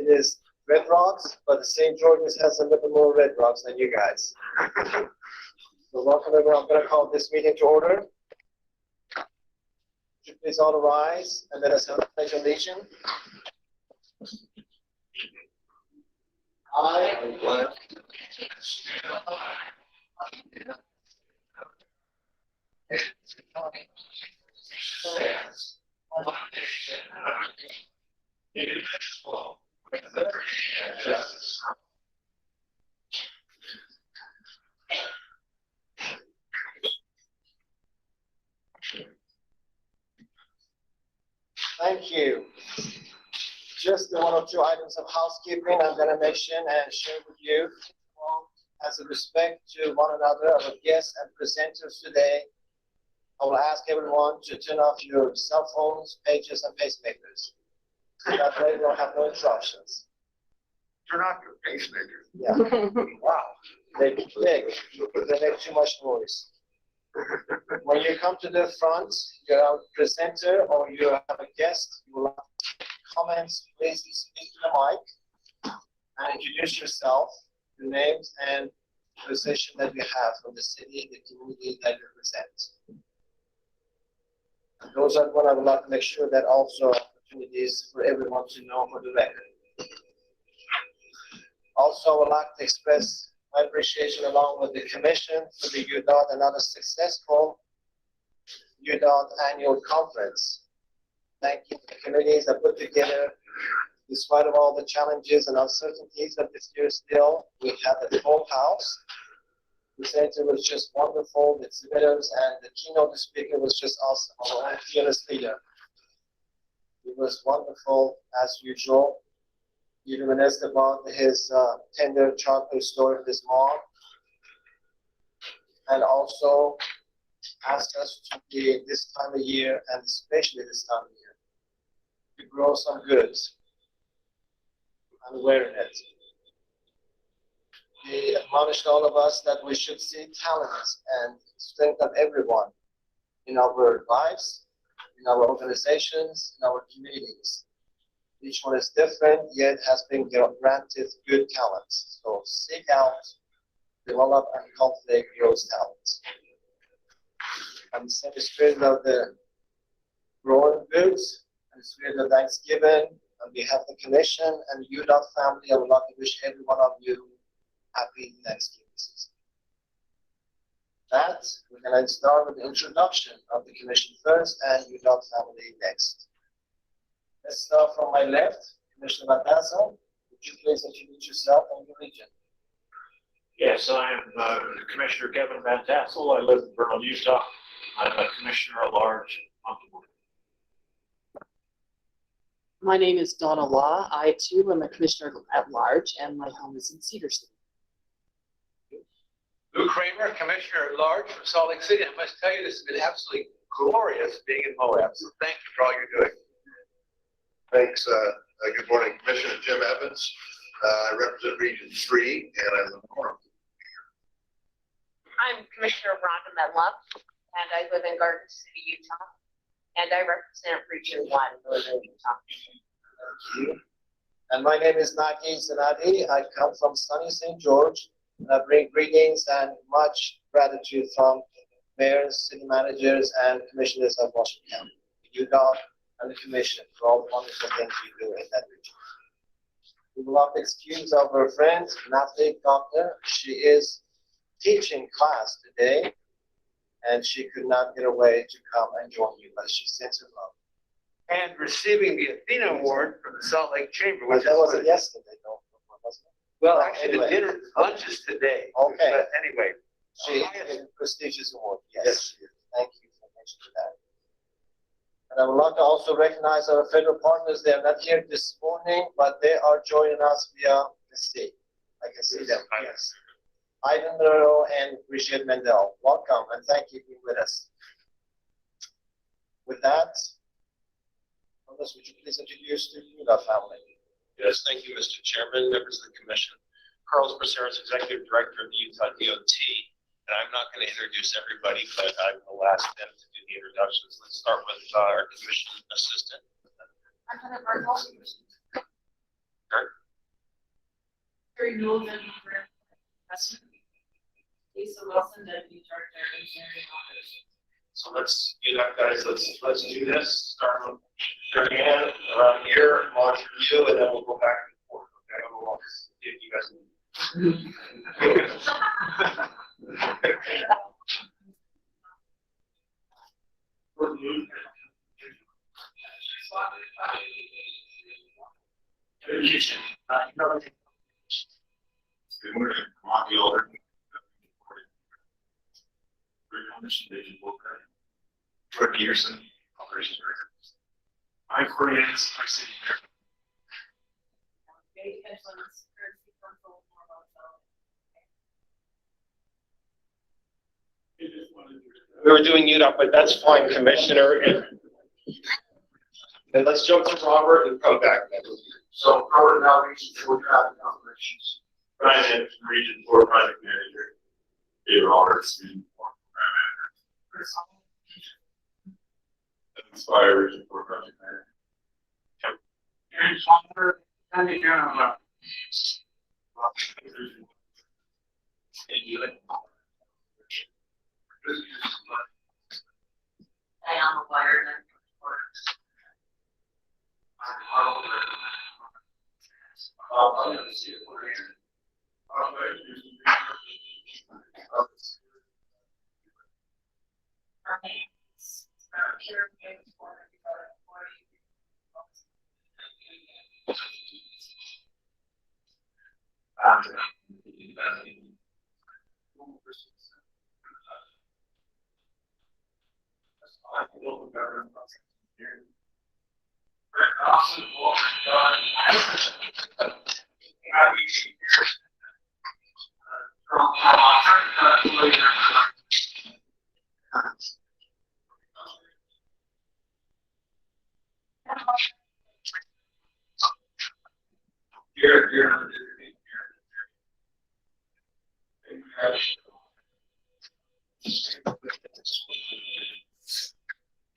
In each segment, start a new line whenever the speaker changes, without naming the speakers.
it is Red Rocks, but St. George's has a little more Red Rocks than you guys. So welcome everyone. I'm going to call this meeting to order. Would you please all rise and let us have a pledge of allegiance. I pledge Thank you. Just one or two items of housekeeping I'm going to mention and share with you. As a respect to one another, our guests and presenters today, I will ask everyone to turn off your cell phones, pages, and pacemakers. That way you don't have no interruptions.
Turn off your pacemaker.
Yeah. Wow. They're big. They make too much noise. When you come to the front, you're a presenter or you have a guest, you will have comments, please speak to the mic and introduce yourself, your names, and position that you have from the city, the community that you represent. And those are what I would like to make sure that also opportunities for everyone to know for the record. Also, I would like to express my appreciation along with the Commission for the UDOT and another successful UDOT annual conference. Thank you to the committees that put together, despite of all the challenges and uncertainties of this year still, we had a full house. The center was just wonderful, the exhibitors and the keynote speaker was just awesome, our own fearless leader. It was wonderful as usual. He reminisced about his tender childhood story of his mom, and also asked us to be this time of year, and especially this time of year, to grow some goods and awareness it. He admonished all of us that we should see talents and strength of everyone in our lives, in our organizations, in our communities. Each one is different, yet has been granted good talents. So seek out, develop, and cultivate those talents. And in the spirit of the growing goods, and the spirit of Thanksgiving, on behalf of the Commission and the UDOT family, I would like to wish every one of you happy Thanksgiving season. That, we're going to start with the introduction of the Commission first and UDOT family next. Let's start from my left, Commissioner Matazo. Would you please introduce yourself and your region?
Yes, I am Commissioner Kevin Van Tassel. I live in Vernal, Utah. I'm a Commissioner at Large.
My name is Donna Law. I too am a Commissioner at Large, and my home is in Cedar City.
Lou Kramer, Commissioner at Large from Salt Lake City. I must tell you, this has been absolutely glorious being in Moab. So thank you for all you're doing.
Thanks. Good morning, Commissioner Jim Evans. I represent Region 3, and I live in Moab.
I'm Commissioner Rhonda Medlock, and I live in Garden City, Utah, and I represent Region 1, Northern Utah.
Thank you. And my name is Nagi Zanadi. I come from sunny St. George, and I bring greetings and much gratitude from mayors, city managers, and commissioners of Washington County, UDOT, and the Commission for all the wonderful things you do in that region. We will not excuse our friend, Natalie Gopner. She is teaching class today, and she could not get away to come and join you, but she sends her love.
And receiving the Athena Award from the Salt Lake Chamber,
But
which
that wasn't yesterday, no, wasn't it?
well, actually,
anyway.
the dinner lunch is today.
Okay.
But anyway,
She is a prestigious award, yes. Thank you for mentioning that. And I would like to also recognize our federal partners. They are not here this morning, but they are joining us via the state. I can see them, yes. Ivan Murrow and Brigitte Mendel, welcome and thank you for being with us. With that, Thomas, would you please introduce the UDOT family?
Yes, thank you, Mr. Chairman, members of the Commission. Carlos Braceras, Executive Director of the Utah DOT. And I'm not going to introduce everybody, but I will ask them to do the introductions. Let's start with our Commission Assistant.
I'm going to
Hearing no objection for question. Lisa Wilson, Deputy Director of Engineering Operations.
So let's do that, guys. Let's do this. Start from again around here, launch review, and then we'll go back and forth. Okay, we'll give you guys.
Good morning, Monty Older. Troy Peterson, Operations Director.
I'm Cornelius, our city mayor.
May Hedgeland's currency control more about
We were doing UDOT, but that's fine, Commissioner. And let's jump to Robert and come back.
So, Robert now Region 4 Traffic Operations. Brian Anderson, Region 4 Project Manager. David Roberts, Region 4 Program Manager. Inspire Region 4 Project Manager. Aaron Palmer, County General.
I am a wire and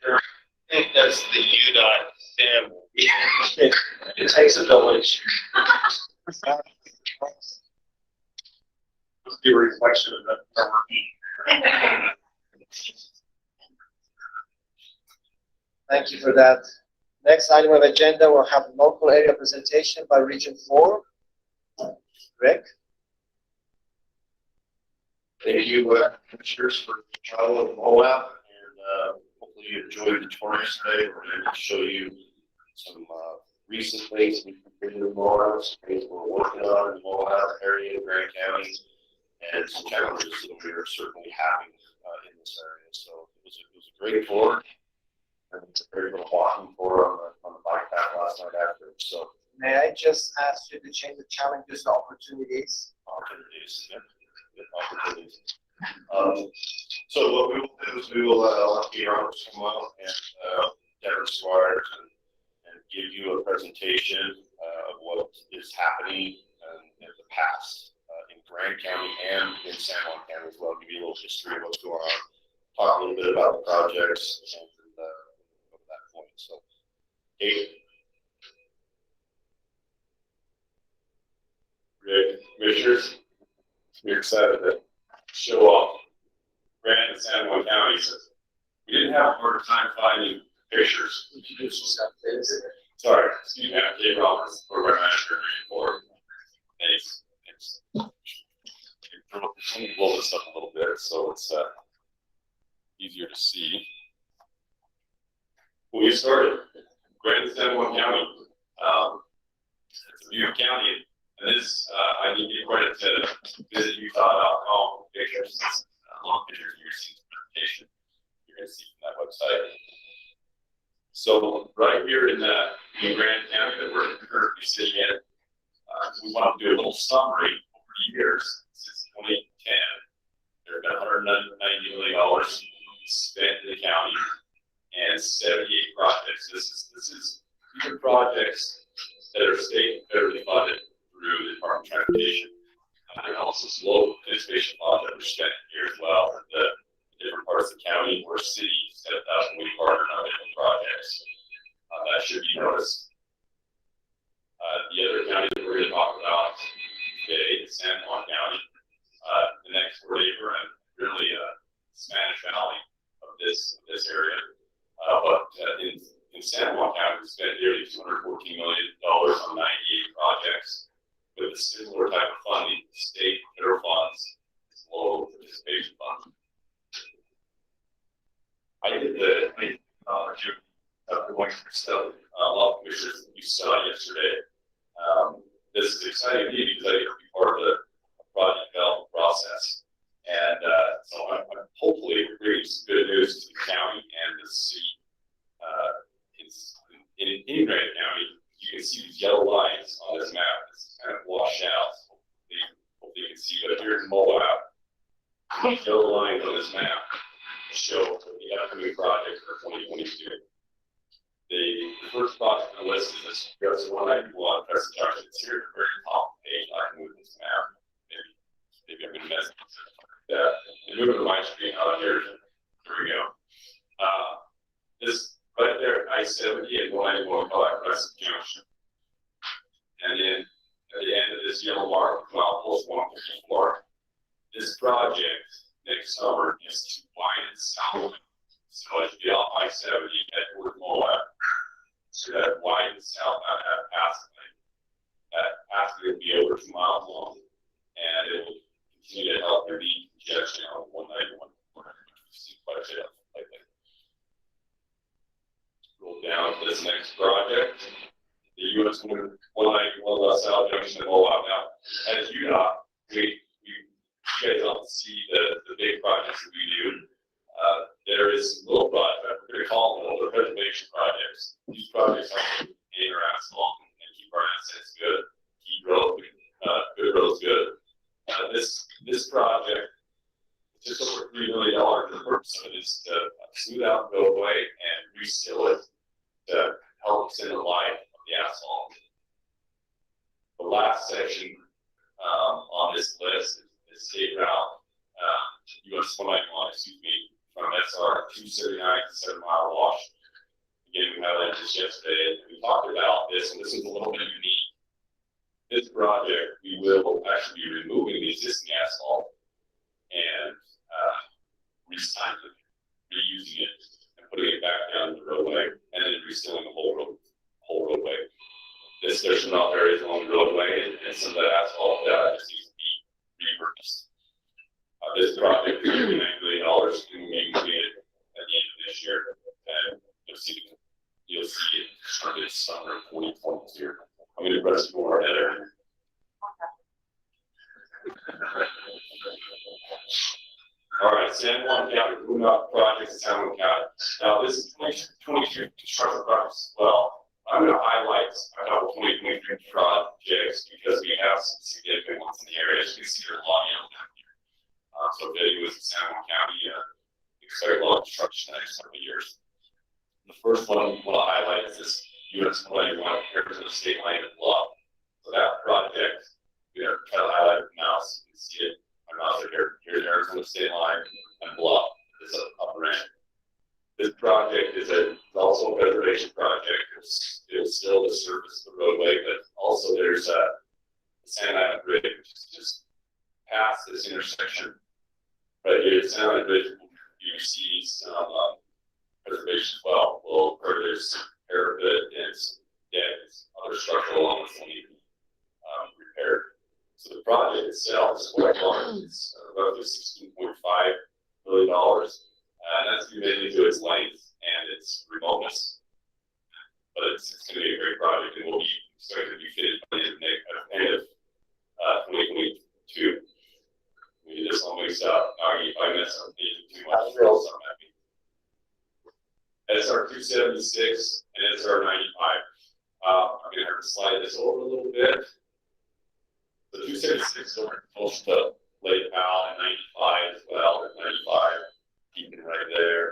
I think that's the UDOT family. It takes a village.
Let's do a reflection of that.
Thank you for that. Next item of agenda, we'll have local area presentation by Region 4. Rick?
Thank you, Commissioners, for travel to Moab, and hopefully you enjoyed the tours today. We're going to show you some recent things we've completed in Moab, some things we're working on in the Moab area, Grand County, and some challenges that we are certainly having in this area. So it was a great tour, and it's a very little walking tour on the bike path last night after. So
May I just ask you to change the challenges to opportunities?
opportunities. Opportunities. So what we will do is we will let the Roberts come up and Deborah Squires and give you a presentation of what is happening in the past in Grand County and in San Juan County as well. Give you a little history of what's going on. Talk a little bit about the projects and go to that point. So, Kate.
Rick, Commissioners, we're excited to show off Grand and San Juan counties. We didn't have a hard time finding pictures. Sorry, excuse me, I'm Dave Roberts, Program Manager for Thanks.
Blow this up a little bit so it's easier to see.
When we started, Grand and San Juan County, it's a beautiful county. And this, I need to give credit to visit UDOT.com pictures, long pictures of your seat presentation. You're going to see from that website. So right here in Grand County that we're currently sitting in, we want to do a little summary over the years since 2010. There have been $190 million spent in the county and 78 projects. These are projects that are state and federally funded through the Department of Transportation. And also some local participation laws that were spent here as well in the different parts of the county where cities stepped up and we partnered on different projects. That should be noticed. The other county that we're going to talk about today in San Juan County, the next door neighbor and really Spanish Valley of this area. But in San Juan County, we spent nearly $214 million on 98 projects with a similar type of funding, state, federal funds, local participation funds. I did the going through stuff. A lot of commissioners you saw yesterday. This is exciting to me because I get to be part of the project development process. And so I'm hopefully bringing some good news to the county and the city. In Grant County, you can see these yellow lines on this map. It's kind of washed out. Hopefully you can see, but here in Moab, these yellow lines on this map show the upcoming projects for 2022. The first project on the list is this 191 Crescent Junction. It's here at the very top of the page. I can move this map. Maybe I've been messing with that. And moving to my screen on here. Here we go. This right there, I-70 and 191 call that Crescent Junction. And then at the end of this yellow mark, milepost 154. This project next summer is to widen south. So it should be off I-70 at toward Moab. So that widens south out that pathway. That pathway will be over 2 miles long, and it will continue to help relieve congestion on 191. We've seen quite a bit of lately. Roll down to this next project, the US 191 South Junction in Moab. Now, as UDOT, you guys often see the big projects that we do. There is some little projects, we're going to call them the preservation projects. These projects are getting our asphalt and keep our assets good, keep roads, good roads good. This project is just over $3 million. The purpose of it is to smooth out the roadway and reseal it to help extend the life of the asphalt. The last section on this list is State Route US 191, excuse me, from SR 279 to 7 Mile Wash. Again, we highlighted this yesterday, and we talked about this, and this is a little bit unique. This project, we will actually be removing the existing asphalt and recycling, reusing it, and putting it back down the roadway, and then resealing the whole roadway. There's some rough areas along the roadway, and some of that asphalt just needs to be repurposed. This project is $9 million, and we complete it at the end of this year, and you'll see it start this summer of 2022. I'm going to press more header. All right, San Juan County, UDOT projects in San Juan County. Now, this is 2022 construction projects as well. I'm going to highlight a couple 2023 projects because we have some significant ones in the area. As you can see, there's a lot of them. So Betty was in San Juan County, expect a lot of construction in the next several years. The first one I want to highlight is this US 191 Arizona State Line and Bluff. So that project, we're going to try to highlight it now so you can see it. My mouse right here. Here's Arizona State Line and Bluff. This is upper end. This project is also a preservation project. It's still to service the roadway, but also there's a Sand Island Bridge, which is just past this intersection. Right here, the Sand Island Bridge, you see some preservation as well. Well, there's some parapet and some decks, other structural elements that need to be repaired. So the project itself is quite large. It's roughly $16.5 million. And that's due mainly to its length and its remoteness. But it's going to be a great project, and we'll be starting to be fitted by the end of 2022. We did this one week up. If I mess up too much, I'm happy. SR 276 and SR 95. I'm going to have to slide this over a little bit. The 276 is over close to Lake Powell, and 95 as well. 95, keeping it right there.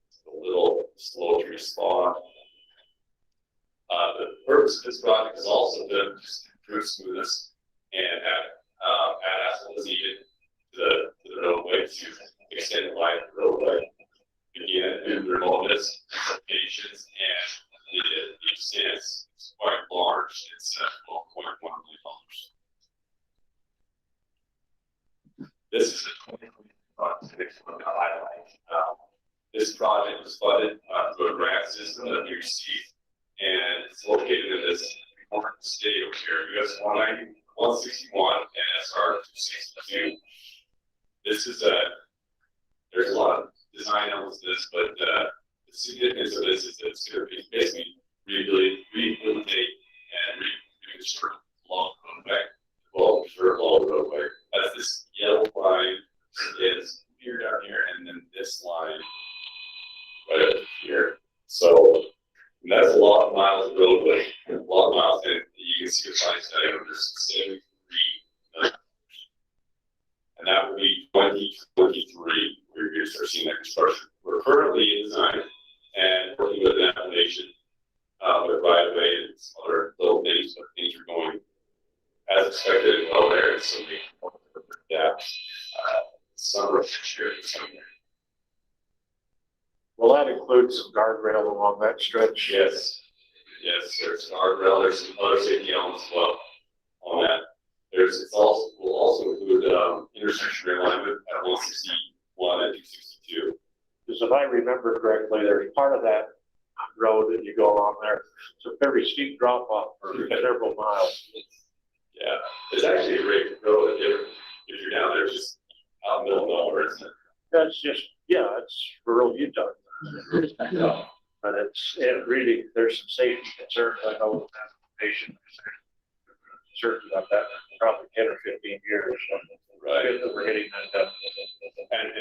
It's a little slow to respond. The purpose of this project is also to just improve smoothness and add asphalt as needed to the roadway to extend the life of the roadway. Again, due to the remoteness, locations, and the extent, it's quite large. It's $1.1 million. This project was funded through a grant system that we received, and it's located in this important state over here, US 190, 161, and SR 262. This is there's a lot of design elements to this, but the significance of this is that it's going to basically rehabilitate and reconstruct along the roadway, well, preserve along the roadway. That's this yellow line is here down here, and then this line right up here. So that's a lot of miles of roadway, a lot of miles, and you can see the sign study on this 73. And that will be 2023. We're going to start seeing that construction. We're currently in design and working with an application with right of way and some other little things, but things are going as expected and well there. And so we that summer of this year.
Will that include some guardrail along that stretch?
Yes. Yes, there's an guardrail, there's some other safety elements as well on that. Will also include intersection realignment at 161 and 262.
Because if I remember correctly, there's part of that road that you go along there. It's a very steep drop off for several miles.
Yeah, it's actually a great road if you're down there, just out in the middle of nowhere, isn't it?
That's just, yeah, it's rural Utah.
Yeah.
But it really, there's some safety concerns. I know with transportation concerns about that for probably 10 or 15 years.
Right.
Good that we're hitting that.
And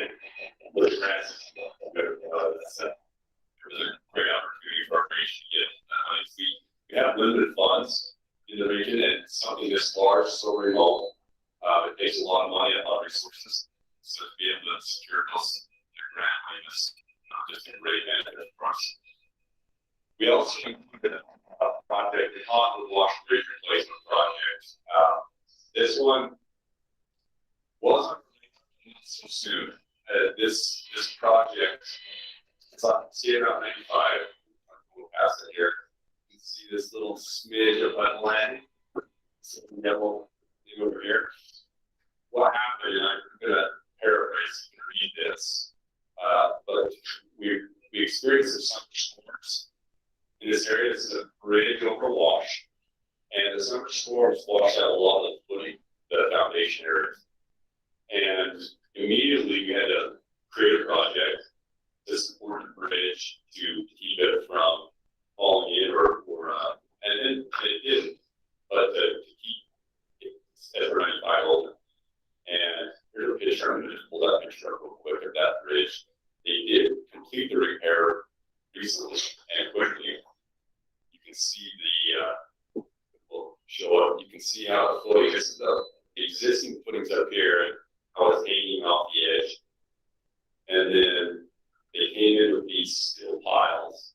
with the grants, it's a great opportunity for our region to get. We have limited funds in the region, and something this large, so remote, it takes a lot of money and a lot of resources. So to be able to secure those grant money is just a great benefit for us. We also included a project, the Cottonwood Wash Bridge Replacement Project. This one wasn't so soon. This project, it's on State Route 95. We'll pass it here. You can see this little smidge of wetland. It's a yellow thing over here. What happened, and I'm going to paraphrase and read this, but we experienced some storms in this area. This is a bridge over wash, and the summer storms washed out a lot of the footing, the foundation area. And immediately we had to create a project to support the bridge to keep it from falling in and it didn't, but to keep it 95 open. And here's a picture. I'm going to just pull that picture up real quick of that bridge. They did complete the repair recently and quickly. You can see we'll show up. You can see how the footing, this is the existing footings up here, and how it's hanging off the edge. And then they came in with these steel piles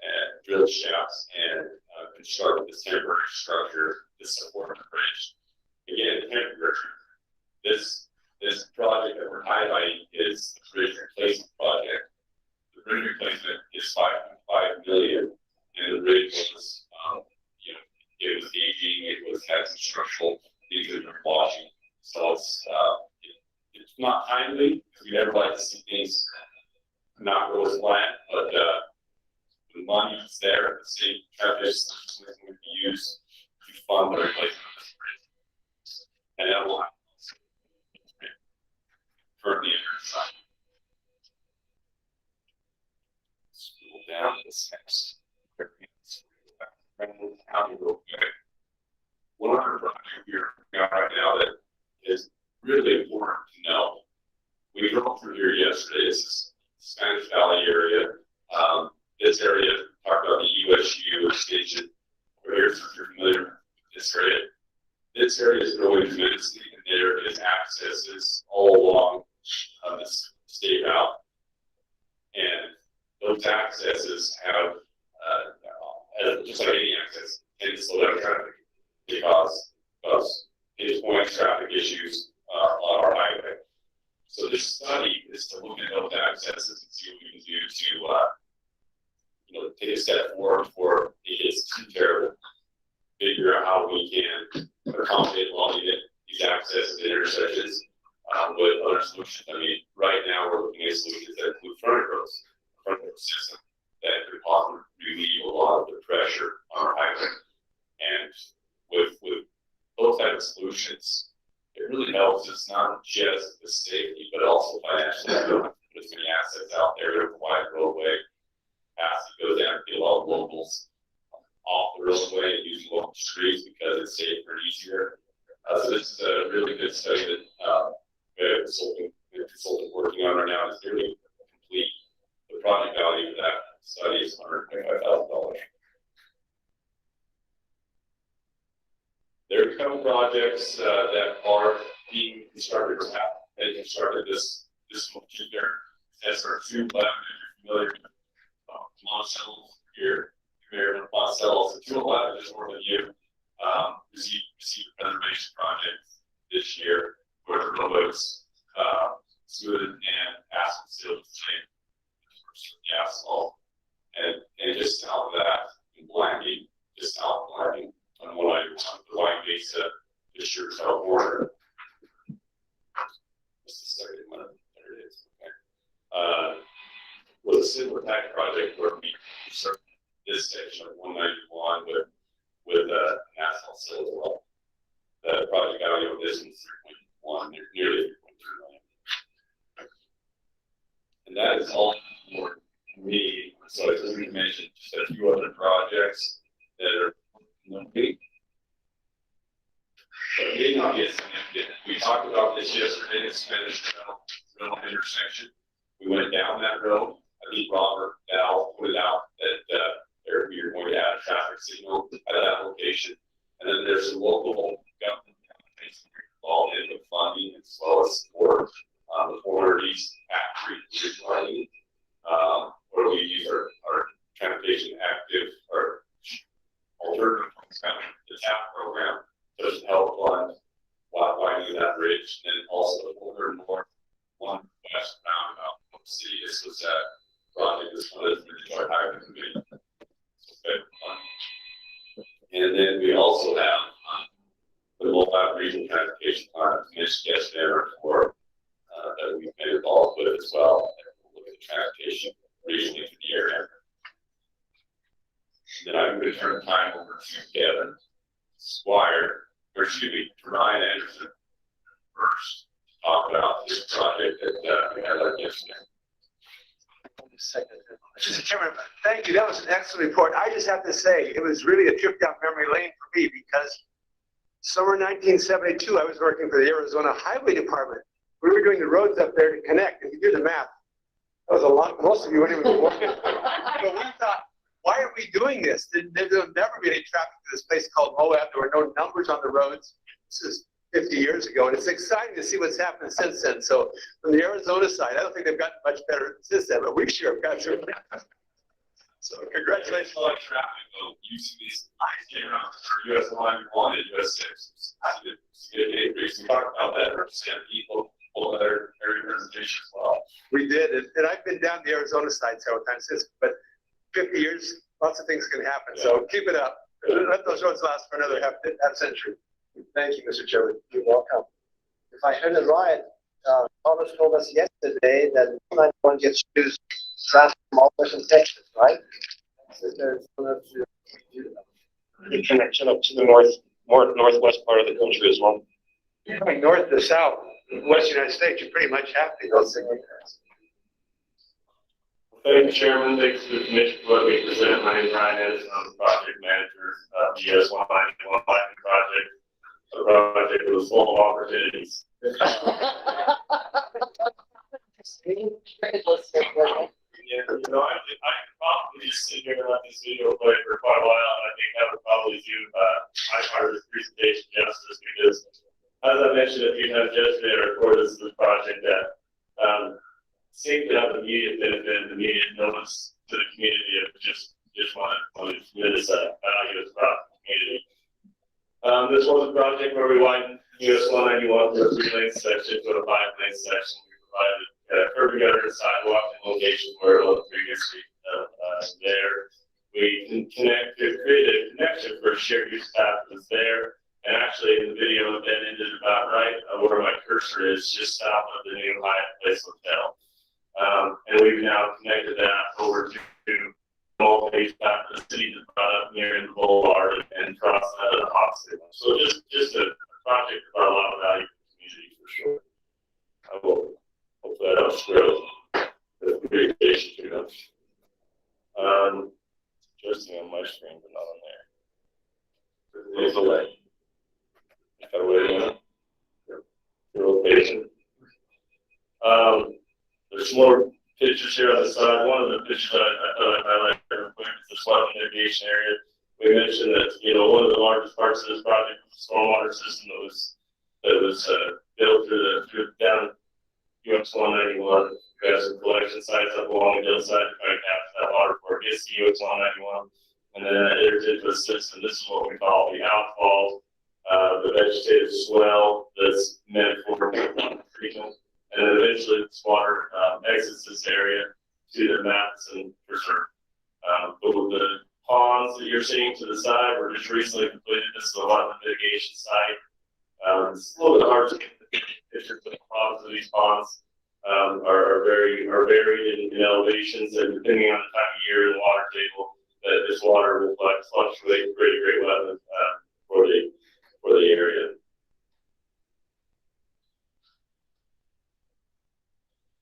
and drill shafts and constructed this temporary structure to support the bridge. Again, temporary. This project that we're highlighting is the bridge replacement project. The bridge replacement is $5.5 million, and the bridge was, it was aging, had some structural things that were washing. So it's not timely, because we never like to see things not go as planned, but the money is there, the state traffic system would be used to fund the replacement of this bridge. And that will happen. Currently inside. Scroll down this next. One other project we're right now that is really important to know. We drove through here yesterday. This is Spanish Valley area. This area, talked about the USU station. Over here, so if you're familiar with this area. This area is growing tremendously, and there is accesses all along this state route. And those accesses have, just like any access, tend to slow down traffic. They cause pinch points, traffic issues on our highway. So this study is to look at those accesses and see what we can do to, take a step forward before it gets too terrible. Figure out how we can accommodate along these accesses and intersections with other solutions. I mean, right now we're looking at solutions that include frontage roads. knows it's not just the safety, but also financially. There's many assets out there. There's a wide roadway. Pass that goes down, get a lot of locals off the roadway and using local streets because it's safer and easier. So this is a really good study that consultant working on right now is nearly complete. The project value for that study is $125,000. There are a couple projects that are being constructed or have been constructed this one there. SR2 lab, if you're familiar with Monticello here, compared to Monticello. So 211 is more than you received a preservation project this year where the roads smooth and asphalt sealed the same the asphalt. And just south of that, in Blanky, just south of Blanky, on what I the White Mesa, Fisher, South border. Just a second, there it is. Okay. Was a similar type project where we started this section of 191 with asphalt seal as well. The project value of this is 3.1, nearly 3.3 million. And that is all for me. So as we mentioned, just a few other projects that are big. But it may not be significant. We talked about this yesterday. It's finished middle intersection. We went down that road. I think Robert Dow put it out that we are going to add a traffic signal at that location. And then there's some local government involved in the funding as well as support. The 400 East Act Street lighting, where we use our transportation active or alternative the TAP program to help fund widening that bridge, and also the 400 North, 1 West roundabout in the city. This was that project that's funded through the Joint Highway Committee. And then we also have the Moab Regional Transportation Plan, yes, there for that we've been involved with as well. Look at the transportation regionally for the area. Then I'm going to turn the time over to Kevin Squire, or excuse me, to Ryan Anderson first to talk about this project that we had yesterday.
Mr. Chairman, thank you. That was an excellent report. I just have to say, it was really a trip down memory lane for me because summer 1972, I was working for the Arizona Highway Department. We were doing the roads up there to connect. If you do the math, that was a lot. Most of you weren't even working. But we thought, why are we doing this? There'll never be any traffic to this place called Moab. There were no numbers on the roads. This is 50 years ago, and it's exciting to see what's happened since then. So from the Arizona side, I don't think they've gotten much better since then, but we sure have gotten through. So congratulations.
A lot of traffic though. Using these around for US 1 and US 6. Significant increase. We talked about that percent people pull their area presentation as well.
We did, and I've been down the Arizona side several times since, but 50 years, lots of things can happen. Yeah. So keep it up. Let those roads last for another half century. Thank you, Mr. Chairman.
You're welcome. If I heard it right, Thomas told us yesterday that 191 gets used traffic from all different sections, right?
The connection up to the northwest part of the country as well.
You're going north to south, west United States, you pretty much have to go through.
Thank you, Chairman. Thanks to the commission for letting me present. My name is Ryan Anderson. I'm the project manager of the US 191 Lighting Project. A project that was full of opportunities. Yeah, you know, I could probably just sit here and let this video play for quite a while, and I think that would probably do my part of this presentation justice, because as I mentioned a few times yesterday, of course, this is a project that seemed to have immediate benefit and immediate notice to the community of just wanted to tremendous value as well to the community. This was a project where we widened US 191 from a 3-lane section to a 5-lane section. We provided curb and gutter and sidewalk in locations where it was previously there. We created a connection for a shared use path that was there. And actually, in the video, that ended about right where my cursor is, just south of the new Hyatt Place Hotel. And we've now connected that over to multi back to the city that brought up near the boulevard and cross that at the hospital. So just a project that brought a lot of value to the community for for sure. I will, hopefully I don't screw up the communication too much. Just on my screen, but not on there. There's a way. Got to wait a minute. You're patient. There's more pictures here on the side. One of the pictures I thought I'd highlight real quick is the flood mitigation area. We mentioned that, you know, one of the largest parts of this project was the stormwater system that was built through down UX 191. We have some collection sites up along the hillside to try to capture that water before it gets to UX 191. And then that enters into a system. This is what we call the outfalls, the vegetative swell that's meant for treatment. And then eventually this water exits this area to the Matheson Reserve. But with the ponds that you're seeing to the side, we're just recently completed. This is a lot of mitigation site. It's a little bit hard to get the pictures of the ponds of these ponds. Are varied in elevations, and depending on the time of year and water table, that this water will fluctuate pretty great weather for the area.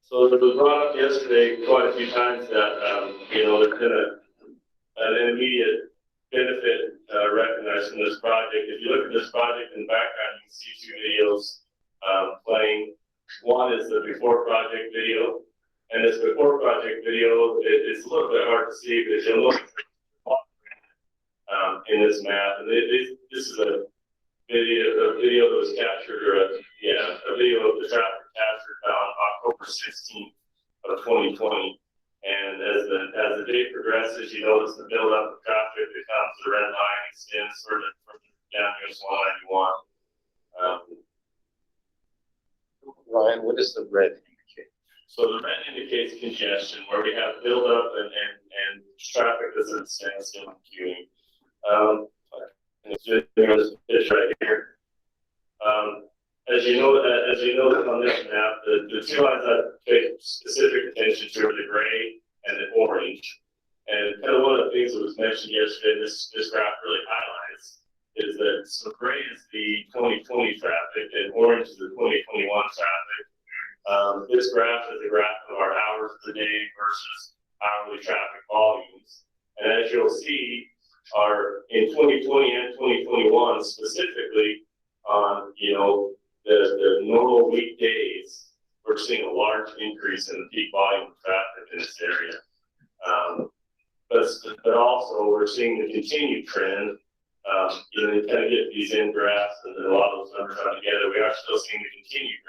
So it was brought up yesterday quite a few times that you know, there's been an immediate benefit recognized from this project. If you look at this project in the background, you can see two videos playing. One is the before project video, and this before project video, it's a little bit hard to see, but you'll look in this map, and this is a video that was captured, or a video of the traffic captured on October 16th of 2020. And as the day progresses, you notice the buildup of traffic that comes, the red line extends from down US 191.
Ryan, what does the red indicate?
So the red indicates congestion, where we have buildup and traffic that's in standstill and queuing. And it's just this picture right here. As you know on this map, the two lines that pay specific attention to are the gray and the orange. And kind of one of the things that was mentioned yesterday, this graph really highlights, is that so gray is the 2020 traffic and orange is the 2021 traffic. This graph is a graph of our hours per day versus hourly traffic volumes. And as you'll see, in 2020 and 2021 specifically, on the normal weekdays, we're seeing a large increase in the peak volume of traffic in this area. But also we're seeing the continued trend. You kind of get these end graphs and a lot of those numbers come together. We are still seeing the continued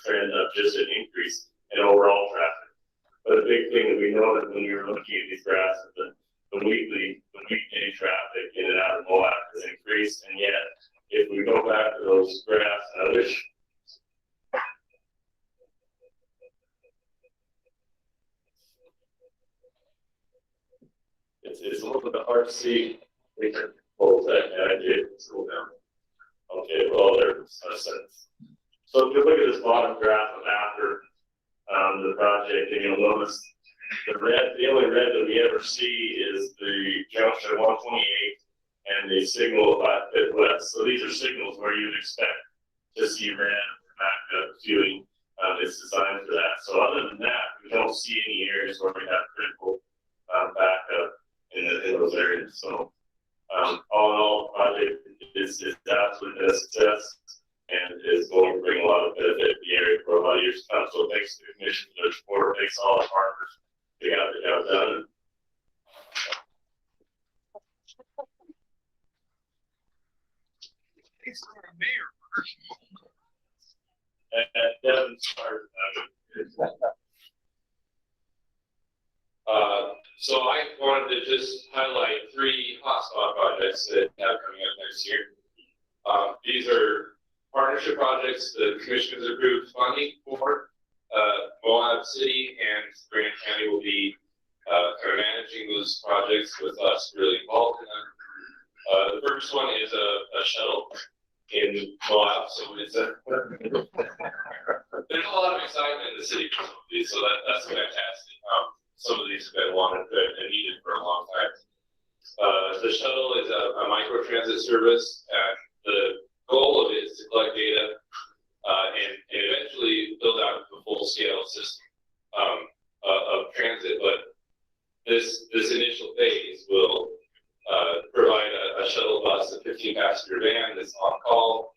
trend of just an increase in overall traffic. But a big thing that we noticed when we were looking at these graphs is that the weekday traffic in and out of Moab has increased, and yet if we go back to those graphs, and I wish. It's a little bit hard to see. What was that? Yeah, I did. Scroll down. Okay, well, there's a sense. So if you look at this bottom graph of after the project, and you'll notice the only red that we ever see is the junction of 128 and the signal of 5 Fifth West. So these are signals where you'd expect to see red backup queuing. It's designed for that. So other than that, we don't see any areas where we have critical backup in those areas. So all in all, the project is absolutely a success and is going to bring a lot of benefit to the area for a lot of years to come. So thanks to the commission for their support. Thanks to all the partners. They got the job done.
Thanks to our mayor for
And Devin started.
So I wanted to just highlight 3 hotspot projects that have coming up next year. These are partnership projects the commission has approved funding for. Moab City and Grand County will be kind of managing those projects with us really involved in them. The first one is a shuttle in Moab, so it's there's a lot of excitement in the city for some of these, so that's fantastic. Some of these have been wanted and needed for a long time. The shuttle is a micro transit service, and the goal of it is to collect data scale system of transit, but this initial phase will provide a shuttle bus, a 15-passenger van that's on call.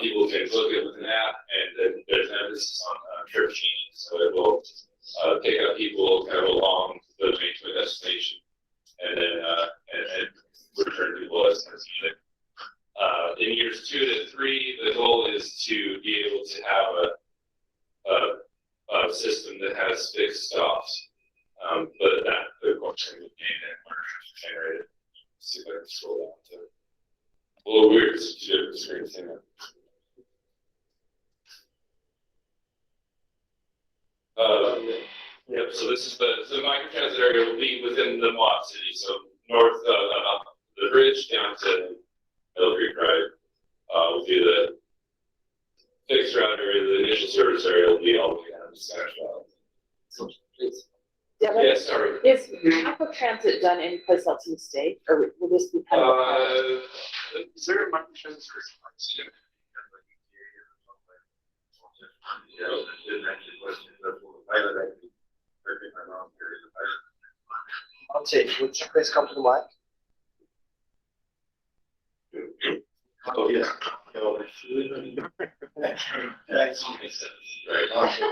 People can book it with an app, and then there's an emphasis on trip changing, so it will take up people kind of along the way to a destination, and then and return people as needed. In years 2 to 3, the goal is to be able to have a system that has fixed stops, but that of course will be generated. See if I can scroll down to a little weird to share the screen thing. Yep, so this is the microtransit area will be within the Moab city, so north of the bridge down to Mill Creek Drive will be the fixed route area. The initial service area will be all the way down to Spanish Valley.
So, please.
Yes, sorry.
Is microtransit done any place else in the state, or will this be kind of a
Is there a microtransit?
Yeah, I didn't actually question that for the pilot, actually, correct me if I'm wrong, there is a pilot.
I'll say, would you please come to the mic?
Oh, yeah. Right, also,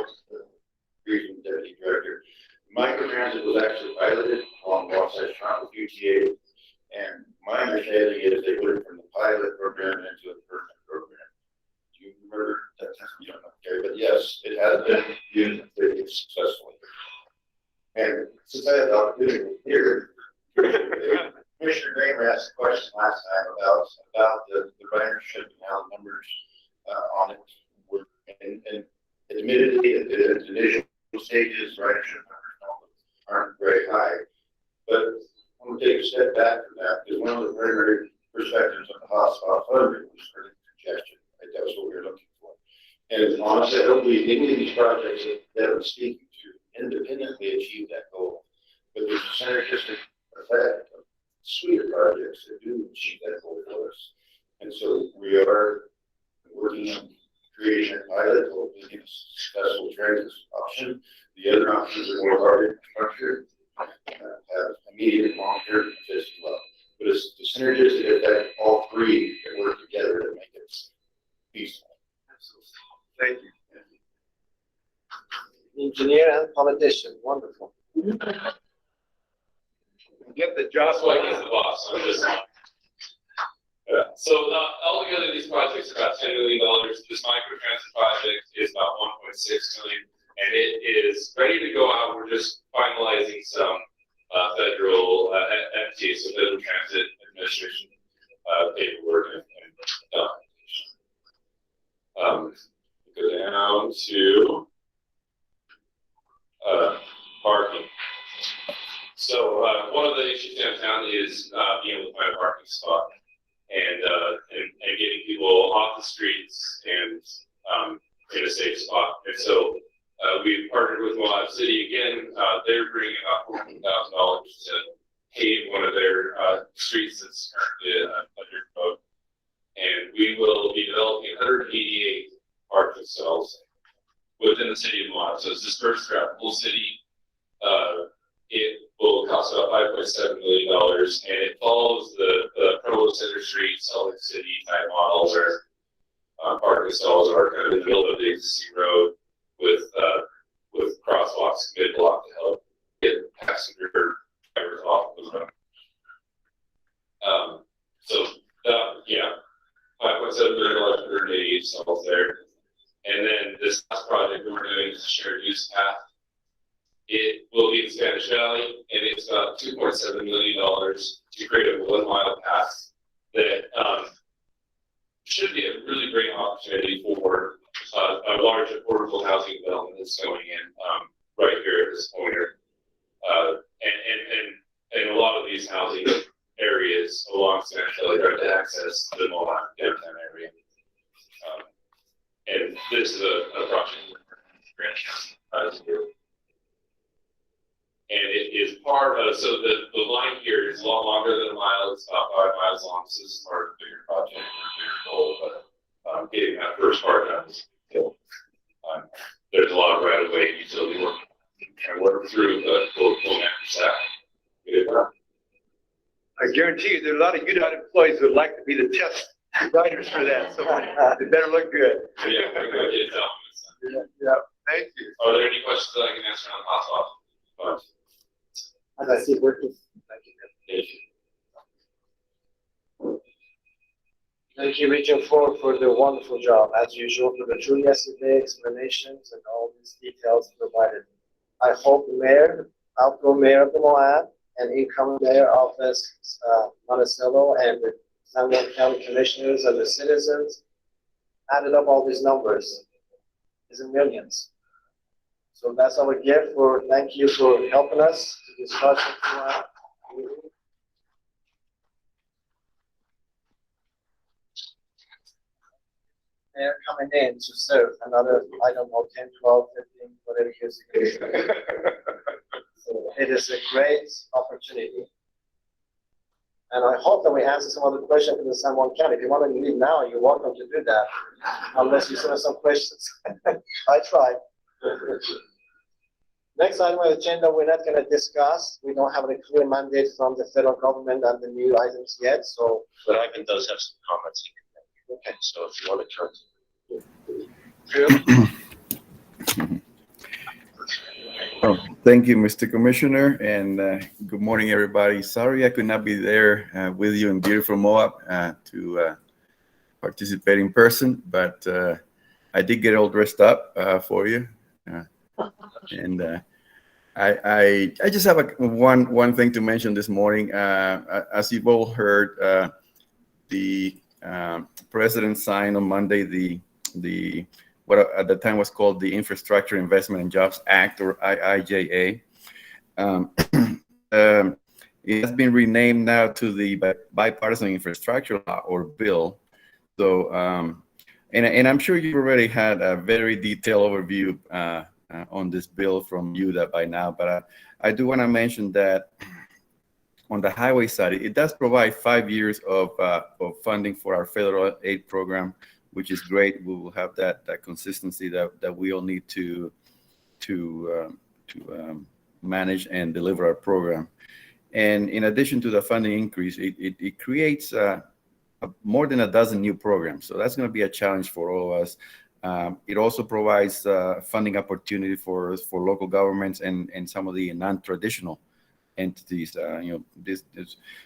region deputy director. Microtransit was actually piloted along Wasatch Front with UTA, and my understanding is they went from the pilot program into a permanent program. Do you remember that? You don't know, okay, but yes, it has been used pretty successfully. And since I had the opportunity here, Commissioner Kramer asked a question last time about the ridership and how the numbers on it were, and admittedly, at the initial stages, ridership numbers aren't very high. But I'm going to take a step back from that, because one of the primary perspectives of the hotspot funding was for the congestion. Right? That was what we were looking for. And honestly, I don't believe any of these projects that I'm speaking to independently achieve that goal. But there's a synergistic effect of suite of projects that do achieve that goal for us. And so we are working on creating a pilot, hopefully a successful transit option. The other options are more targeted infrastructure, have immediate long-term benefits as well. But it's the synergistic effect, all three that work together to make it peaceful.
Thank you.
Engineer and politician, wonderful.
Get the job.
That's why I get the boss. I'm just. Yeah. So altogether, these projects are about $10 million. This microtransit project is about $1.6 million, and it is ready to go out. We're just finalizing some federal FTA, so Federal Transit Administration paperwork and documentation. Go down to parking. So one of the issues downtown is being able to find a parking spot and getting people off the streets and in a safe spot. And so we've partnered with Moab City again. They're bringing about $14,000 to pave one of their streets that's currently under code. And we will be developing 188 parking stalls within the city of Moab. So it's dispersed throughout the whole city. It will cost about $5.7 million, and it follows the Provo Center Street, Salt Lake City type model where parking stalls are kind of in the middle of the existing road with crosswalks mid-block to help get passenger drivers off the road. So yeah, $5.7 million, 188 stalls there. And then this last project we're doing is a shared use path. It will be in Spanish Valley, and it's about $2.7 million to create a 1 mile path that should be a really great opportunity for a large affordable housing development that's going in right here at this pointer. And a lot of these housing areas along Spanish Valley are to access the Moab downtown area. And this is a project Grand County. And it is part of, so the line here is a lot longer than a mile. It's about 5 miles long. So this is part of a bigger project, a bigger goal, but getting that first part done is still there's a lot of right of way utility work. And work through the full staff.
I guarantee you, there are a lot of UDOT employees who would like to be the test writers for that, so they better look good.
Yeah, we're gonna get that.
Yeah, thank you.
Are there any questions that I can answer on hotspot?
As I see it working.
Thank you.
Thank you, Region 4, for the wonderful job, as usual, for the true yesterday explanations and all these details provided. I hope the mayor, outgoing mayor of the Moab, and incoming mayor of Monticello, and the San Juan County commissioners and the citizens added up all these numbers. It's in millions. So that's our gift for, thank you for helping us to discuss it. They're coming in to serve another, I don't know, 10, 12, 15, whatever years it is. So it is a great opportunity. And I hope that we answer some other questions in the San Juan County. If you want to leave now, you're welcome to do that, unless you send us some questions. I tried. Next item on the agenda, we're not going to discuss. We don't have a clear mandate from the federal government on the new items yet, so.
But Ivan does have some comments he can make. Okay, so if you want to turn to.
Oh, thank you, Mr. Commissioner, and good morning, everybody. Sorry I could not be there with you in beautiful Moab to participate in person, but I did get all dressed up for you. And I just have one thing to mention this morning. As you've all heard, the president signed on Monday the what at the time was called the Infrastructure Investment and Jobs Act, or IIJA. It has been renamed now to the Bipartisan Infrastructure Law, or bill. So, and I'm sure you've already had a very detailed overview on this bill from UDOT by now, but I do want to mention that on the highway side, it does provide 5 years of funding for our federal aid program, which is great. We will have that consistency that we all need to manage and deliver our program. And in addition to the funding increase, it creates more than a dozen new programs. So that's going to be a challenge for all of us. It also provides funding opportunity for local governments and some of the non-traditional entities.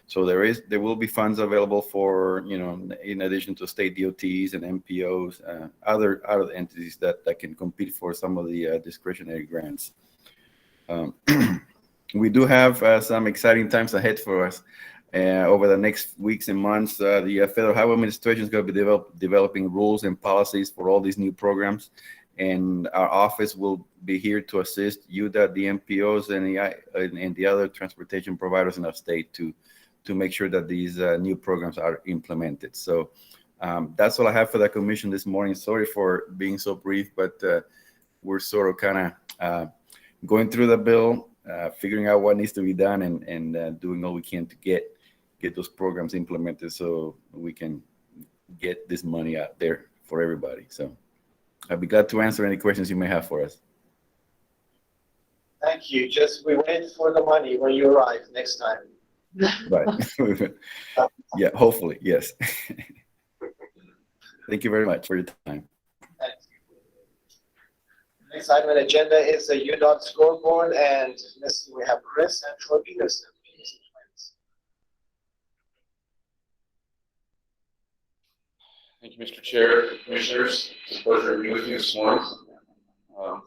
So there will be funds available for, in addition to state DOTs and MPOs, other entities that can compete for some of the discretionary grants. We do have some exciting times ahead for us. Over the next weeks and months, the Federal Highway Administration is going to be developing rules and policies for all these new programs. And our office will be here to assist UDOT, the MPOs, and the other transportation providers in our state to make sure that these new programs are implemented. So that's all I have for the commission this morning. Sorry for being so brief, but we're sort of kind of going through the bill, figuring out what needs to be done, and doing all we can to get those programs implemented so we can get this money out there for everybody. So I'll be glad to answer any questions you may have for us.
Thank you. We wait for the money when you arrive next time.
Right. Yeah, hopefully, yes. Thank you very much for your time.
Thanks. Next item on the agenda is the UDOT scoreboard, and we have Chris and Troy Peterson.
Thank you, Mr. Chair, Commissioners. It's a pleasure to be with you this morning. I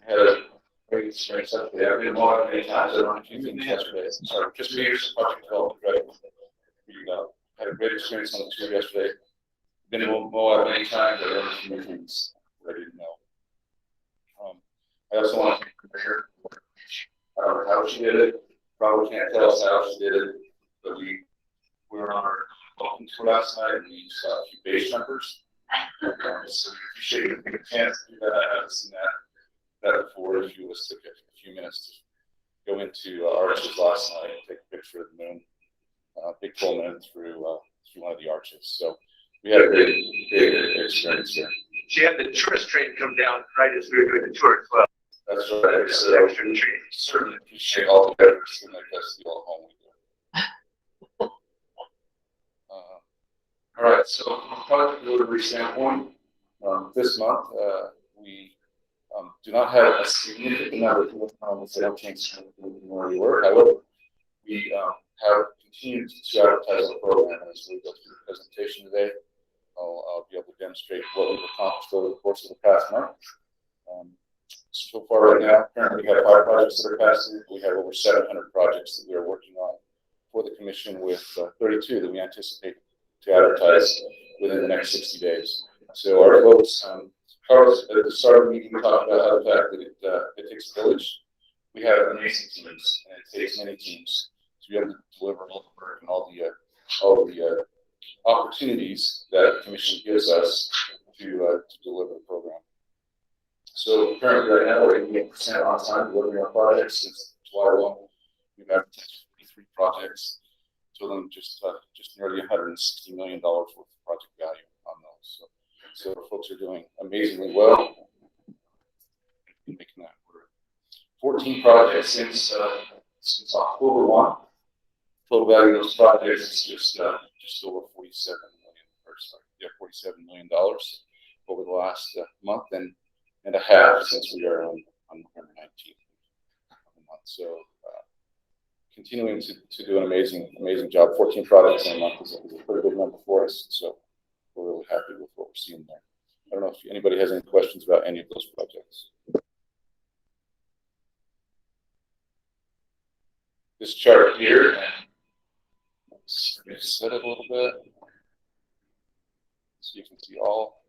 had a great experience up there. I've been in Moab many times. I don't know if you think yesterday. Sorry, just for years, project development, right? Had a great experience on the tour yesterday. Been in Moab many times. I learned some new things that I didn't know. I also want to thank the mayor. I don't know how she did it. Probably can't tell us how she did it, but we were on our welcome tour last night, and we saw a few base jumpers. So we appreciate it. If you get a chance to do that, I haven't seen that before. If you just took a few minutes to go into arches last night and take a picture of the moon, big full moon through one of the arches. So we had a great experience here.
she had the tourist train come down right as we were doing the tour as well.
That's right.
It's
So
an extra treat.
certainly appreciate all the efforts to make us feel at home. All right, so project delivery standpoint, this month, we do not have a significant number of sales changes from where we were. However, we have continued to advertise the program as we go through the presentation today. I'll be able to demonstrate what we've accomplished over the course of the past month. So far right now, currently we have 5 projects that are passing. We have over 700 projects that we are working on for the commission, with 32 that we anticipate to advertise within the next 60 days. So our folks, Carlos at the start of the meeting talked about how the fact that it takes a village. We have amazing teams, and it takes many teams to be able to deliver all the work and all the opportunities that the commission gives us to deliver the program. So currently right now we're 88% on time delivering our projects. Since July 1, we've had 53 projects, totaling just nearly $160 million worth of project value on those. So folks are doing amazingly well. Making that work. 14 projects since October 1. Total value of those projects is just over $47 million over the last month and a half since we are on November 19th of the month. So continuing to do an amazing job. 14 projects in a month is a pretty good number for us. So we're really happy with what we're seeing there. I don't know if anybody has any questions about any of those projects. This chart here, let's set it a little bit so you can see all.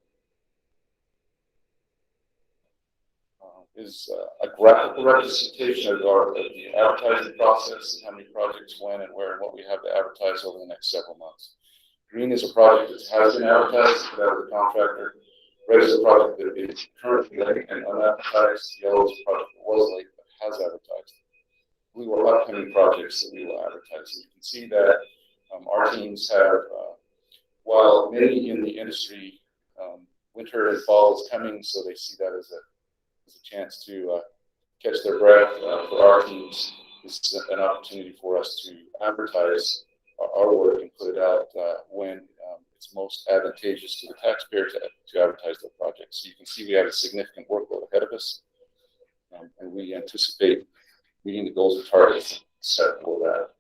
Is a graphical representation of the advertising process and how many projects when and where and what we have to advertise over the next several months. Green is a project that has been advertised that the contractor. Red is a project that is currently late and unadvertised. Yellow is a project that was late but has advertised. Blue are upcoming projects that we will advertise. And you can see that our teams have, while many in the industry, winter and fall is coming, so they see that as a chance to catch their breath. For our teams, this is an opportunity for us to advertise our work and put it out when it's most advantageous to the taxpayer to advertise their project. So you can see we have a significant workload ahead of us, and we anticipate meeting the goals and targets set for that.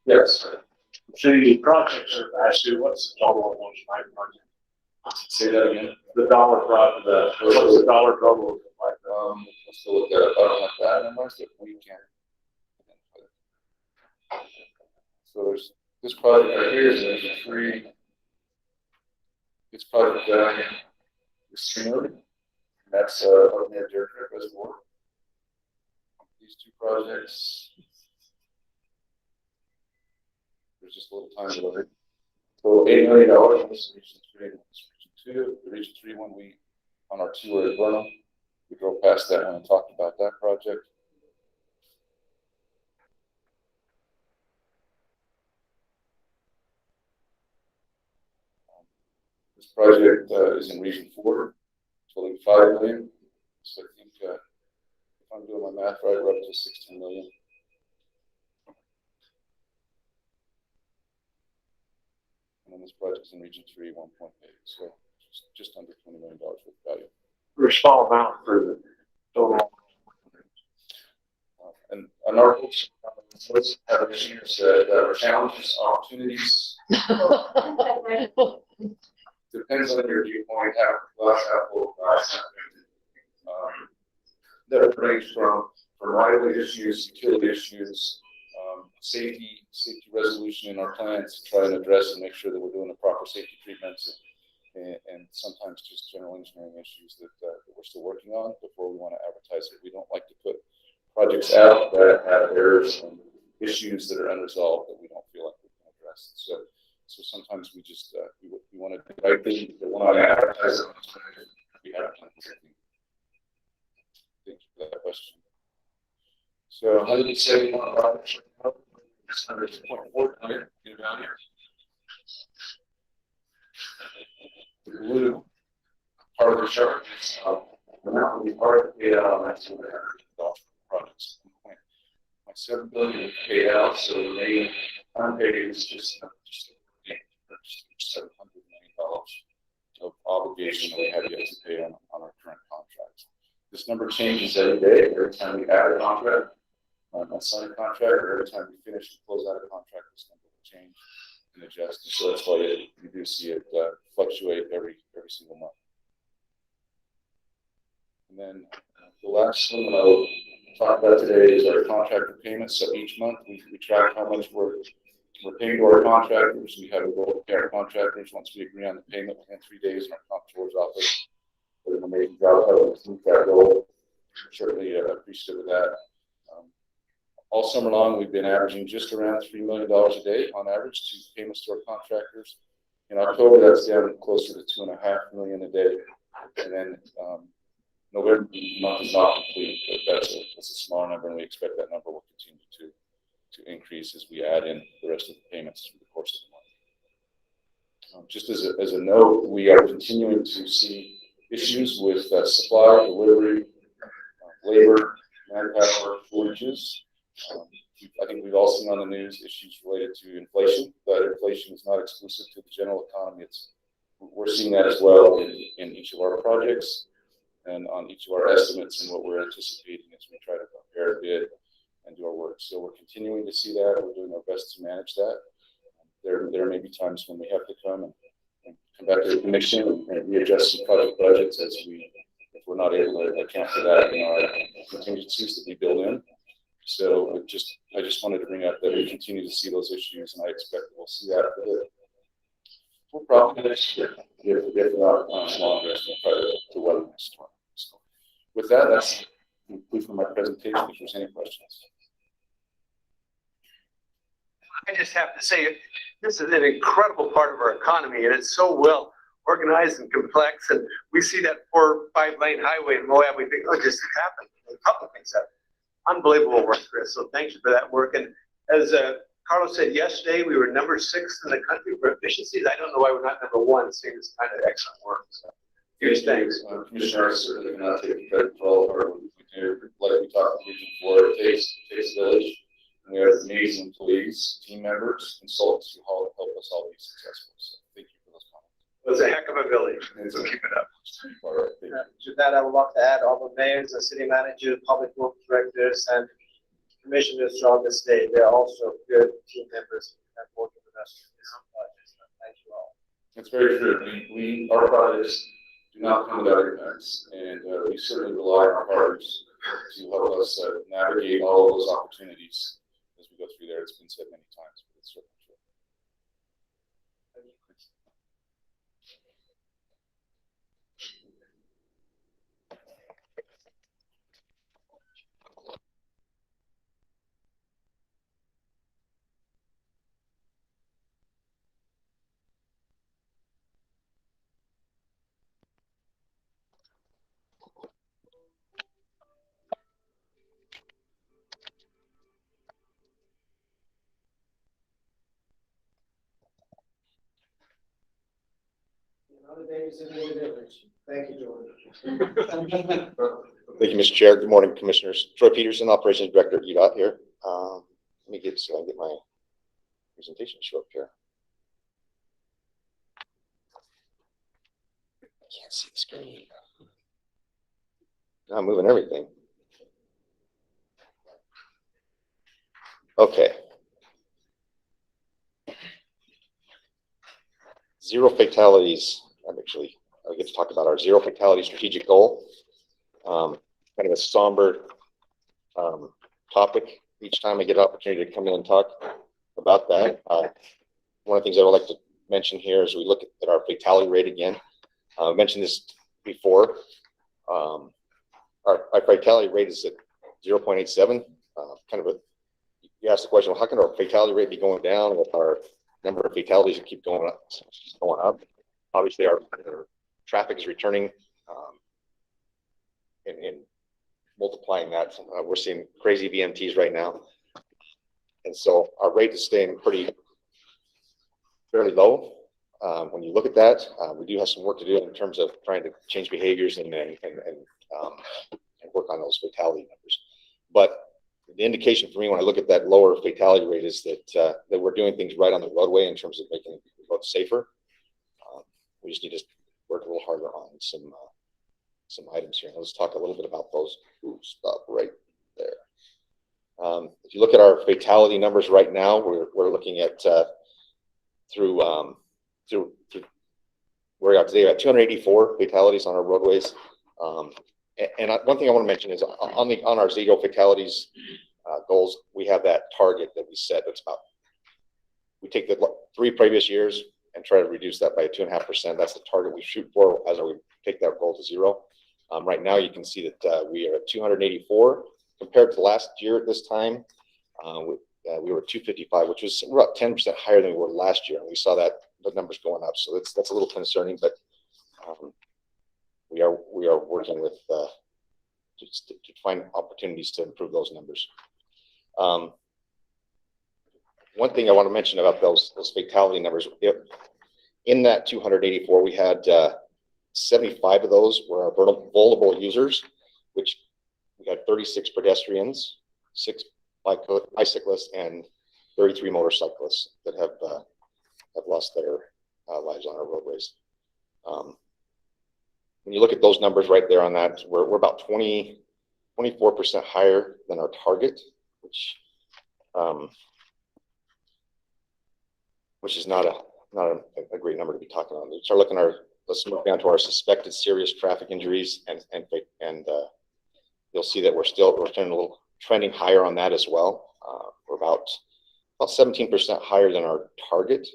Yes.
So the projects are actually, what's the total of those 5 projects?
Say that again.
The dollar project, what's the dollar total?
Let's go look at it. I don't have that numbers, but we can. So there's this project right here is Region 3. This project is 3 million. That's up near Deer Creek Reservoir. These 2 projects. There's just a little time delivery. So $8 million in this Region 3 and this Region 2. The Region 3 one on our tour at Burnham. We drove past that one and talked about that project. This project is in Region 4, totaling $5 million. So I think if I'm doing my math right, we're up to $16 million. And then this project is in Region 3, 1.8. So just under $20 million worth of value.
For a small amount for the total.
And our folks have issues that are challenges, opportunities. Depends on your viewpoint, glass half full, glass half empty. That range from right-of-way issues, utility issues, safety resolution in our plans to try and address and make sure that we're doing the proper safety treatments, and sometimes just general engineering issues that we're still working on before we want to advertise it. We don't like to put projects out that have errors and issues that are unresolved that we don't feel like we can address. So sometimes we just we want to do the right thing, but we're not advertise it. We have to. Thank you for that question. So how did you say we want to projects? It's under 2.4 million. Get it down here. the blue part of the chart is the amount we already paid out on that $200 projects. $1.7 billion paid out, so the remaining unpaid is just $700 million of obligation that we have yet to pay on our current contracts. This number changes every day. Every time we add a contract, sign a contract, or every time we finish and close out a contract, this number will change and adjust. And so that's why you do see it fluctuate every single month. And then the last one I'll talk about today is our contractor payments. So each month we track how much we're paying to our contractors. We have a goal to pay our contractors. Once we agree on the payment within 3 days in our comptroller's office, we're an amazing job helping us meet that goal. Certainly appreciative of that. All summer long, we've been averaging just around $3 million a day on average to payments to our contractors. In October, that's down closer to $2.5 million a day. And then November month is not complete, but that's a smaller number, and we expect that number will continue to increase as we add in the rest of the payments through the course of the month. Just as a note, we are continuing to see issues with supply, delivery, labor, manpower shortages. I think we've all seen on the news issues related to inflation, but inflation is not exclusive to the general economy. We're seeing that as well in each of our projects and on each of our estimates and what we're anticipating as we try to prepare a bid and do our work. So we're continuing to see that. We're doing our best to manage that. There may be times when we have to come and come back to the commission and readjust some project budgets if we're not able to account for that in our contingencies that we build in. So I just wanted to bring up that we continue to see those issues, and I expect we'll see that for probably next year, if not longer, as we try to weather the storm. So with that, that's complete for my presentation. If there's any questions.
I just have to say, this is an incredible part of our economy, and it's so well organized and complex. And we see that 4 or 5 lane highway in Moab, we think, oh, it just happened. A couple of things happened. Unbelievable work, Chris. So thank you for that work. And as Carlos said yesterday, we were number 6 in the country for efficiencies. I don't know why we're not number 1, seeing this kind of excellent work. So huge thanks.
Commissioner, I certainly cannot take credit for all of our work we do. Like we talked before, it takes a village. And we have amazing employees, team members, consultants who help us all be successful. So thank you for those comments.
It was a heck of a village. So keep it up.
All right,
To that, I would like to add all the mayors and city managers, public works directors, and commissioners throughout the state. They're also good team members and working with us in this project. Thank you all.
It's very true. Our projects do not come without impacts, and we certainly rely on our partners to help us navigate all of those opportunities as we go through there. It's been said many times, but it's certainly true.
Thank you, George.
Thank you, Mr. Chair. Good morning, Commissioners. Troy Peterson, Operations Director at UDOT here. Let me get my presentation show up here. I can't see the screen. I'm moving everything. Okay. Zero fatalities. I get to talk about our zero fatality strategic goal. Kind of a somber topic each time I get an opportunity to come in and talk about that. One of the things I would like to mention here is we look at our fatality rate again. I mentioned this before. Our fatality rate is at 0.87. You asked the question, well, how can our fatality rate be going down if our number of fatalities keep going up? Obviously, our traffic is returning and multiplying that. We're seeing crazy VMTs right now. And so our rate is staying fairly low. when you look at that, we do have some work to do in terms of trying to change behaviors and work on those fatality numbers. But the indication for me when I look at that lower fatality rate is that that we're doing things right on the roadway in terms of making the road safer. We just need to work a little harder on some items here. Let's talk a little bit about those. Ooh, stop right there. If you look at our fatality numbers right now, we're looking at through we're at today at 284 fatalities on our roadways. And one thing I want to mention is on our zero fatalities goals, we have that target that we set. That's about, we take the 3 previous years and try to reduce that by 2.5%. That's the target we shoot for as we take that goal to 0. Right now, you can see that we are at 284 compared to last year at this time. We were 255, which was about 10% higher than we were last year. And we saw that the numbers going up. So that's a little concerning, but we are working with to find opportunities to improve those numbers. One thing I want to mention about those fatality numbers, in that 284, we had 75 of those were our vulnerable users, which we had 36 pedestrians, 6 bicyclists, and 33 motorcyclists that have lost their lives on our roadways. When you look at those numbers right there on that, we're about 24% higher than our target, which is not a great number to be talking about. We start looking at let's move down to our suspected serious traffic injuries, and you'll see that we're trending higher on that as well. We're about 17% higher than our target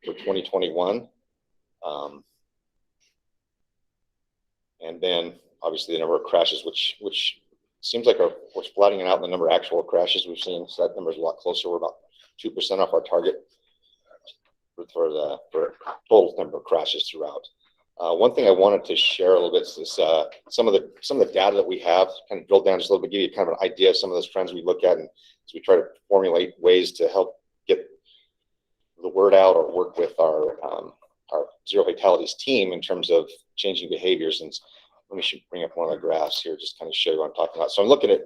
for 2021. And then obviously the number of crashes, which seems like we're flattening out the number of actual crashes we've seen. So that number is a lot closer. We're about 2% off our target for total number of crashes throughout. One thing I wanted to share a little bit is some of the data that we have, kind of drill down just a little bit, give you kind of an idea of some of those trends we look at, and as we try to formulate ways to help get the word out or work with our zero fatalities team in terms of changing behaviors. And let me bring up one of the graphs here, just kind of show you what I'm talking about. So I'm looking at,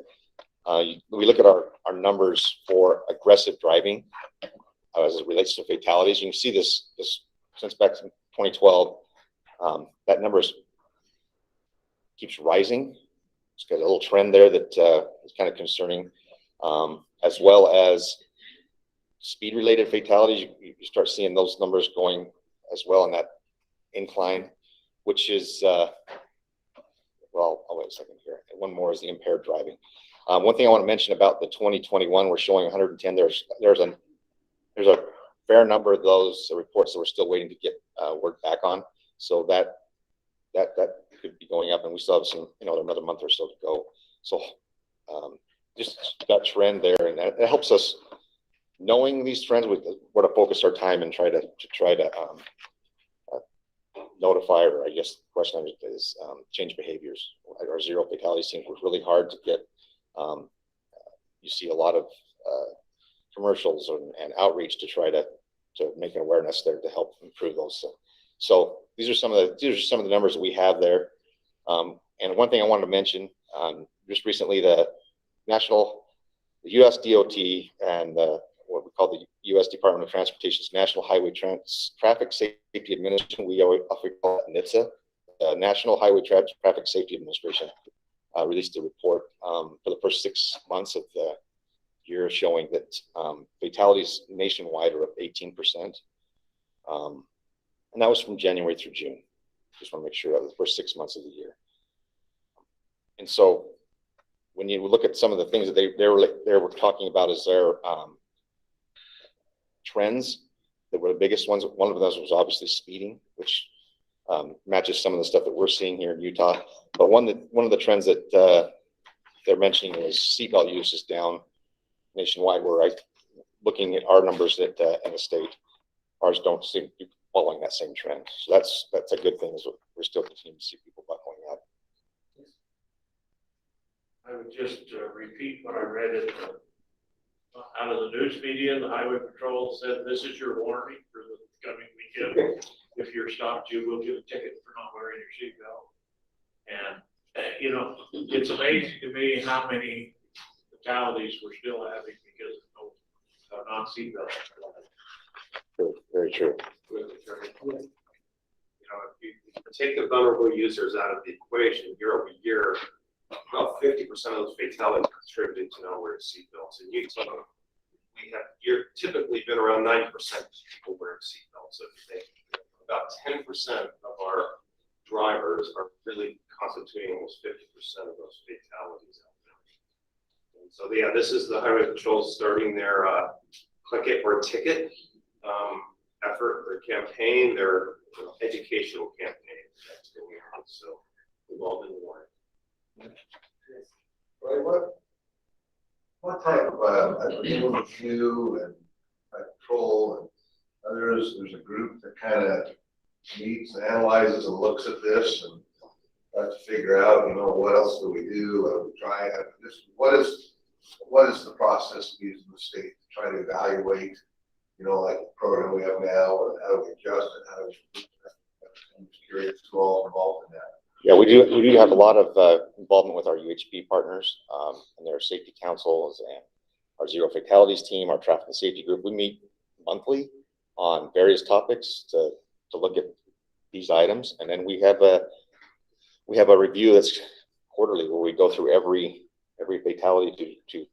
we look at our numbers for aggressive driving as it relates to fatalities. You can see this since back in 2012, that number keeps rising. It's got a little trend there that is kind of concerning, as well as speed-related fatalities. You start seeing those numbers going as well in that incline, which is, well, I'll wait a second here. One more is the impaired driving. One thing I want to mention about the 2021, we're showing 110. There's a fair number of those reports that we're still waiting to get word back on. So that could be going up, and we still have some, another month or so to go. So just that trend there, and that helps us knowing these trends with where to focus our time and try to notify, or I guess the question is change behaviors. Our zero fatalities team works really hard to get. You see a lot of commercials and outreach to try to make an awareness there to help improve those. So these are some of the numbers that we have there. And one thing I wanted to mention, just recently, the U.S. DOT and what we call the U.S. Department of Transportation's National Highway Traffic Safety Administration, we often call it NHTSA, the National Highway Traffic Safety Administration, released a report for the first 6 months of the year showing that fatalities nationwide are up 18%. And that was from January through June. Just want to make sure that was the first 6 months of the year. And so when you look at some of the things that they were talking about as their trends that were the biggest ones, one of those was obviously speeding, which matches some of the stuff that we're seeing here in Utah. But one of the trends that they're mentioning is seatbelt use is down nationwide. We're looking at our numbers in the state, ours don't seem to be following that same trend. So that's a good thing, is we're still continuing to see people buckling up.
I would just repeat what I read out of the news media. The Highway Patrol said this is your warning for the coming week. if you're stopped, you will get a ticket for not wearing your seatbelt. And, you know, it's amazing to me how many fatalities we're still having because of no non-seatbelt.
Very true.
You know, if you take the vulnerable users out of the equation year over year, about 50% of those fatalities contributed to not wearing seatbelts. And we have typically been around 90% people wearing seatbelts. So if you think about 10% of our drivers are really constituting almost 50% of those fatalities out there. And so yeah, this is the Highway Patrol starting their click it or ticket effort, their campaign, their educational campaign that's going on. So we've all been warned.
Right, what type of review and patrol and others, there's a group that kind of meets and analyzes and looks at this and tries to figure out, you know, what else do we do? Try this. What is the process used in the state to try to evaluate, you know, like the program we have now, and how do we adjust it? How do we? I'm curious who all involved in that.
Yeah, we do have a lot of involvement with our UHP partners and their safety councils and our zero fatalities team, our traffic and safety group. We meet monthly on various topics to look at these items, and then we have a review that's quarterly where we go through every fatality to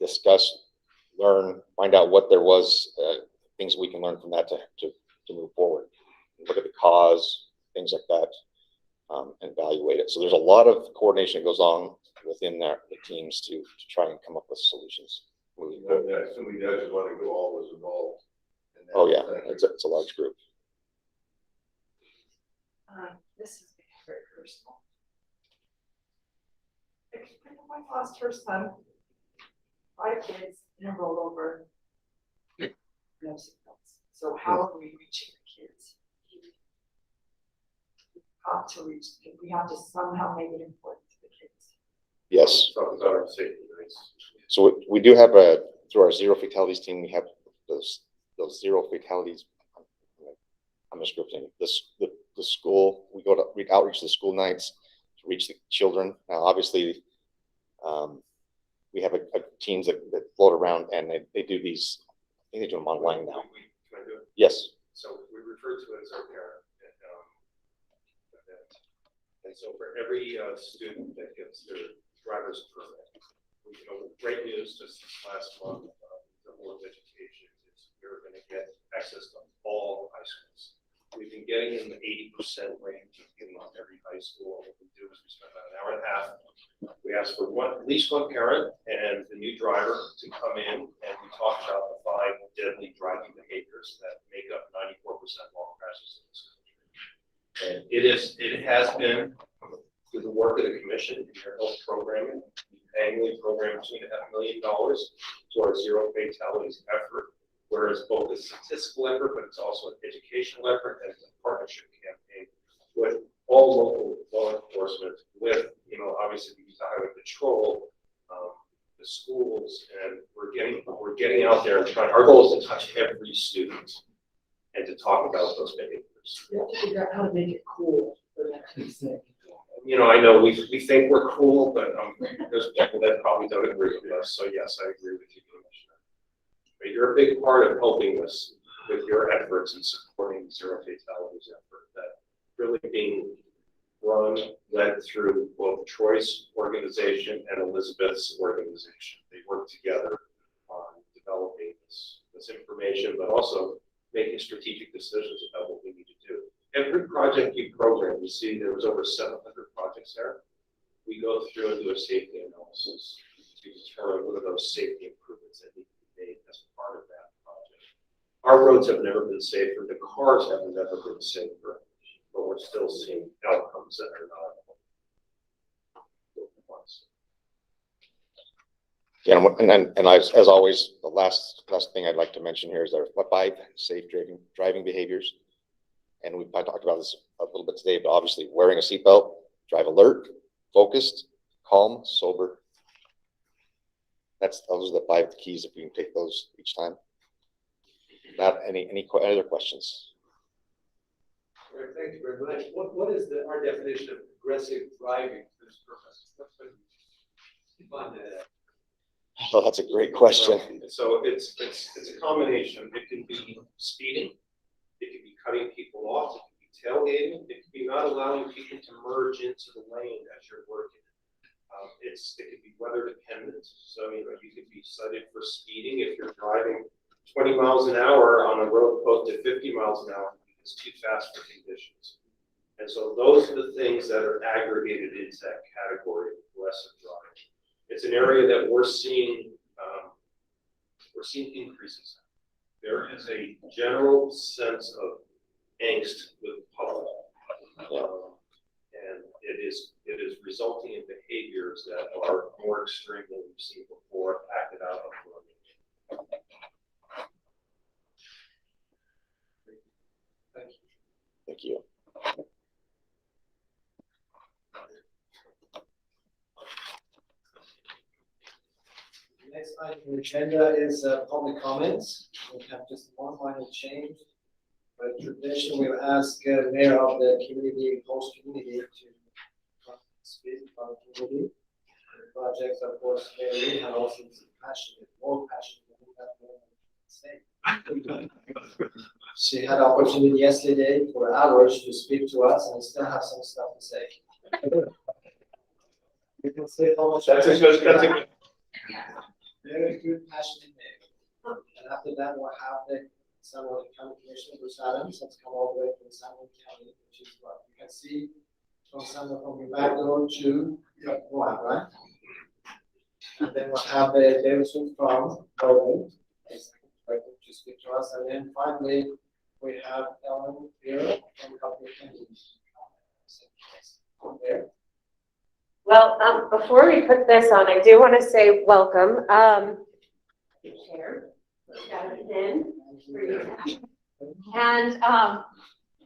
discuss, learn, find out what there was, things we can learn from that to move forward. Look at the cause, things like that, and evaluate it. So there's a lot of coordination that goes on within the teams to try and come up with solutions.
Moving forward. I assume you guys want to go all those involved.
Oh yeah, it's a large group.
This is very personal. My lost her son, 5 kids, and a rollover. No seatbelts. So how are we reaching the kids? We have to somehow make it important to the kids.
Yes.
Talk about our safety rates.
So we do have through our zero fatalities team, we have those zero fatalities. I'm just scripting the school. We outreach the school nights to reach the children. Now, obviously, we have a teams that float around and they do these. I think they do them online now.
Can I do it?
Yes.
So we refer to it as our parent. And so for every student that gets their driver's permit, great news just this last month, the Board of Education is we're going to get access to all high schools. We've been getting in the 80% range of getting on every high school. What we do is we spend about an hour and a half. We ask for at least one parent and the new driver to come in, and we talk about the 5 deadly driving behaviors that make up 94% of all crashes in this country. And it has been through the work of the commission in their health programming. We annually program $2.5 million to our zero fatalities effort, where it's both a statistical effort, but it's also an educational effort and a partnership campaign with all local law enforcement, with obviously the Highway Patrol, the schools, and we're getting out there and trying. Our goal is to touch every student and to talk about those behaviors.
You have to figure out how to make it cool for that to be said.
I know we think we're cool, but there's people that probably don't agree with us. So yes, I agree with you, Commissioner. But you're a big part of helping us with your efforts and supporting the zero fatalities effort that really being led through both Troy's organization and Elizabeth's organization. They work together on developing this information, but also making strategic decisions about what we need to do. Every project you program, you see there was over 700 projects there. We go through and do a safety analysis to determine what are those safety improvements that need to be made as part of that project. Our roads have never been safer. The cars have never been safer, but we're still seeing outcomes that are not.
Yeah, and as always, the last thing I'd like to mention here is our 5 safe driving behaviors. And I talked about this a little bit today, but obviously wearing a seatbelt, drive alert, focused, calm, sober. Those are the 5 keys if we can take those each time. Not any other questions?
All right, thank you very much. What is our definition of aggressive driving for this purpose? Define that.
Oh, that's a great question.
So it's a combination. It can be speeding, it can be cutting people off, it can be tailgating, it can be not allowing people to merge into the lane as you're working. It could be weather dependent. So you could be cited for speeding if you're driving 20 miles an hour on a road close to 50 miles an hour. It's too fast for conditions. And so those are the things that are aggregated into that category of aggressive driving. It's an area that we're seeing increases. There is a general sense of angst with the public. And it is resulting in behaviors that are more extreme than we've seen before, acted out on.
Thank you.
The next item on the agenda is public comments. We have just one minor change. By tradition, we've asked mayor of the community, host community, to speak about the community. The projects, of course, Mayor Lee had also passionate, more passionate than that. She had opportunity yesterday for hours to speak to us, and we still have some stuff to say. You can say how much.
That's a good.
Very good, passionate mayor. And after that, we'll have some of the county commissioner, Bruce Adams, that's come all the way from San Juan County, which is what you can see from your back door to Moab, right? And then we'll have Davidson from Golden, to speak to us, and then finally we have Ellen here from Copy County. There.
Well, before we put this on, I do want to say welcome. Chair, Jonathan, and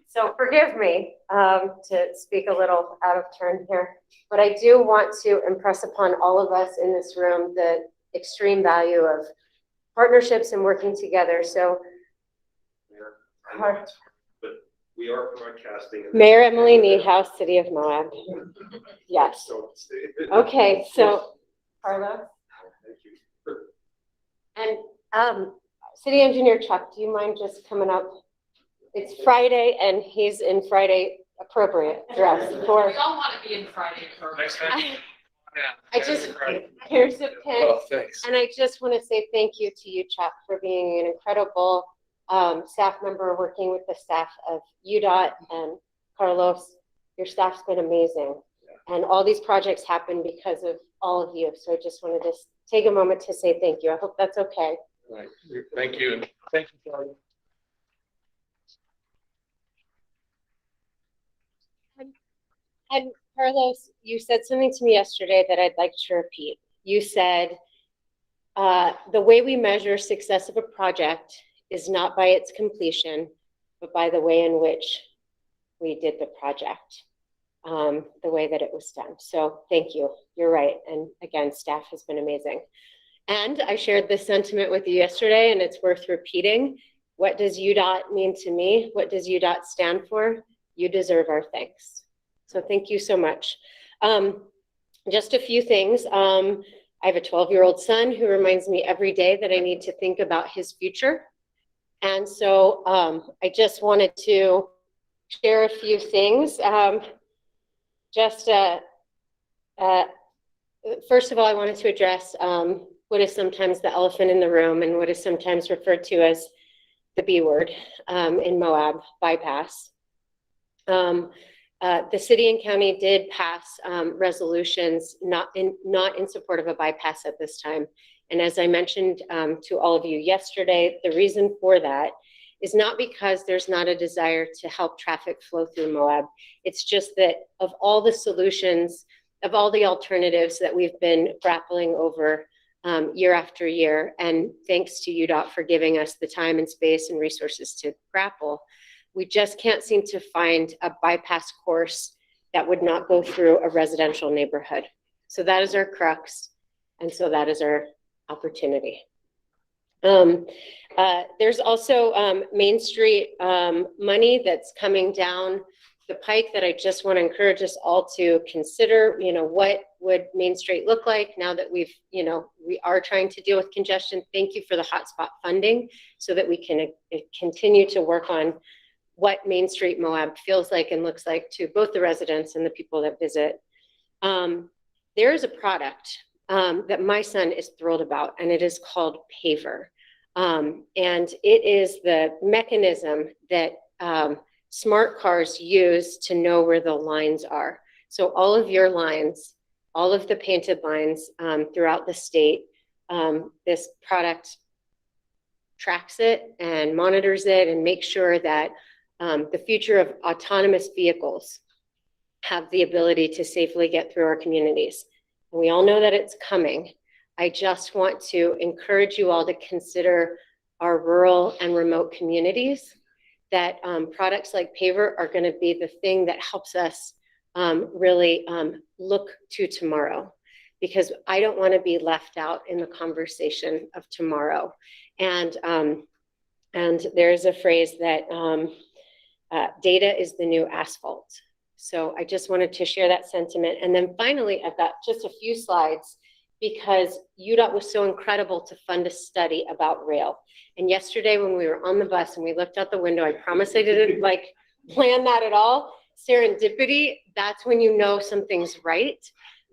so forgive me to speak a little out of turn here, but I do want to impress upon all of us in this room the extreme value of partnerships and working together. So,
We are broadcasting.
Mayor Emily Needhouse, City of Moab. Yes. Okay, so Carlos.
Thank you.
And City Engineer Chuck, do you mind just coming up? It's Friday and he's in Friday appropriate dress for.
We all want to be in Friday.
Next time.
I just, here's a pin.
Oh, thanks.
And I just want to say thank you to you, Chuck, for being an incredible staff member working with the staff of UDOT, and Carlos, your staff's been amazing. And all these projects happen because of all of you. So I just wanted to take a moment to say thank you. I hope that's okay.
Right. Thank you. And thank you, Charlie.
And Carlos, you said something to me yesterday that I'd like to repeat. You said the way we measure success of a project is not by its completion, but by the way in which we did the project, the way that it was done. So thank you. You're right. And again, staff has been amazing. And I shared this sentiment with you yesterday, and it's worth repeating. What does UDOT mean to me? What does UDOT stand for? You deserve our thanks. So thank you so much. Just a few things. I have a 12-year-old son who reminds me every day that I need to think about his future. And so I just wanted to share a few things. First of all, I wanted to address what is sometimes the elephant in the room and what is sometimes referred to as the B word in Moab, bypass. The city and county did pass resolutions not in support of a bypass at this time. And as I mentioned to all of you yesterday, the reason for that is not because there's not a desire to help traffic flow through Moab. It's just that of all the solutions, of all the alternatives that we've been grappling over year after year, and thanks to UDOT for giving us the time and space and resources to grapple, we just can't seem to find a bypass course that would not go through a residential neighborhood. So that is our crux, and so that is our opportunity. There's also Main Street money that's coming down the pike that I just want to encourage us all to consider. You know, what would Main Street look like now that we've, you know, we are trying to deal with congestion. Thank you for the hotspot funding so that we can continue to work on what Main Street Moab feels like and looks like to both the residents and the people that visit. There is a product that my son is thrilled about, and it is called Paver. And it is the mechanism that smart cars use to know where the lines are. So all of your lines, all of the painted lines throughout the state, this product tracks it and monitors it and makes sure that the future of autonomous vehicles have the ability to safely get through our communities. And we all know that it's coming. I just want to encourage you all to consider our rural and remote communities, that products like Paver are going to be the thing that helps us really look to tomorrow, because I don't want to be left out in the conversation of tomorrow. And there's a phrase that data is the new asphalt. So I just wanted to share that sentiment. And then finally, I've got just a few slides because UDOT was so incredible to fund a study about rail. And yesterday when we were on the bus and we looked out the window, I promise I didn't like plan that at all. Serendipity, that's when you know something's right.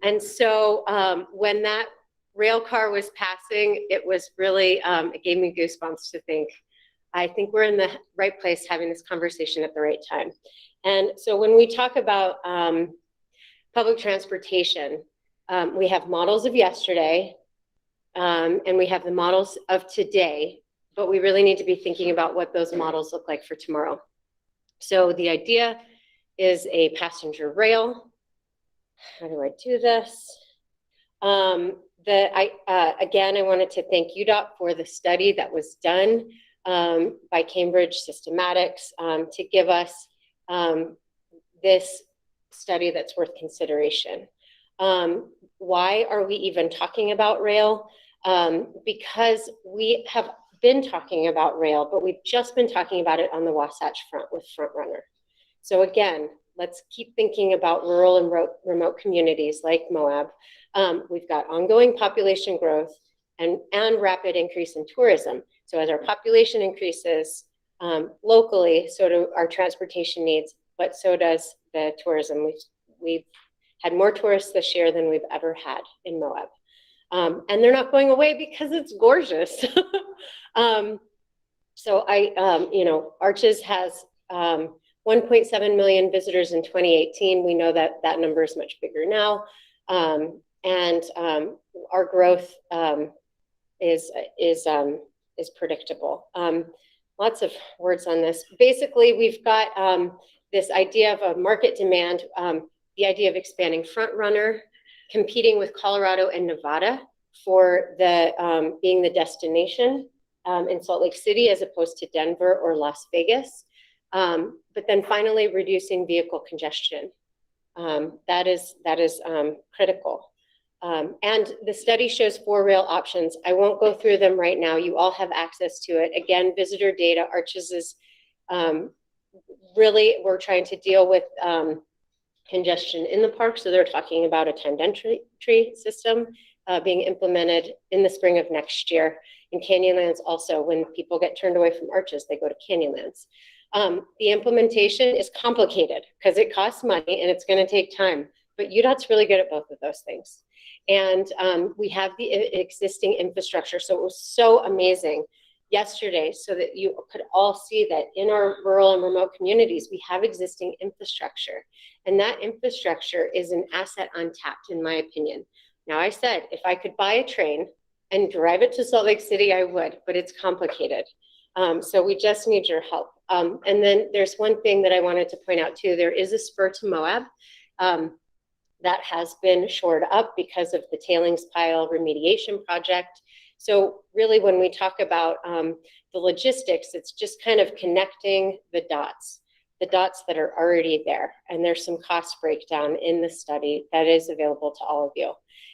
And so when that rail car was passing, it was really, it gave me goosebumps to think, I think we're in the right place having this conversation at the right time. And so when we talk about public transportation, we have models of yesterday and we have the models of today, but we really need to be thinking about what those models look like for tomorrow. So the idea is a passenger rail. How do I do this? Again, I wanted to thank UDOT for the study that was done by Cambridge Systematics to give us this study that's worth consideration. Why are we even talking about rail? Because we have been talking about rail, but we've just been talking about it on the Wasatch Front with Front Runner. So again, let's keep thinking about rural and remote communities like Moab. We've got ongoing population growth and rapid increase in tourism. So as our population increases locally, so do our transportation needs, but so does the tourism. We've had more tourists this year than we've ever had in Moab. And they're not going away because it's gorgeous. So you know, Arches has 1.7 million visitors in 2018. We know that that number is much bigger now. And our growth is predictable. Lots of words on this. Basically, we've got this idea of a market demand, the idea of expanding Front Runner, competing with Colorado and Nevada for the being the destination in Salt Lake City as opposed to Denver or Las Vegas. But then finally, reducing vehicle congestion. That is critical. And the study shows 4 rail options. I won't go through them right now. You all have access to it. Again, visitor data. Arches is really, we're trying to deal with congestion in the park. So they're talking about a timed entry system being implemented in the spring of next year. In Canyonlands also, when people get turned away from Arches, they go to Canyonlands. The implementation is complicated because it costs money and it's going to take time. But UDOT's really good at both of those things. And we have the existing infrastructure. So it was so amazing yesterday so that you could all see that in our rural and remote communities, we have existing infrastructure. And that infrastructure is an asset untapped, in my opinion. Now, I said, if I could buy a train and drive it to Salt Lake City, I would, but it's complicated. So we just need your help. And then there's one thing that I wanted to point out too. There is a spur to Moab that has been shored up because of the tailings pile remediation project. So really when we talk about the logistics, it's just kind of connecting the dots that are already there. And there's some cost breakdown in the study that is available to all of you.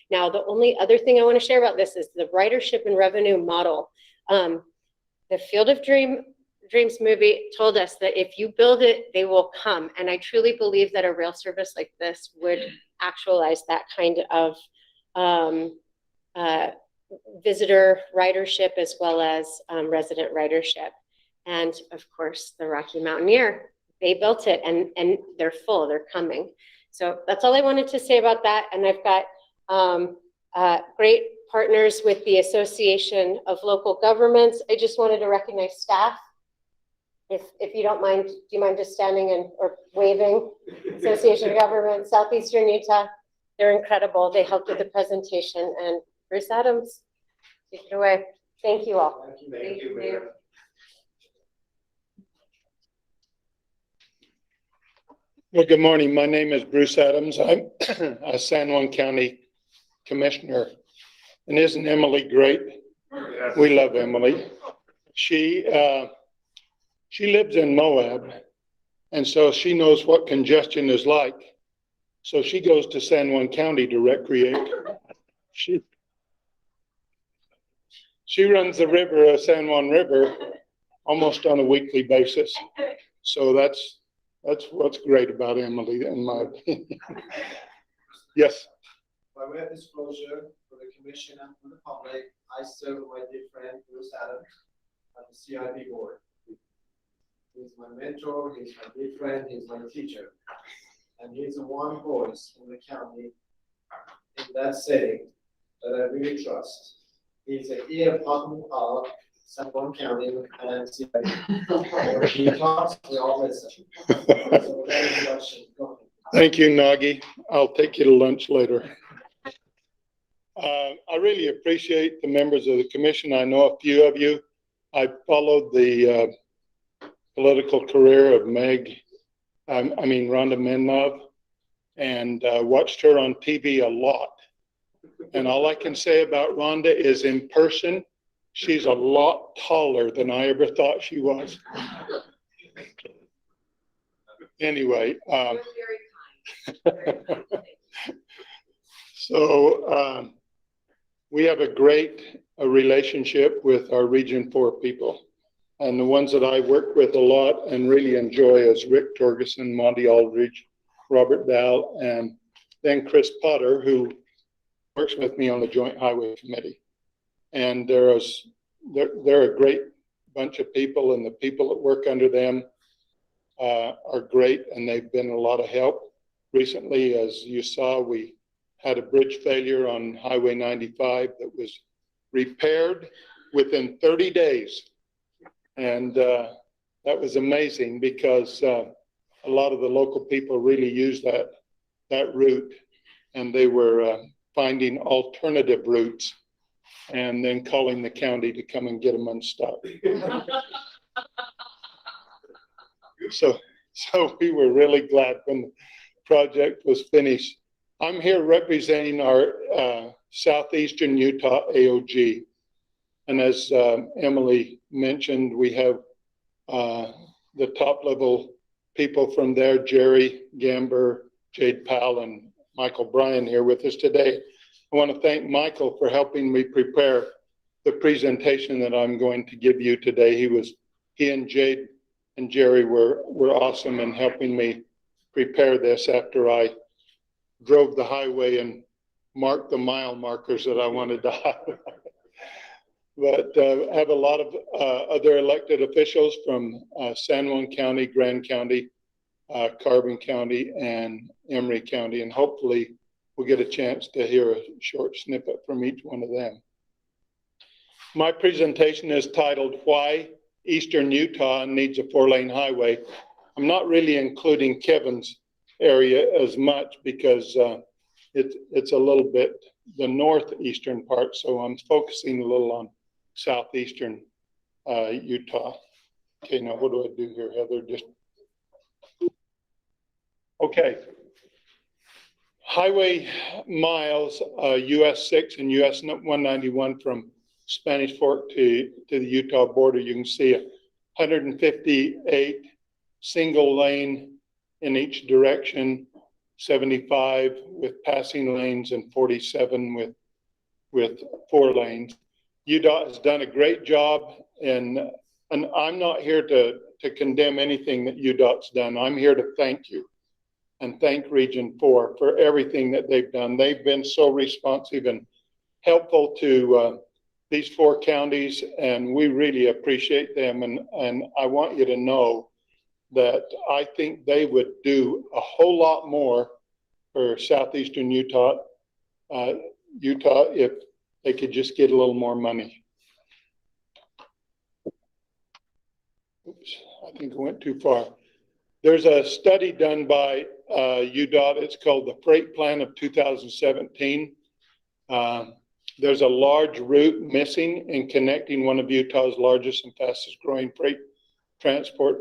Now, the only other thing I want to share about this is the ridership and revenue model. The Field of Dreams movie told us that if you build it, they will come. And I truly believe that a rail service like this would actualize that kind of visitor ridership as well as resident ridership. And of course, the Rocky Mountaineer, they built it and they're full, they're coming. So that's all I wanted to say about that. And I've got great partners with the Association of Local Governments. I just wanted to recognize staff. If you don't mind, do you mind just standing and or waving? Association of Governments, Southeastern Utah. They're incredible. They helped with the presentation. And Bruce Adams, take it away. Thank you all.
Thank you, Mayor.
Well, good morning. My name is Bruce Adams. I'm a San Juan County Commissioner. And isn't Emily great? We love Emily. She lives in Moab, and so she knows what congestion is like. So she goes to San Juan County to recreate. She runs the river, San Juan River, almost on a weekly basis. So that's what's great about Emily, in my opinion. Yes.
By way of disclosure for the commission and for the public, I serve with my dear friend Bruce Adams on the CIP board. He's my mentor, he's my dear friend, he's my teacher. And he's the one voice in the county in that setting that I really trust. He's an ear of San Juan County and CIP. When he talks, we all listen. So that introduction, go ahead.
Thank you, Nagi. I'll take you to lunch later. I really appreciate the members of the commission. I know a few of you. I followed the political career of Rhonda Menlove, and watched her on TV a lot. And all I can say about Rhonda is in person, she's a lot taller than I ever thought she was. Anyway, so we have a great relationship with our Region 4 people. And the ones that I work with a lot and really enjoy is Rick Torgerson, Monty Aldridge, Robert Dow, and then Chris Potter, who works with me on the Joint Highway Committee. And they're a great bunch of people, and the people that work under them are great, and they've been a lot of help. Recently, as you saw, we had a bridge failure on Highway 95 that was repaired within 30 days. And that was amazing because a lot of the local people really use that route, and they were finding alternative routes and then calling the county to come and get them unstuck. So we were really glad when the project was finished. I'm here representing our Southeastern Utah AOG. And as Emily mentioned, we have the top level people from there, Jerry Gamber, Jade Powell, and Michael Bryan here with us today. I want to thank Michael for helping me prepare the presentation that I'm going to give you today. He and Jade and Jerry were awesome in helping me prepare this after I drove the highway and marked the mile markers that I wanted to highlight. But I have a lot of other elected officials from San Juan County, Grand County, Carbon County, and Emery County, and hopefully we'll get a chance to hear a short snippet from each one of them. My presentation is titled, Why Eastern Utah Needs a 4-Lane Highway. I'm not really including Kevin's area as much because it's a little bit the northeastern part, so I'm focusing a little on southeastern Utah. Okay, now what do I do here, Heather? Okay. Highway miles, US 6 and US 191 from Spanish Fork to the Utah border. You can see 158 single lane in each direction, 75 with passing lanes, and 47 with 4 lanes. UDOT has done a great job, and I'm not here to condemn anything that UDOT's done. I'm here to thank you and thank Region 4 for everything that they've done. They've been so responsive and helpful to these 4 counties, and we really appreciate them. And I want you to know that I think they would do a whole lot more for southeastern Utah if they could just get a little more money. Oops, I think I went too far. There's a study done by UDOT. It's called the Freight Plan of 2017. There's a large route missing in connecting one of Utah's largest and fastest growing freight transport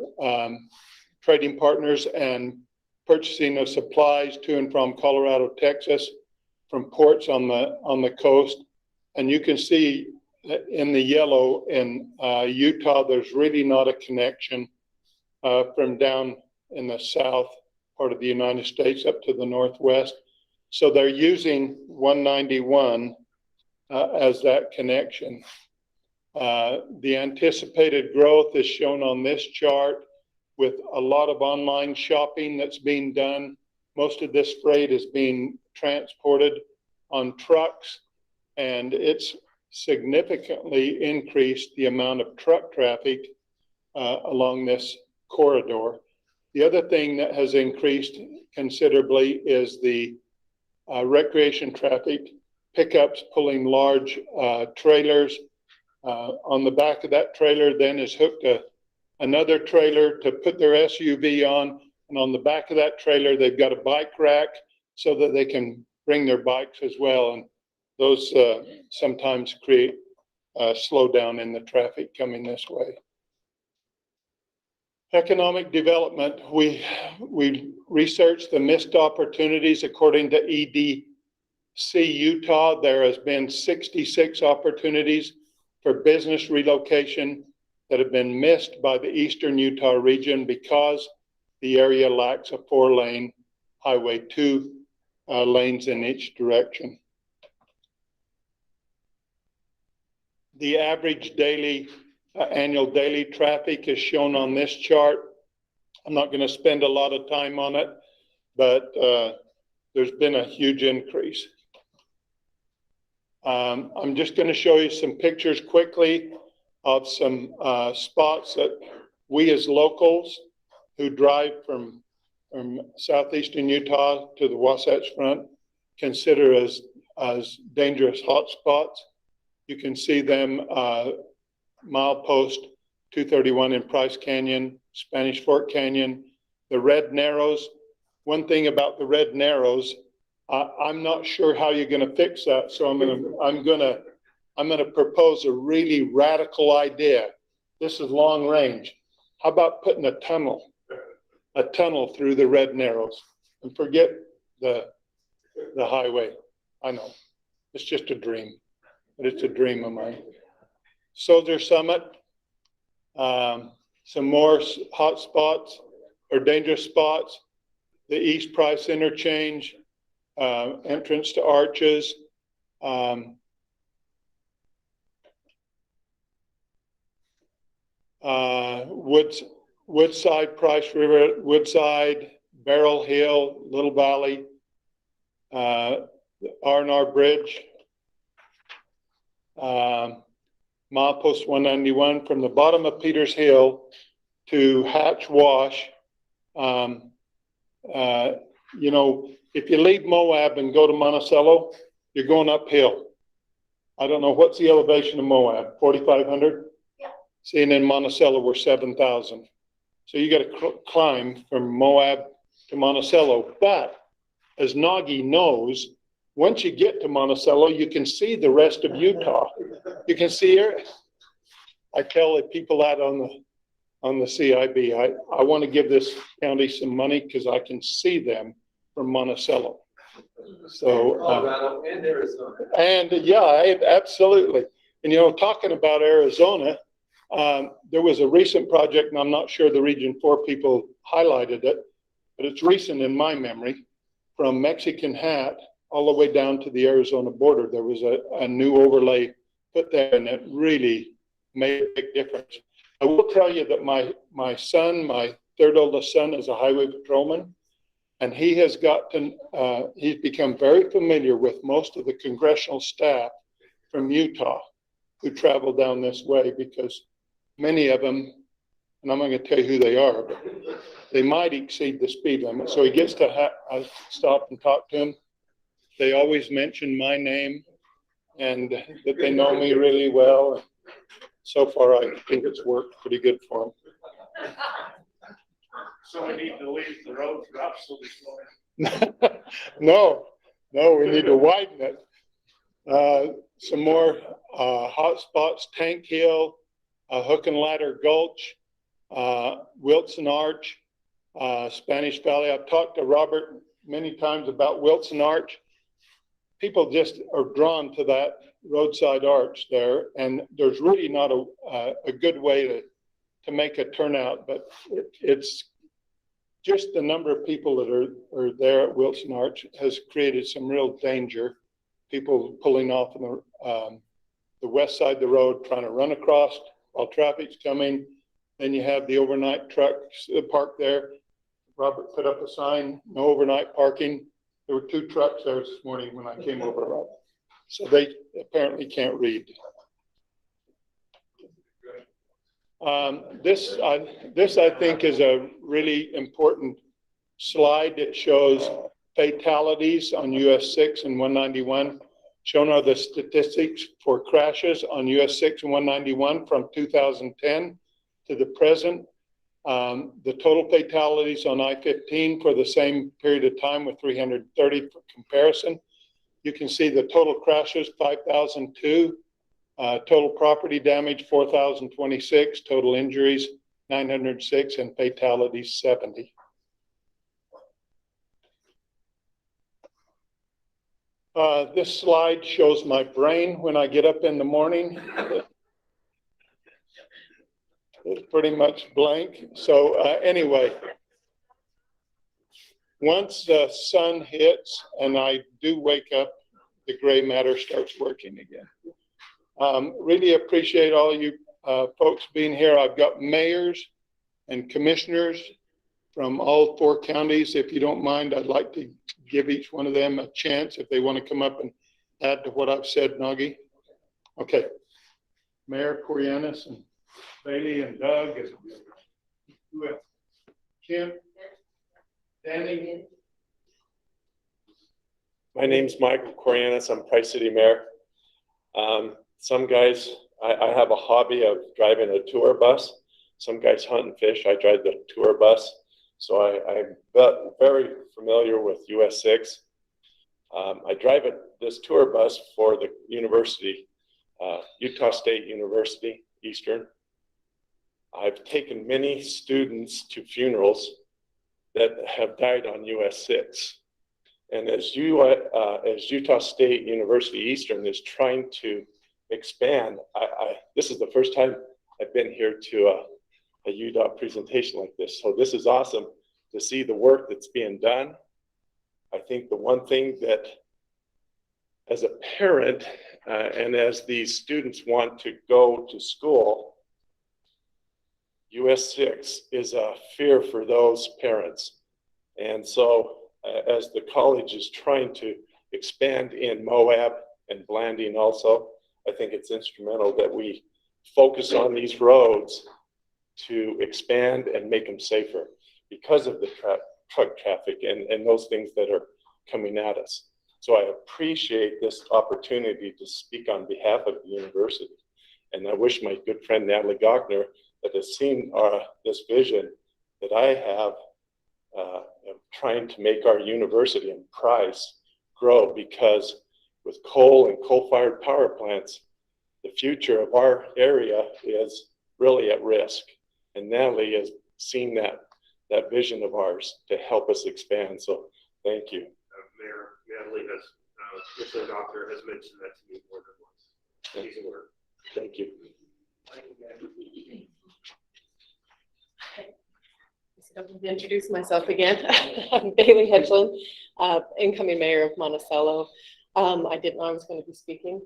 trading partners and purchasing of supplies to and from Colorado, Texas, from ports on the coast. And you can see in the yellow in Utah, there's really not a connection from down in the south part of the United States up to the northwest. So they're using 191 as that connection. The anticipated growth is shown on this chart with a lot of online shopping that's being done. Most of this freight is being transported on trucks, and it's significantly increased the amount of truck traffic along this corridor. The other thing that has increased considerably is the recreation traffic, pickups pulling large trailers. On the back of that trailer then is hooked another trailer to put their SUV on. And on the back of that trailer, they've got a bike rack so that they can bring their bikes as well. And those sometimes create a slowdown in the traffic coming this way. Economic development, we researched the missed opportunities according to EDC Utah. There has been 66 opportunities for business relocation that have been missed by the Eastern Utah region because the area lacks a 4-lane highway, 2 lanes in each direction. The average daily, annual daily traffic is shown on this chart. I'm not going to spend a lot of time on it, but there's been a huge increase. I'm just going to show you some pictures quickly of some spots that we as locals who drive from southeastern Utah to the Wasatch Front consider as dangerous hotspots. You can see them milepost 231 in Price Canyon, Spanish Fork Canyon, the Red Narrows. One thing about the Red Narrows, I'm not sure how you're going to fix that, so I'm going to propose a really radical idea. This is long range. How about putting a tunnel through the Red Narrows and forget the highway? I know it's just a dream, but it's a dream of mine. Soldier Summit, some more hot spots or dangerous spots. The East Price Interchange, entrance to Arches. Woodside, Price River, Woodside, Barrel Hill, Little Valley, R&R Bridge, milepost 191 from the bottom of Peters Hill to Hatch Wash. You know, if you leave Moab and go to Monticello, you're going uphill. I don't know, what's the elevation of Moab, 4,500? Yeah. See, and in Monticello, we're 7,000. So you got to climb from Moab to Monticello. But as Nagy knows, once you get to Monticello, you can see the rest of Utah. You can see it. I tell the people that on the CIB, I want to give this county some money because I can see them from Monticello. So,
Colorado and Arizona.
And yeah, absolutely. And you know, talking about Arizona, there was a recent project, and I'm not sure the Region 4 people highlighted it, but it's recent in my memory. From Mexican Hat all the way down to the Arizona border, there was a new overlay put there, and it really made a big difference. I will tell you that my son, my third oldest son, is a highway patrolman, and he has he's become very familiar with most of the congressional staff from Utah who travel down this way, because many of them, and I'm not going to tell you who they are, but they might exceed the speed limit. So he gets to stop and talk to him. They always mention my name and that they know me really well. So far, I think it's worked pretty good for them.
So we need to leave the road for absolutely slow.
No, we need to widen it. Some more hotspots: Tank Hill, Hook and Ladder Gulch, Wilson Arch, Spanish Valley. I've talked to Robert many times about Wilson Arch. People just are drawn to that roadside arch there, and there's really not a good way to make a turnout, but it's just the number of people that are there at Wilson Arch has created some real danger. People pulling off on the west side of the road, trying to run across while traffic's coming. Then you have the overnight trucks parked there. Robert put up a sign, no overnight parking. There were 2 trucks there this morning when I came over. So they apparently can't read. This I think is a really important slide. It shows fatalities on US 6 and 191. Shown are the statistics for crashes on US 6 and 191 from 2010 to the present. The total fatalities on I-15 for the same period of time with 330 for comparison. You can see the total crashes, 5,002. Total property damage, 4,026. Total injuries, 906, and fatalities, 70. This slide shows my brain when I get up in the morning. It's pretty much blank. So anyway, once the sun hits and I do wake up, the gray matter starts working again. Really appreciate all you folks being here. I've got mayors and commissioners from all 4 counties. If you don't mind, I'd like to give each one of them a chance if they want to come up and add to what I've said, Nagi. Okay. Mayor Corianis and Bailey and Doug and who else? Kim, Danny.
My name's Michael Corianis. I'm Price City Mayor. Some guys, I have a hobby of driving a tour bus. Some guys hunt and fish. I drive the tour bus. So I'm very familiar with US 6. I drive this tour bus for the university, Utah State University, Eastern. I've taken many students to funerals that have died on US 6. And as Utah State University Eastern is trying to expand, this is the first time I've been here to a UDOT presentation like this. So this is awesome to see the work that's being done. I think the one thing that as a parent and as these students want to go to school, US 6 is a fear for those parents. And so as the college is trying to expand in Moab and Blanding also, I think it's instrumental that we focus on these roads to expand and make them safer because of the truck traffic and those things that are coming at us. So I appreciate this opportunity to speak on behalf of the university. And I wish my good friend Natalie Gochner that has seen this vision that I have of trying to make our university and Price grow, because with coal and coal-fired power plants, the future of our area is really at risk. And Natalie has seen that vision of ours to help us expand. So thank you.
Mayor, Natalie has, Mr. Doctor has mentioned that to me more than once. She's aware.
Thank you.
So I'm going to introduce myself again. I'm Bailey Hedgeland, incoming mayor of Monticello. I didn't know I was going to be speaking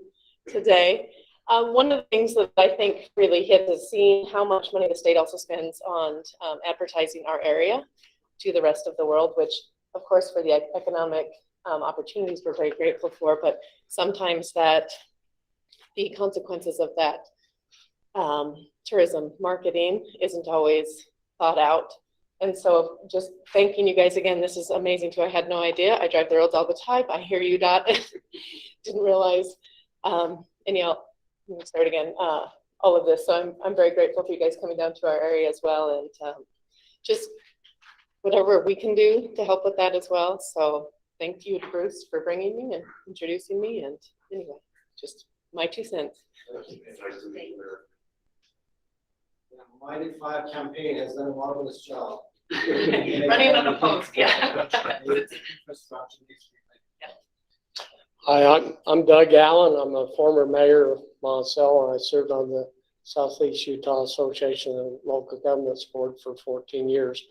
today.
One of the things that I think really hit is seeing how much money the state also spends on advertising our area to the rest of the world, which of course for the economic opportunities we're very grateful for, but sometimes that the consequences of that tourism marketing isn't always thought out. And so just thanking you guys again, this is amazing too. I had no idea. I drive the roads all the time. I hear UDOT. Didn't realize. Anyhow, let me start again. All of this. So I'm very grateful for you guys coming down to our area as well, and just whatever we can do to help with that as well. So thank you to Bruce for bringing me and introducing me. And anyway, just my 2 cents.
Mighty 5 campaign has done a marvelous job.
Running unopposed, yeah.
Hi, I'm Doug Allen. I'm a former mayor of Monticello, and I served on the Southeast Utah Association of Local Governments Board for 14 years.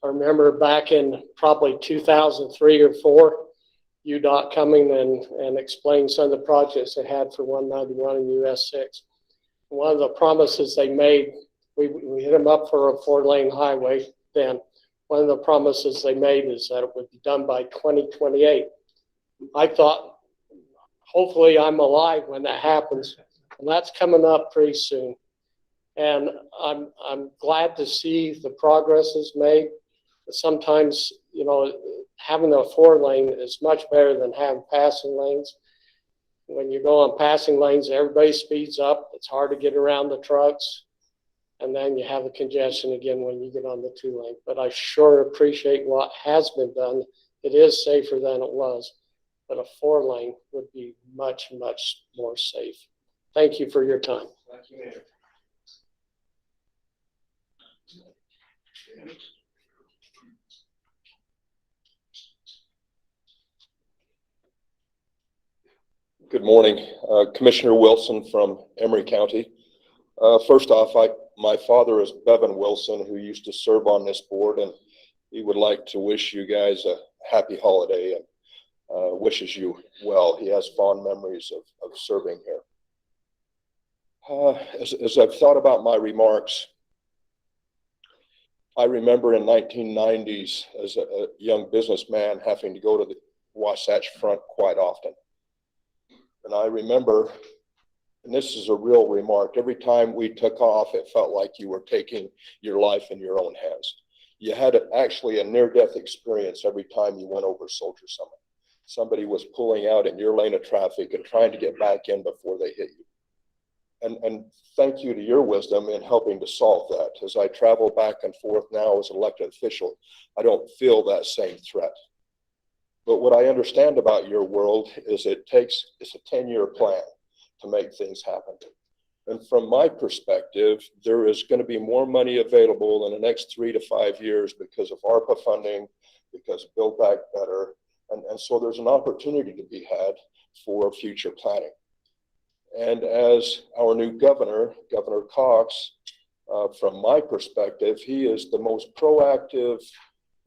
I remember back in probably 2003 or 4, UDOT coming and explaining some of the projects they had for 191 and US 6. One of the promises they made, we hit them up for a 4-lane highway then. One of the promises they made is that it would be done by 2028. I thought, hopefully I'm alive when that happens, and that's coming up pretty soon. And I'm glad to see the progress is made. Sometimes, you know, having a 4-lane is much better than having passing lanes. When you go on passing lanes, everybody speeds up. It's hard to get around the trucks. And then you have a congestion again when you get on the 2-lane. But I sure appreciate what has been done. It is safer than it was. But a 4-lane would be much, much more safe. Thank you for your time.
Thank you, Mayor.
Good morning, Commissioner Wilson from Emery County. First off, my father is Bevan Wilson, who used to serve on this board, and he would like to wish you guys a happy holiday and wishes you well. He has fond memories of serving here. As I've thought about my remarks, I remember in 1990s as a young businessman having to go to the Wasatch Front quite often. And I remember, and this is a real remark, every time we took off, it felt like you were taking your life in your own hands. You had actually a near-death experience every time you went over Soldier Summit. Somebody was pulling out in your lane of traffic and trying to get back in before they hit you. And thank you to your wisdom in helping to solve that. As I travel back and forth now as an elected official, I don't feel that same threat. But what I understand about your world is it's a 10-year plan to make things happen. And from my perspective, there is going to be more money available in the next 3 to 5 years because of ARPA funding, because of Build Back Better. And so there's an opportunity to be had for future planning. And as our new governor, Governor Cox, from my perspective, he is the most proactive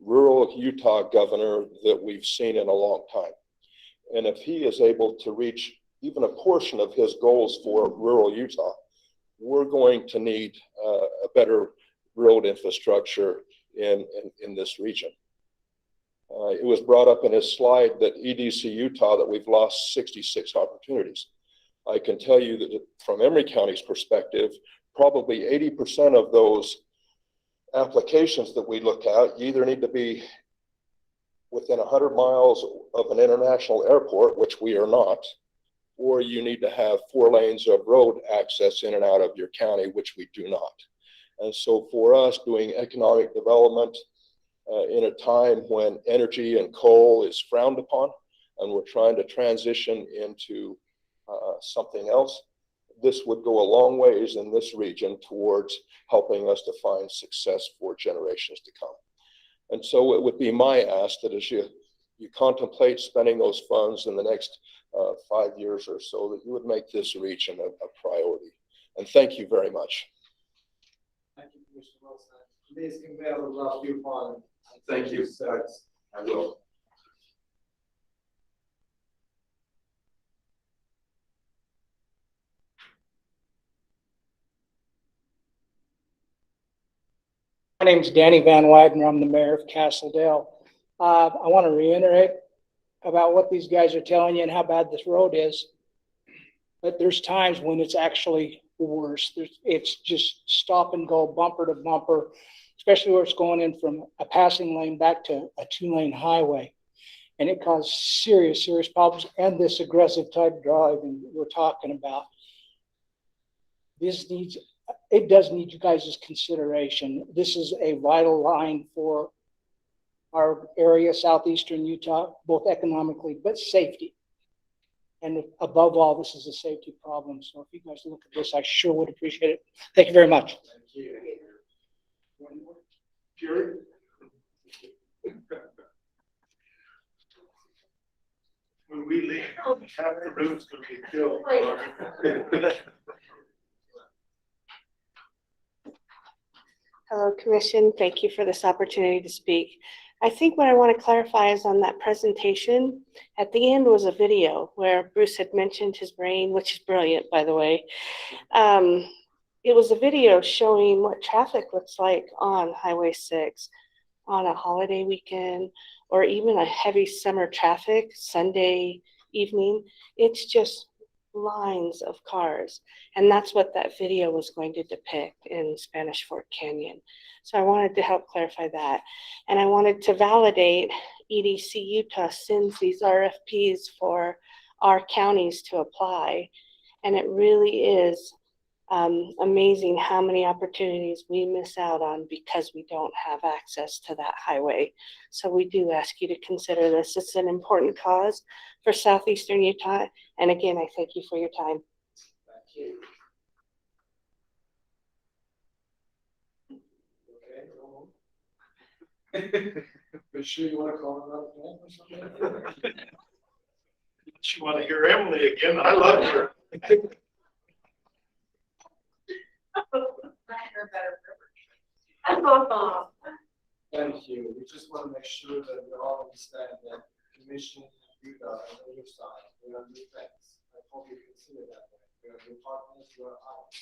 rural Utah governor that we've seen in a long time. And if he is able to reach even a portion of his goals for rural Utah, we're going to need a better road infrastructure in this region. It was brought up in his slide that EDC Utah that we've lost 66 opportunities. I can tell you that from Emery County's perspective, probably 80% of those applications that we look at, you either need to be within 100 miles of an international airport, which we are not, or you need to have 4 lanes of road access in and out of your county, which we do not. And so for us, doing economic development in a time when energy and coal is frowned upon, and we're trying to transition into something else, this would go a long ways in this region towards helping us to find success for generations to come. And so it would be my ask that as you contemplate spending those funds in the next 5 years or so, that you would make this region a priority. And thank you very much.
Thank you, Commissioner Wilson. Please convey our love to you, Paul.
Thank you. I will.
My name's Danny Van Wagner. I'm the mayor of Castledale. I want to reiterate about what these guys are telling you and how bad this road is. But there's times when it's actually worse. It's just stop and go, bumper to bumper, especially where it's going in from a passing lane back to a 2-lane highway. And it causes serious, serious problems. And this aggressive type driving we're talking about. It does need you guys' consideration. This is a vital line for our area, southeastern Utah, both economically, but safety. And above all, this is a safety problem. So if you guys look at this, I sure would appreciate it. Thank you very much.
Thank you. Jerry? When we leave, half the room's gonna be filled.
Hello, Commission. Thank you for this opportunity to speak. I think what I want to clarify is on that presentation, at the end was a video where Bruce had mentioned his brain, which is brilliant, by the way. It was a video showing what traffic looks like on Highway 6 on a holiday weekend or even a heavy summer traffic, Sunday evening. It's just lines of cars. And that's what that video was going to depict in Spanish Fork Canyon. So I wanted to help clarify that. And I wanted to validate EDC Utah sends these RFPs for our counties to apply. And it really is amazing how many opportunities we miss out on because we don't have access to that highway. So we do ask you to consider this. It's an important cause for southeastern Utah. And again, I thank you for your time.
Thank you. Okay, but sure you want to call another name or something? You want to hear Emily again? I love her. Thank you. We just want to make sure that we all understand that Commission UDOT on your side, we are new friends. I hope you consider that way. We are your partners, you are ours.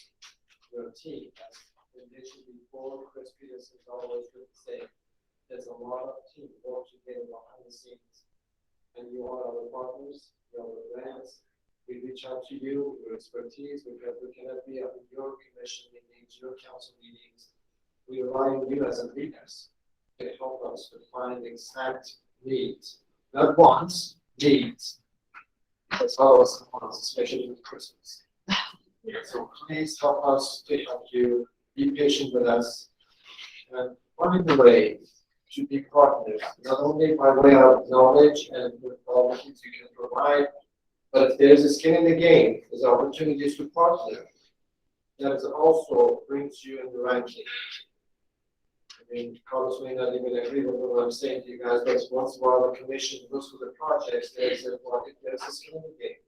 We're a team. That's been mentioned before. Chris Peterson's always good to say. There's a lot of teamwork together behind the scenes. And you are our partners, you are our friends. We reach out to you, your expertise, because we cannot be at your commission meetings, your council meetings. We rely on you as a leaders to help us to find exact needs, not wants, needs. That's always wants, especially with Christmas. So please help us to help you, be patient with us, and find a way to be partners, not only by way of knowledge and with all the things you can provide, but if there's a skin in the game, there's opportunities to partner. That also brings you in the ranking. I mean, Carlos may not even agree with what I'm saying to you guys, but once in a while the commission looks for the projects, there's a skin in the game.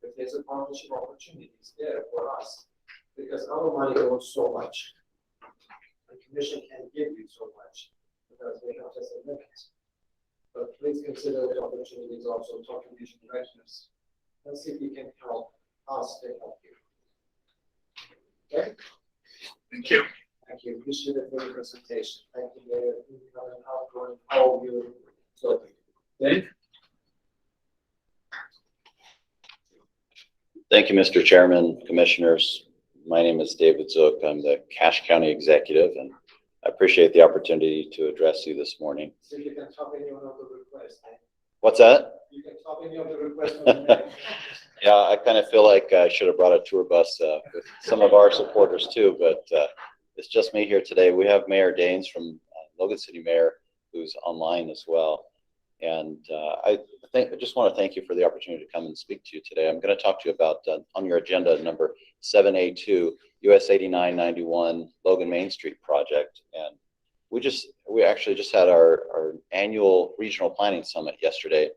If there's a partnership opportunities there for us, because our money goes so much. The commission can't give you so much because we have just a limit. But please consider the opportunities also, talk to these directors. Let's see if we can help us to help you. Okay? Thank you. Thank you. Appreciate it for your presentation. Thank you, Mayor. Coming out, going, all you. So, Dave?
Thank you, Mr. Chairman, Commissioners. My name is David Zook. I'm the Cache County Executive, and I appreciate the opportunity to address you this morning.
So you can top any one of the requests.
What's that?
You can top any of the requests.
Yeah, I kind of feel like I should have brought a tour bus with some of our supporters too, but it's just me here today. We have Mayor Daines from Logan City Mayor, who's online as well. And I just want to thank you for the opportunity to come and speak to you today. I'm going to talk to you about on your agenda number 7A2, US 8991 Logan Main Street project. And we actually just had our annual regional planning summit yesterday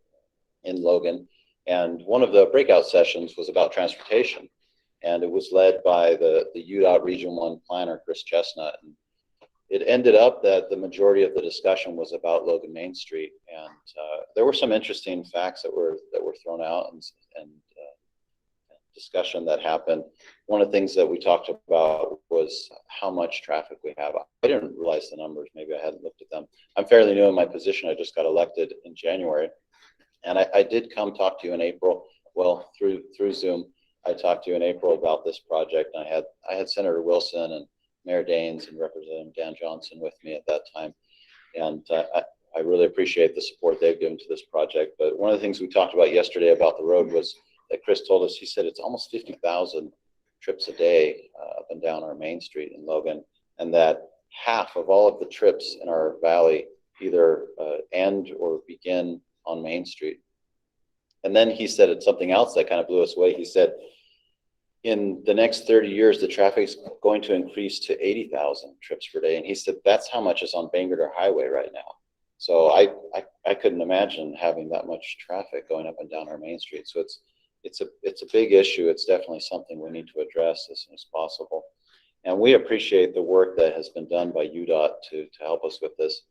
in Logan. And one of the breakout sessions was about transportation. And it was led by the UDOT Region 1 planner, Chris Chestnut. And it ended up that the majority of the discussion was about Logan Main Street. And there were some interesting facts that were thrown out and discussion that happened, one of the things that we talked about was how much traffic we have. I didn't realize the numbers. Maybe I hadn't looked at them. I'm fairly new in my position. I just got elected in January. And I did come talk to you in April. Well, through Zoom, I talked to you in April about this project. And I had Senator Wilson and Mayor Daines and Representative Dan Johnson with me at that time. And I really appreciate the support they've given to this project. But one of the things we talked about yesterday about the road was that Chris told us, he said it's almost 50,000 trips a day up and down our main street in Logan. And that half of all of the trips in our valley either end or begin on Main Street. And then he said it's something else that kind of blew us away. He said, in the next 30 years, the traffic is going to increase to 80,000 trips per day. And he said, that's how much is on Bangor Highway right now. So I couldn't imagine having that much traffic going up and down our main street. So it's a big issue. It's definitely something we need to address as soon as possible. And we appreciate the work that has been done by UDOT to help us with this.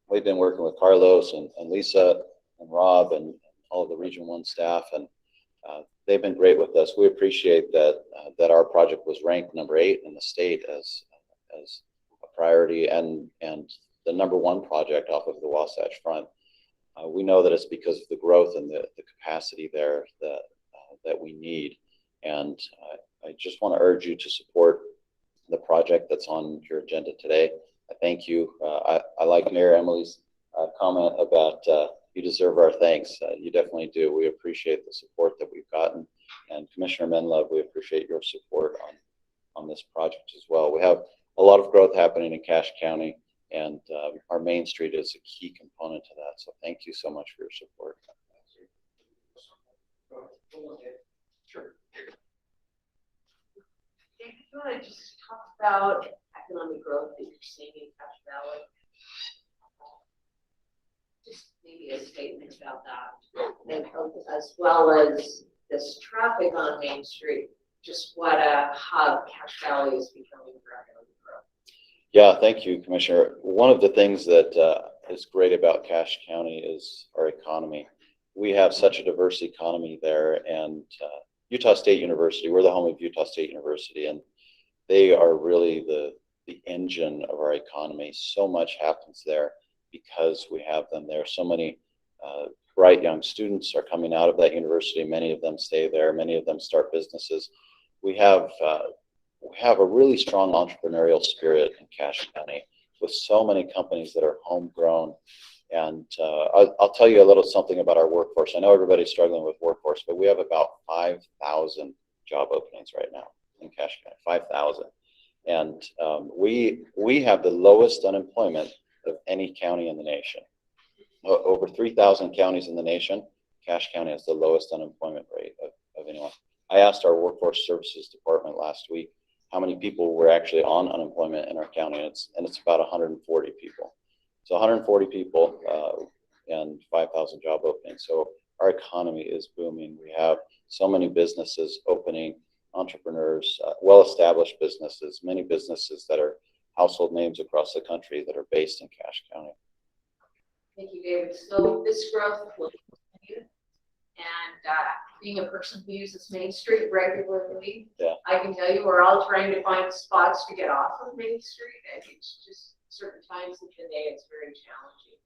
We've been working with Carlos and Lisa and Rob and all of the Region 1 staff, and they've been great with us. We appreciate that our project was ranked number 8 in the state as a priority and the number 1 project off of the Wasatch Front. We know that it's because of the growth and the capacity there that we need. And I just want to urge you to support the project that's on your agenda today. I thank you. I like Mayor Emily's comment about you deserve our thanks. You definitely do. We appreciate the support that we've gotten. And Commissioner Menlove, we appreciate your support on this project as well. We have a lot of growth happening in Cache County, and our Main Street is a key component to that. So thank you so much for your support.
Sure. David, you want to just talk about economic growth that you're seeing in Cache Valley? Just maybe a statement about that, and as well as this traffic on Main Street, just what a hub Cache Valley is becoming for economic growth.
Yeah, thank you, Commissioner. One of the things that is great about Cache County is our economy. We have such a diverse economy there, and Utah State University, we're the home of Utah State University, and they are really the engine of our economy. So much happens there because we have them there. So many bright young students are coming out of that university. Many of them stay there. Many of them start businesses. We have a really strong entrepreneurial spirit in Cache County with so many companies that are homegrown. And I'll tell you a little something about our workforce. I know everybody's struggling with workforce, but we have about 5,000 job openings right now in Cache County, 5,000. And we have the lowest unemployment of any county in the nation. Over 3,000 counties in the nation, Cache County has the lowest unemployment rate of anyone. I asked our workforce services department last week how many people were actually on unemployment in our county, and it's about 140 people. So 140 people and 5,000 job openings. So our economy is booming. We have so many businesses opening, entrepreneurs, well-established businesses, many businesses that are household names across the country that are based in Cache County.
Thank you, David. So this growth will continue, and being a person who uses Main Street regularly,
yeah.
I can tell you we're all trying to find spots to get off of Main Street, and it's just certain times of the day it's very challenging.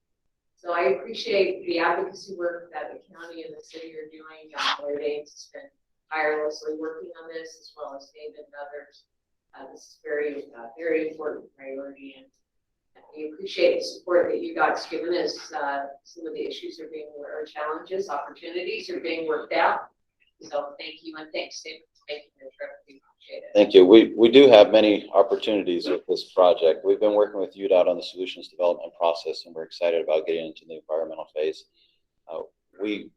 So I appreciate the advocacy work that the county and the city are doing. Mayor Daines has been tirelessly working on this, as well as David and others. This is very important priority, and we appreciate the support that UDOT's given as some of the issues are being, or challenges, opportunities are being worked out. So thank you, and thanks, David, for making the trip. We appreciate it.
Thank you. We do have many opportunities with this project. We've been working with UDOT on the solutions development process, and we're excited about getting into the environmental phase. We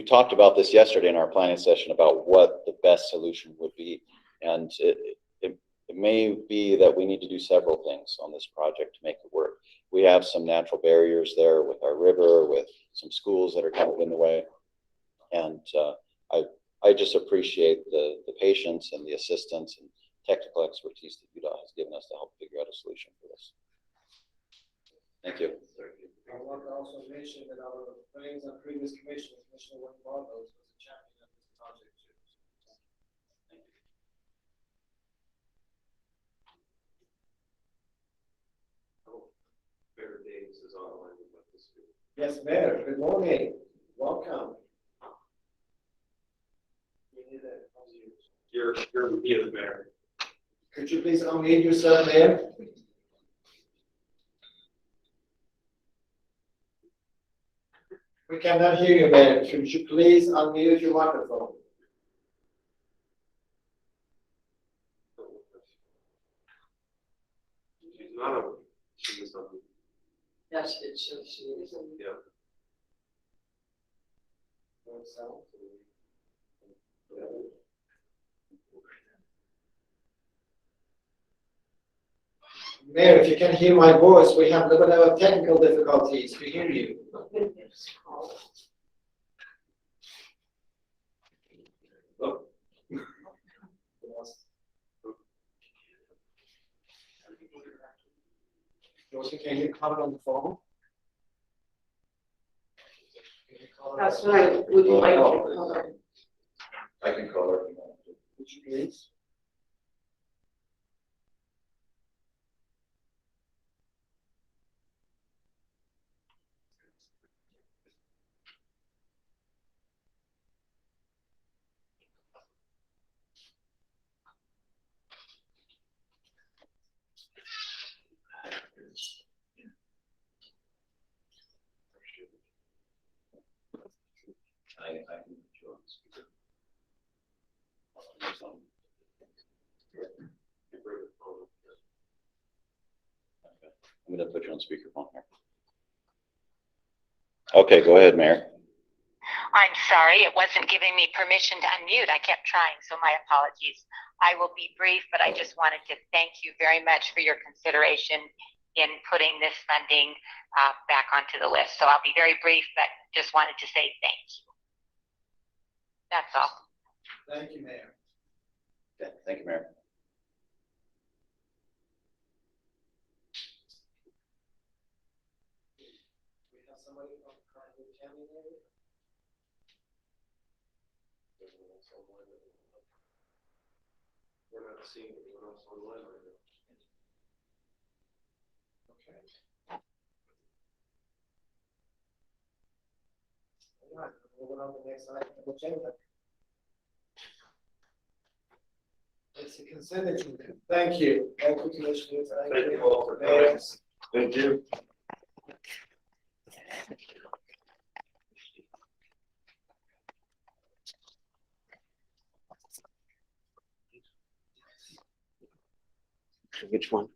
talked about this yesterday in our planning session about what the best solution would be, and it may be that we need to do several things on this project to make it work. We have some natural barriers there with our river, with some schools that are kind of in the way, and I just appreciate the patience and the assistance and technical expertise that UDOT has given us to help figure out a solution for this. Thank you.
I want to also mention that our friends on previous commissions, Commissioner Juan Barros was
online about this.
Yes, Mayor, good morning. Welcome.
You're the mayor.
Could you please unmute yourself, Mayor? We cannot hear you, Mayor. Could you please unmute your microphone?
She's not a, she is not.
Yes, it shows she is.
Yeah.
Mayor, if you can hear my voice, we have a little bit of technical difficulties to hear you. Joseph, can you comment on the phone?
That's what I would like to cover.
I can call her.
Would you please?
I can put you on speaker. Okay. I'm gonna put you on speakerphone here. Okay, go ahead, Mayor.
I'm sorry, it wasn't giving me permission to unmute. I kept trying, so my apologies. I will be brief, but I just wanted to thank you very much for your consideration in putting this funding back onto the list. So I'll be very brief, but just wanted to say thank you. That's all.
Thank you, Mayor.
Okay, thank you, Mayor.
We have somebody from the county area?
We're not seeing anyone else online right now.
Okay. All right, moving on to the next item of the agenda. It's a consent agenda. Thank you. Thank you, Commissioners.
Thank you all for coming.
Mayors.
Thank you.
Which one?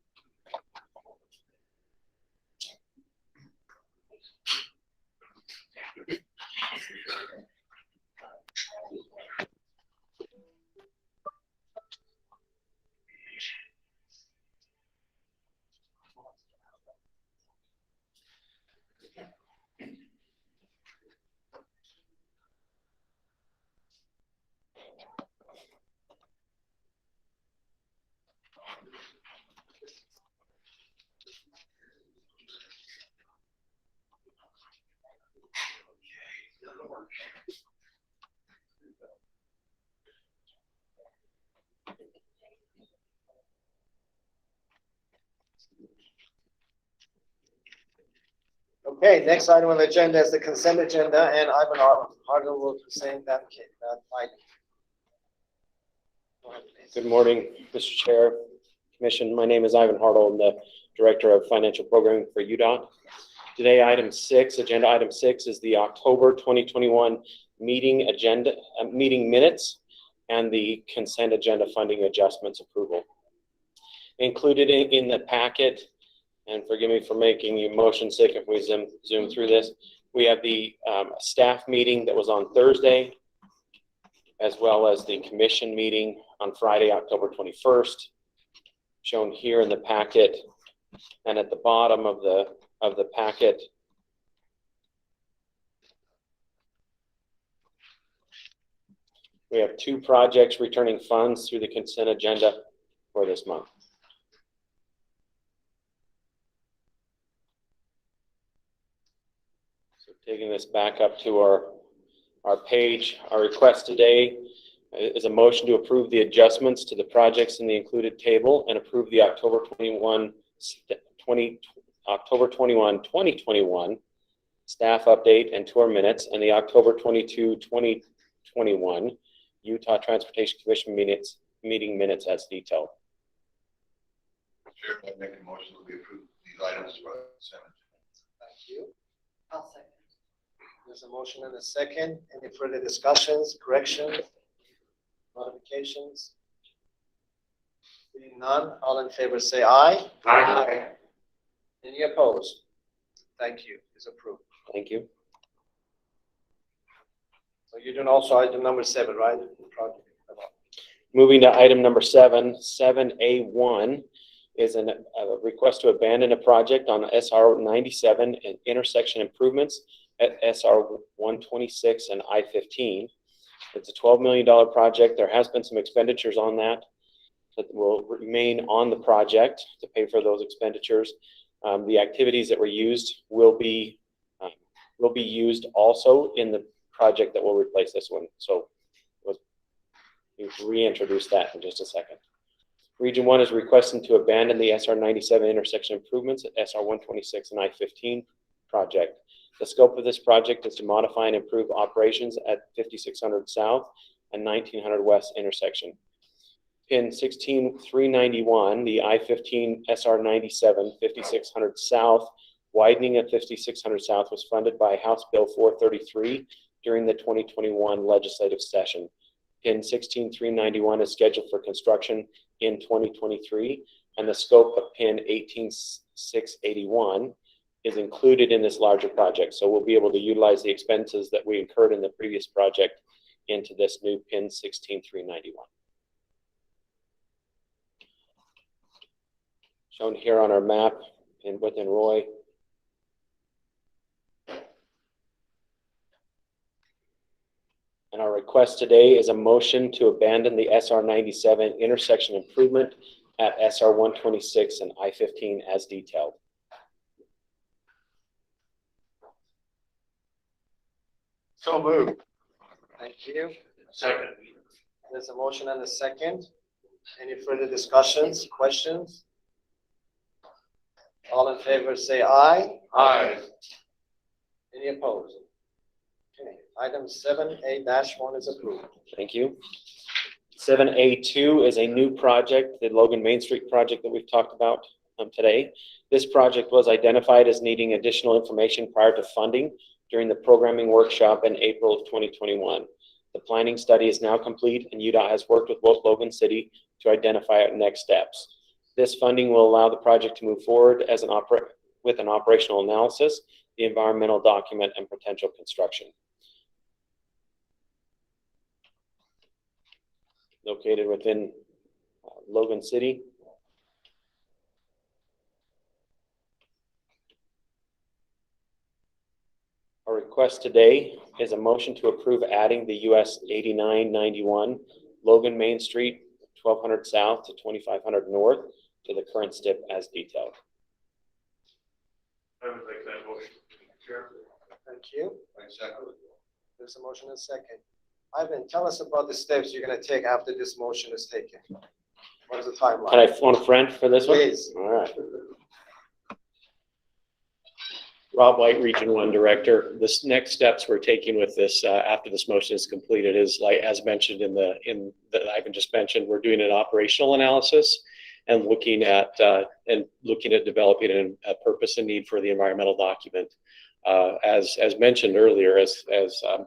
Okay, next item on the agenda is the consent agenda, and Ivan Harder will present that item. Go ahead, please.
Good morning, Mr. Chair, Commission. My name is Ivan Hartle. I'm the Director of Financial Programming for UDOT. Today, agenda item 6 is the October 2021 meeting agenda, meeting minutes and the consent agenda funding adjustments approval. Included in the packet, and forgive me for making you motion sick if we zoom through this, we have the staff meeting that was on Thursday, as well as the commission meeting on Friday, October 21st, shown here in the packet. And at the bottom of the packet, we have 2 projects returning funds through the consent agenda for this month. So taking this back up to our page, our request today is a motion to approve the adjustments to the projects in the included table and approve the October 2021 October 21, 2021 staff update and tour minutes, and the October 22, 2021 Utah Transportation Commission meeting minutes as detailed.
Chair, I make a motion that we approve these items for consent.
Thank you.
I'll second.
There's a motion and a second. Any further discussions, corrections, modifications? Seeing none, all in favor say aye.
Aye.
Any opposed? Thank you. It's approved.
Thank you.
So you're doing also item number 7, right? Project.
Moving to item number 7, 7A1 is a request to abandon a project on SR 97 and intersection improvements at SR 126 and I-15. It's a $12 million project. There has been some expenditures on that will remain on the project to pay for those expenditures. The activities that were used will be used also in the project that will replace this one. So we'll reintroduce that in just a second. Region 1 is requesting to abandon the SR 97 intersection improvements at SR 126 and I-15 project. The scope of this project is to modify and improve operations at 5600 South and 1900 West intersection. Pin 16391, the I-15 SR 97 5600 South widening at 5600 South was funded by House Bill 433 during the 2021 legislative session. Pin 16391 is scheduled for construction in 2023, and the scope of Pin 18681 is included in this larger project. So we'll be able to utilize the expenses that we incurred in the previous project into this new Pin 16391. Shown here on our map and within Roy. And our request today is a motion to abandon the SR 97 intersection improvement at SR 126 and I-15 as detailed.
So moved.
Thank you.
Second.
There's a motion and a second. Any further discussions, questions? All in favor say aye.
Aye.
Any opposed? Okay, item 7A-1 is approved.
Thank you. 7A2 is a new project, the Logan Main Street project that we've talked about today. This project was identified as needing additional information prior to funding during the programming workshop in April of 2021. The planning study is now complete, and UDOT has worked with both Logan City to identify our next steps. This funding will allow the project to move forward as with an operational analysis, the environmental document, and potential construction. Located within Logan City. Our request today is a motion to approve adding the US 8991 Logan Main Street, 1200 South to 2500 North to the current STIP as detailed.
I would make that motion, Chair.
Thank you. There's a motion and a second. Ivan, tell us about the steps you're going to take after this motion is taken. What is the timeline?
Can I phone a friend for this one?
Please.
All right. Rob White, Region 1 Director. This next steps we're taking with this after this motion is completed is, like as mentioned that Ivan just mentioned, we're doing an operational analysis and looking at developing a purpose and need for the environmental document. As mentioned earlier, as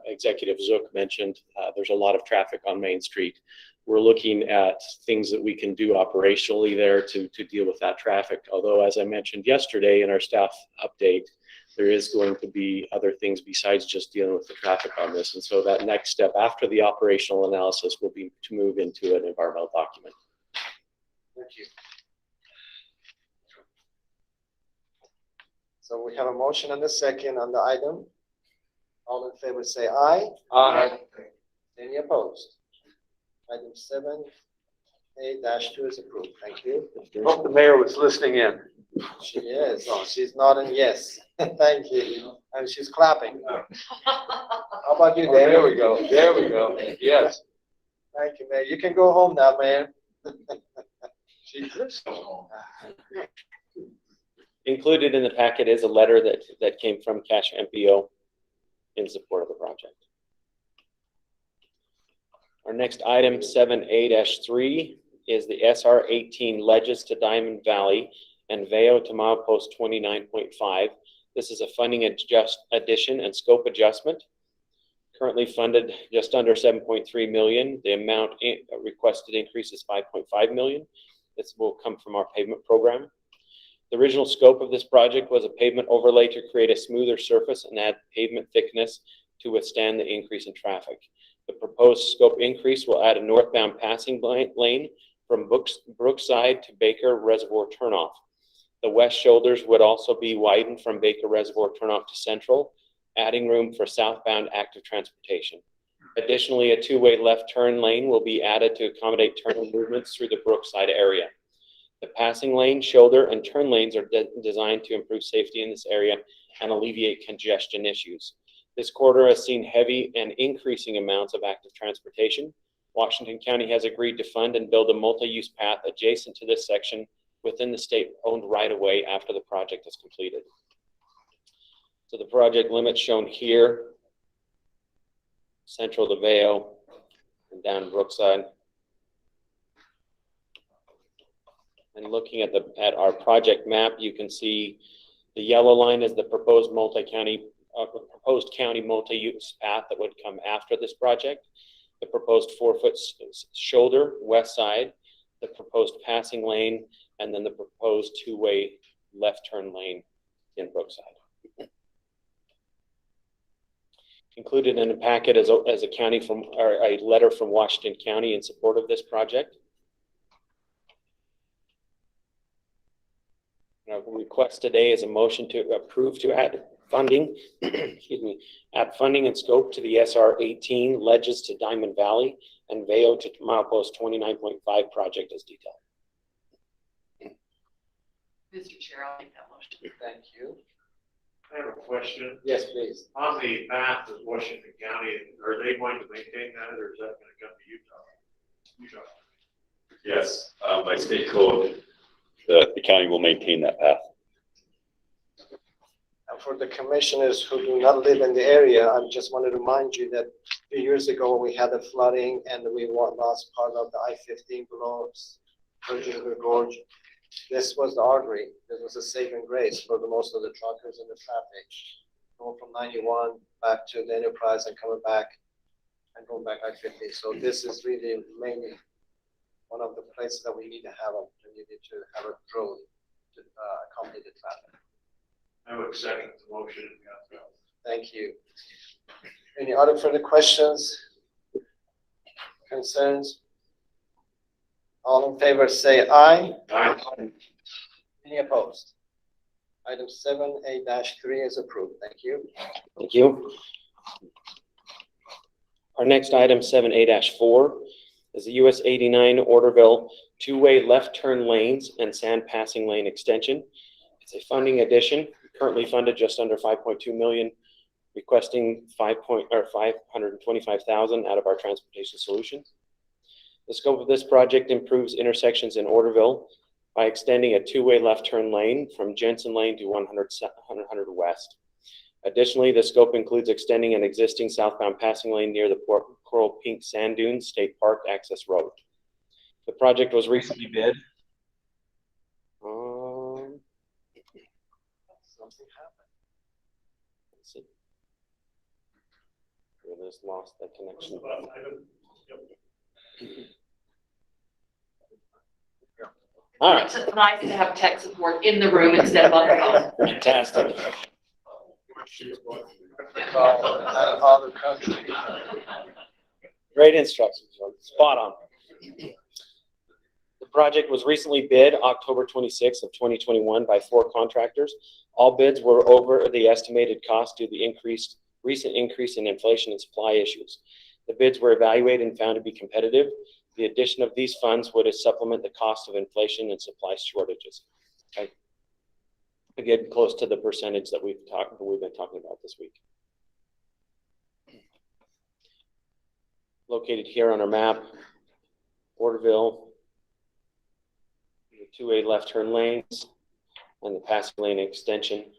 Executive Zook mentioned, there's a lot of traffic on Main Street. We're looking at things that we can do operationally there to deal with that traffic. Although, as I mentioned yesterday in our staff update, there is going to be other things besides just dealing with the traffic on this. And so that next step after the operational analysis will be to move into an environmental document.
Thank you. So we have a motion and a second on the item. All in favor say aye.
Aye.
Any opposed? Item 7A-2 is approved. Thank you.
Hope the mayor was listening in.
She is. Oh, she's nodding yes. Thank you. And she's clapping. How about you, David?
There we go. There we go. Yes.
Thank you, Mayor. You can go home now, Mayor.
Jesus.
Included in the packet is a letter that came from Cash MPO in support of the project. Our next item, 7A-3, is the SR 18 Ledges to Diamond Valley and VEO to milepost 29.5. This is a funding addition and scope adjustment. Currently funded just under 7.3 million. The amount requested increase is 5.5 million. This will come from our pavement program. The original scope of this project was a pavement overlay to create a smoother surface and add pavement thickness to withstand the increase in traffic. The proposed scope increase will add a northbound passing lane from Brookside to Baker Reservoir turnoff. The west shoulders would also be widened from Baker Reservoir turnoff to Central, adding room for southbound active transportation. Additionally, a two-way left turn lane will be added to accommodate turn movements through the Brookside area. The passing lane, shoulder, and turn lanes are designed to improve safety in this area and alleviate congestion issues. This corridor has seen heavy and increasing amounts of active transportation. Washington County has agreed to fund and build a multi-use path adjacent to this section within the state-owned right-of-way after the project is completed. So the project limits shown here, Central to VEO and down Brookside. And looking at our project map, you can see the yellow line is the proposed county multi-use path that would come after this project. The proposed 4-foot shoulder west side, the proposed passing lane, and then the proposed two-way left turn lane in Brookside. Included in the packet is a letter from Washington County in support of this project. Our request today is a motion to approve to add funding, add funding and scope to the SR 18 Ledges to Diamond Valley and VEO to milepost 29.5 project as detailed.
Mr. Chair, I'll make that motion.
Thank you.
I have a question.
Yes, please.
On the path of Washington County, are they going to maintain that, or is that going to come to Utah?
Yes, by state code, the county will maintain that path.
And for the commissioners who do not live in the area, I just want to remind you that a few years ago we had a flooding and we lost part of the I-15 below Virgin River Gorge. This was the artery. This was a saving grace for most of the truckers and the traffic. Going from 91 back to the Enterprise and coming back and going back I-15. So this is really mainly one of the places that we need to have them. We need to have a road to accommodate the traffic.
I would second the motion.
Thank you. Any other further questions? Concerns? All in favor say aye.
Aye.
Any opposed? Item 7A-3 is approved. Thank you.
Thank you. Our next item, 7A-4, is the US 89 Orderville two-way left turn lanes and sand passing lane extension. It's a funding addition, currently funded just under 5.2 million, requesting 525,000 out of our transportation solutions. The scope of this project improves intersections in Orderville by extending a two-way left turn lane from Jensen Lane to 100 West. Additionally, the scope includes extending an existing southbound passing lane near the Coral Pink Sand Dunes State Park access road. The project was recently bid.
Something happened.
Let's see. We just lost that connection. All right.
It's nice to have tech support in the room instead of on the phone.
Fantastic.
Other country.
Great instructions, spot on. The project was recently bid October 26th of 2021 by 4 contractors. All bids were over the estimated cost due to the recent increase in inflation and supply issues. The bids were evaluated and found to be competitive. The addition of these funds would supplement the cost of inflation and supply shortages. Okay. Again, close to the percentage that we've been talking about this week. Located here on our map, Orderville, the two-way left turn lanes, and the passing lane extension.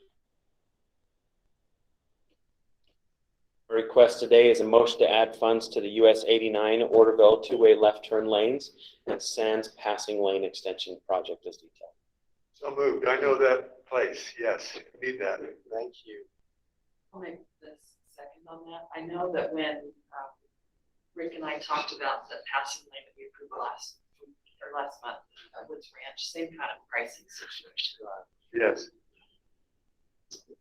A request today is a motion to add funds to the US 89 Orderville two-way left turn lanes and Sands passing lane extension project as detailed.
So moved. I know that place. Yes, need that.
Thank you.
I'll make this second on that. I know that when Rick and I talked about the passing lane that we approved last month, Woods Ranch, same kind of pricing situation.
Yes.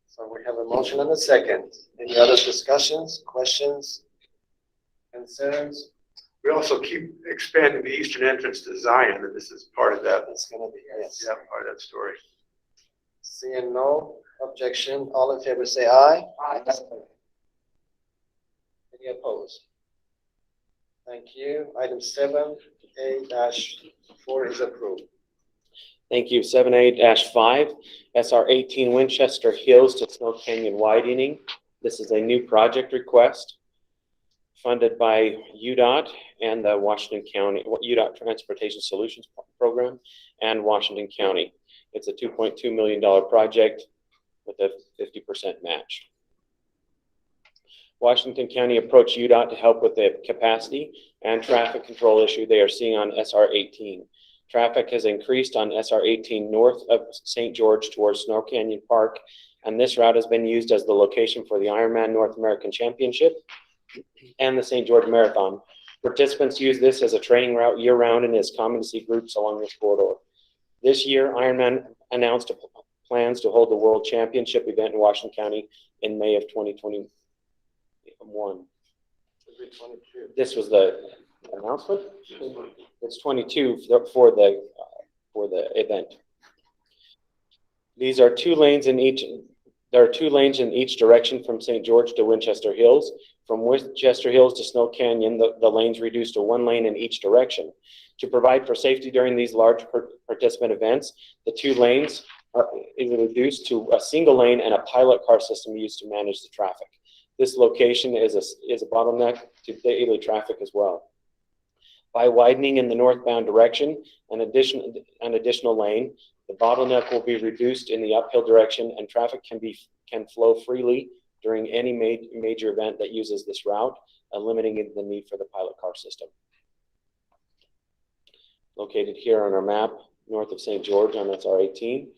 So we have a motion and a second. Any other discussions, questions, concerns?
We also keep expanding the eastern entrance to Zion, and this is part of that.
It's gonna be, yes.
Yeah, part of that story.
Seeing no objection, all in favor say aye.
Aye.
Any opposed? Thank you. Item 7A-4 is approved.
Thank you. 7A-5, SR 18 Winchester Hills to Snow Canyon widening. This is a new project request funded by UDOT and the Washington County, UDOT Transportation Solutions Program and Washington County. It's a $2.2 million project with a 50% match. Washington County approached UDOT to help with the capacity and traffic control issue they are seeing on SR 18. Traffic has increased on SR 18 north of St. George towards Snow Canyon Park, and this route has been used as the location for the Ironman North American Championship and the St. George Marathon. Participants use this as a training route year-round and is common to see groups along this corridor. This year, Ironman announced plans to hold the World Championship event in Washington County in May of 2021. This was the announcement. It's 22 for the event. These are two lanes in each. There are two lanes in each direction from St. George to Winchester Hills. From Winchester Hills to Snow Canyon, the lanes reduced to one lane in each direction. To provide for safety during these large participant events, the two lanes is reduced to a single lane and a pilot car system used to manage the traffic. This location is a bottleneck to daily traffic as well. By widening in the northbound direction, an additional lane, the bottleneck will be reduced in the uphill direction, and traffic can flow freely during any major event that uses this route, eliminating the need for the pilot car system. Located here on our map, north of St. George on SR 18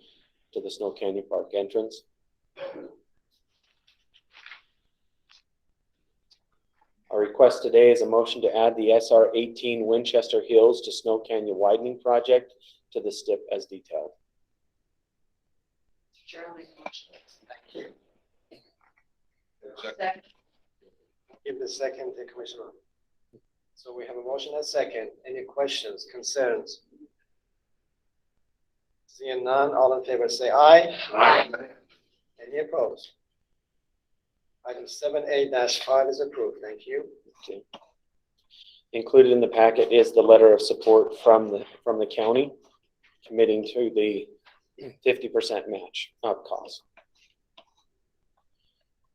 to the Snow Canyon Park entrance. Our request today is a motion to add the SR 18 Winchester Hills to Snow Canyon widening project to the STIP as detailed.
Thank you. Second. Give the second to Commissioner. So we have a motion and a second. Any questions, concerns? Seeing none, all in favor say aye.
Aye.
Any opposed? Item 7A-5 is approved. Thank you.
Okay. Included in the packet is the letter of support from the county committing to the 50% match of cost.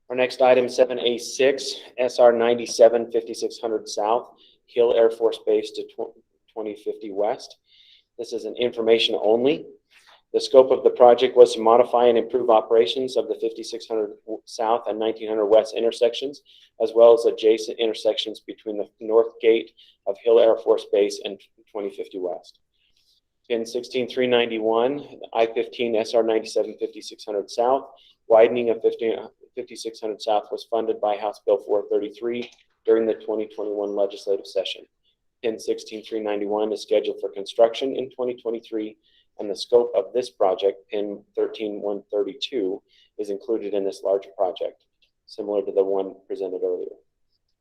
Our next item, 7A-6, SR 97 5600 South, Hill Air Force Base to 2050 West. This is an information only. The scope of the project was to modify and improve operations of the 5600 South and 1900 West intersections, as well as adjacent intersections between the north gate of Hill Air Force Base and 2050 West. Pin 16391, I-15 SR 97 5600 South, widening of 5600 South was funded by House Bill 433 during the 2021 legislative session. Pin 16391 is scheduled for construction in 2023, and the scope of this project, Pin 13132, is included in this larger project, similar to the one presented earlier.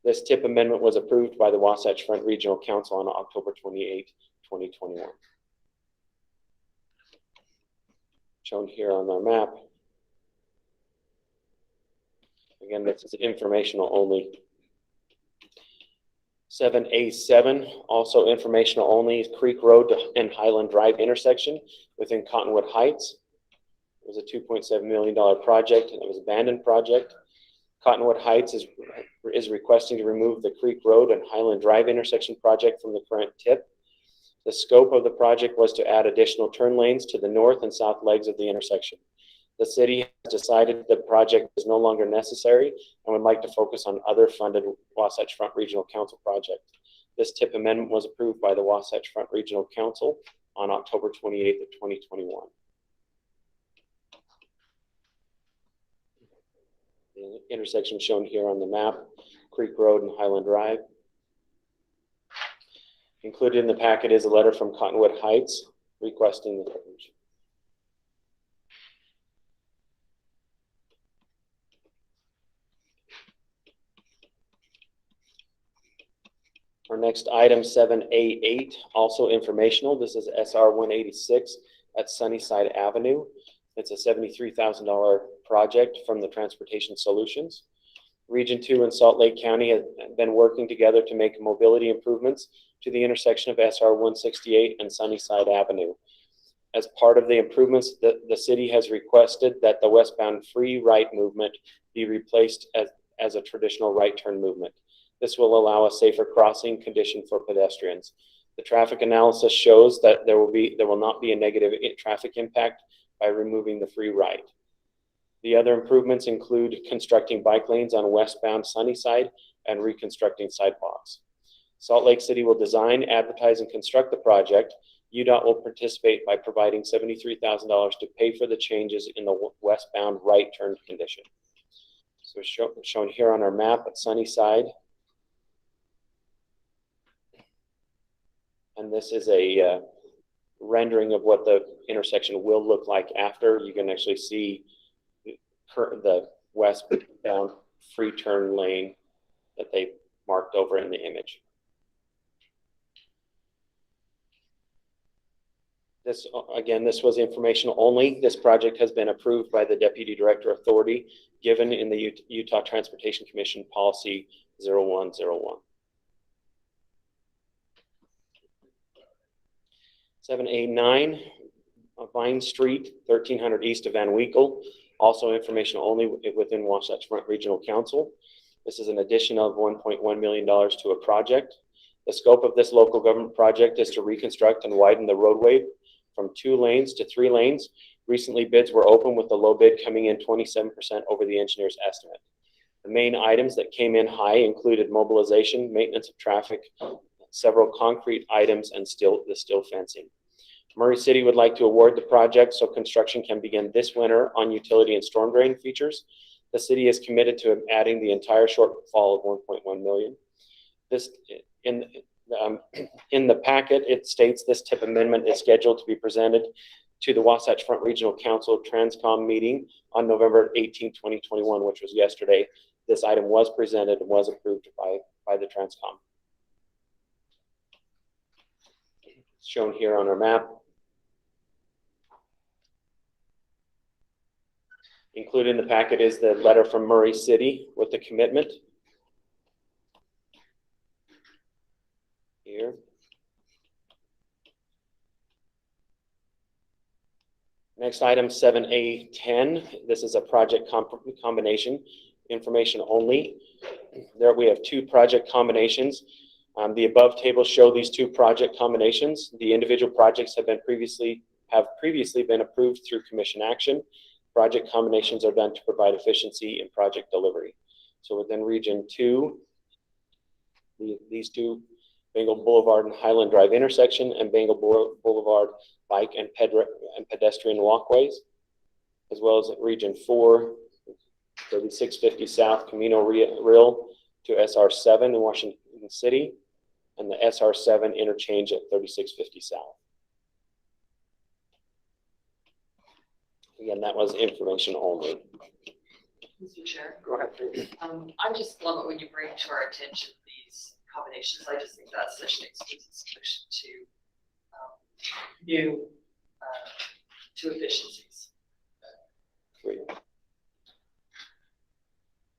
This TIP amendment was approved by the Wasatch Front Regional Council on October 28, 2021. Shown here on our map. Again, this is informational only. 7A-7, also informational only, is Creek Road and Highland Drive intersection within Cottonwood Heights. It was a $2.7 million project, and it was an abandoned project. Cottonwood Heights is requesting to remove the Creek Road and Highland Drive intersection project from the current TIP. The scope of the project was to add additional turn lanes to the north and south legs of the intersection. The city has decided the project is no longer necessary and would like to focus on other funded Wasatch Front Regional Council project. This TIP amendment was approved by the Wasatch Front Regional Council on October 28th of 2021. The intersection shown here on the map, Creek Road and Highland Drive. Included in the packet is a letter from Cottonwood Heights requesting the coverage. Our next item 7A8, also informational. This is SR 186 at Sunnyside Avenue. It's a $73,000 project from the Transportation Solutions. Region 2 and Salt Lake County have been working together to make mobility improvements to the intersection of SR 168 and Sunnyside Avenue. As part of the improvements, the city has requested that the westbound free right movement be replaced as a traditional right turn movement. This will allow a safer crossing condition for pedestrians. The traffic analysis shows that there will not be a negative traffic impact by removing the free right. The other improvements include constructing bike lanes on westbound Sunnyside and reconstructing sidewalks. Salt Lake City will design, advertise, and construct the project. UDOT will participate by providing $73,000 to pay for the changes in the westbound right turn condition. So shown here on our map at Sunnyside. And this is a rendering of what the intersection will look like after. You can actually see the westbound free turn lane that they marked over in the image. This, again, this was informational only. This project has been approved by the Deputy Director Authority given in the Utah Transportation Commission Policy 0101. 7A9, Vine Street, 1300 east of Van Winkle. Also information only within Wasatch Front Regional Council. This is an addition of $1.1 million to a project. The scope of this local government project is to reconstruct and widen the roadway from 2 lanes to 3 lanes. Recently, bids were open with the low bid coming in 27% over the engineer's estimate. The main items that came in high included mobilization, maintenance of traffic, several concrete items, and the steel fencing. Murray City would like to award the project so construction can begin this winter on utility and storm drain features. The city is committed to adding the entire shortfall of $1.1 million. This in the packet, it states this TIP amendment is scheduled to be presented to the Wasatch Front Regional Council Transcom meeting on November 18, 2021, which was yesterday. This item was presented and was approved by the Transcom. It's shown here on our map. Included in the packet is the letter from Murray City with the commitment. Here. Next item 7A10. This is a project combination, information only. There we have 2 project combinations. The above tables show these 2 project combinations. The individual projects have previously been approved through commission action. Project combinations are done to provide efficiency in project delivery. So within Region 2, these 2, Bengal Boulevard and Highland Drive intersection and Bengal Boulevard bike and pedestrian walkways, as well as at Region 4, 3650 South Camino Real to SR7 in Washington City, and the SR7 interchange at 3650 South. Again, that was information only.
Mr. Chair.
Go ahead, please.
I just love it when you bring to our attention these combinations. I just think that's such an exclusive solution to efficiencies.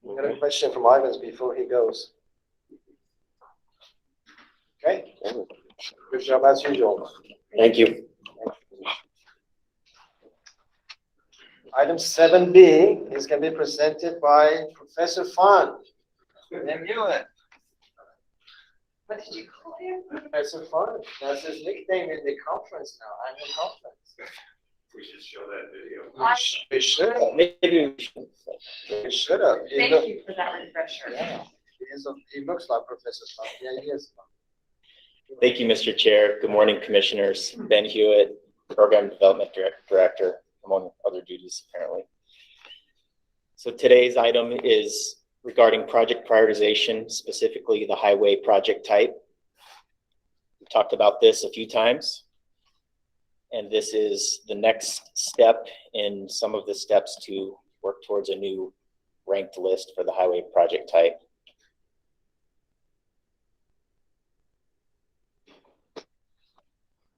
We got a question from Ivans before he goes. Okay. Good job as usual.
Thank you.
Item 7B is going to be presented by Professor Fun.
Thank you.
What did you call him?
Professor Fun, that's his nickname in the conference now, annual conference.
We should show that video.
We should have.
Maybe
We should have.
Thank you for that refresher.
Yeah, he looks like Professor Fun. Yeah, he is.
Thank you, Mr. Chair. Good morning, Commissioners. Ben Hewitt, Program Development Director, among other duties apparently. So today's item is regarding project prioritization, specifically the highway project type. We talked about this a few times, and this is the next step in some of the steps to work towards a new ranked list for the highway project type.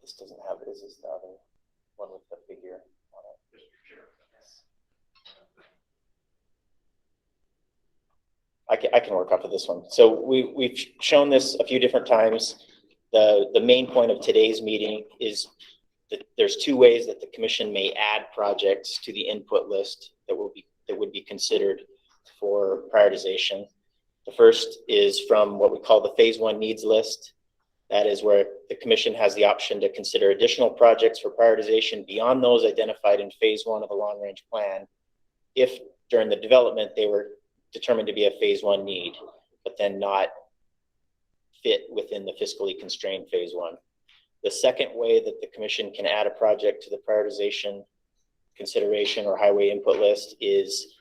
This doesn't have it. Is this the other one with the figure on it? I can work off of this one. So we've shown this a few different times. The main point of today's meeting is that there's two ways that the commission may add projects to the input list that would be considered for prioritization. The first is from what we call the phase one needs list. That is where the commission has the option to consider additional projects for prioritization beyond those identified in phase one of a long range plan, if during the development they were determined to be a phase one need, but then not fit within the fiscally constrained phase one. The second way that the commission can add a project to the prioritization consideration or highway input list is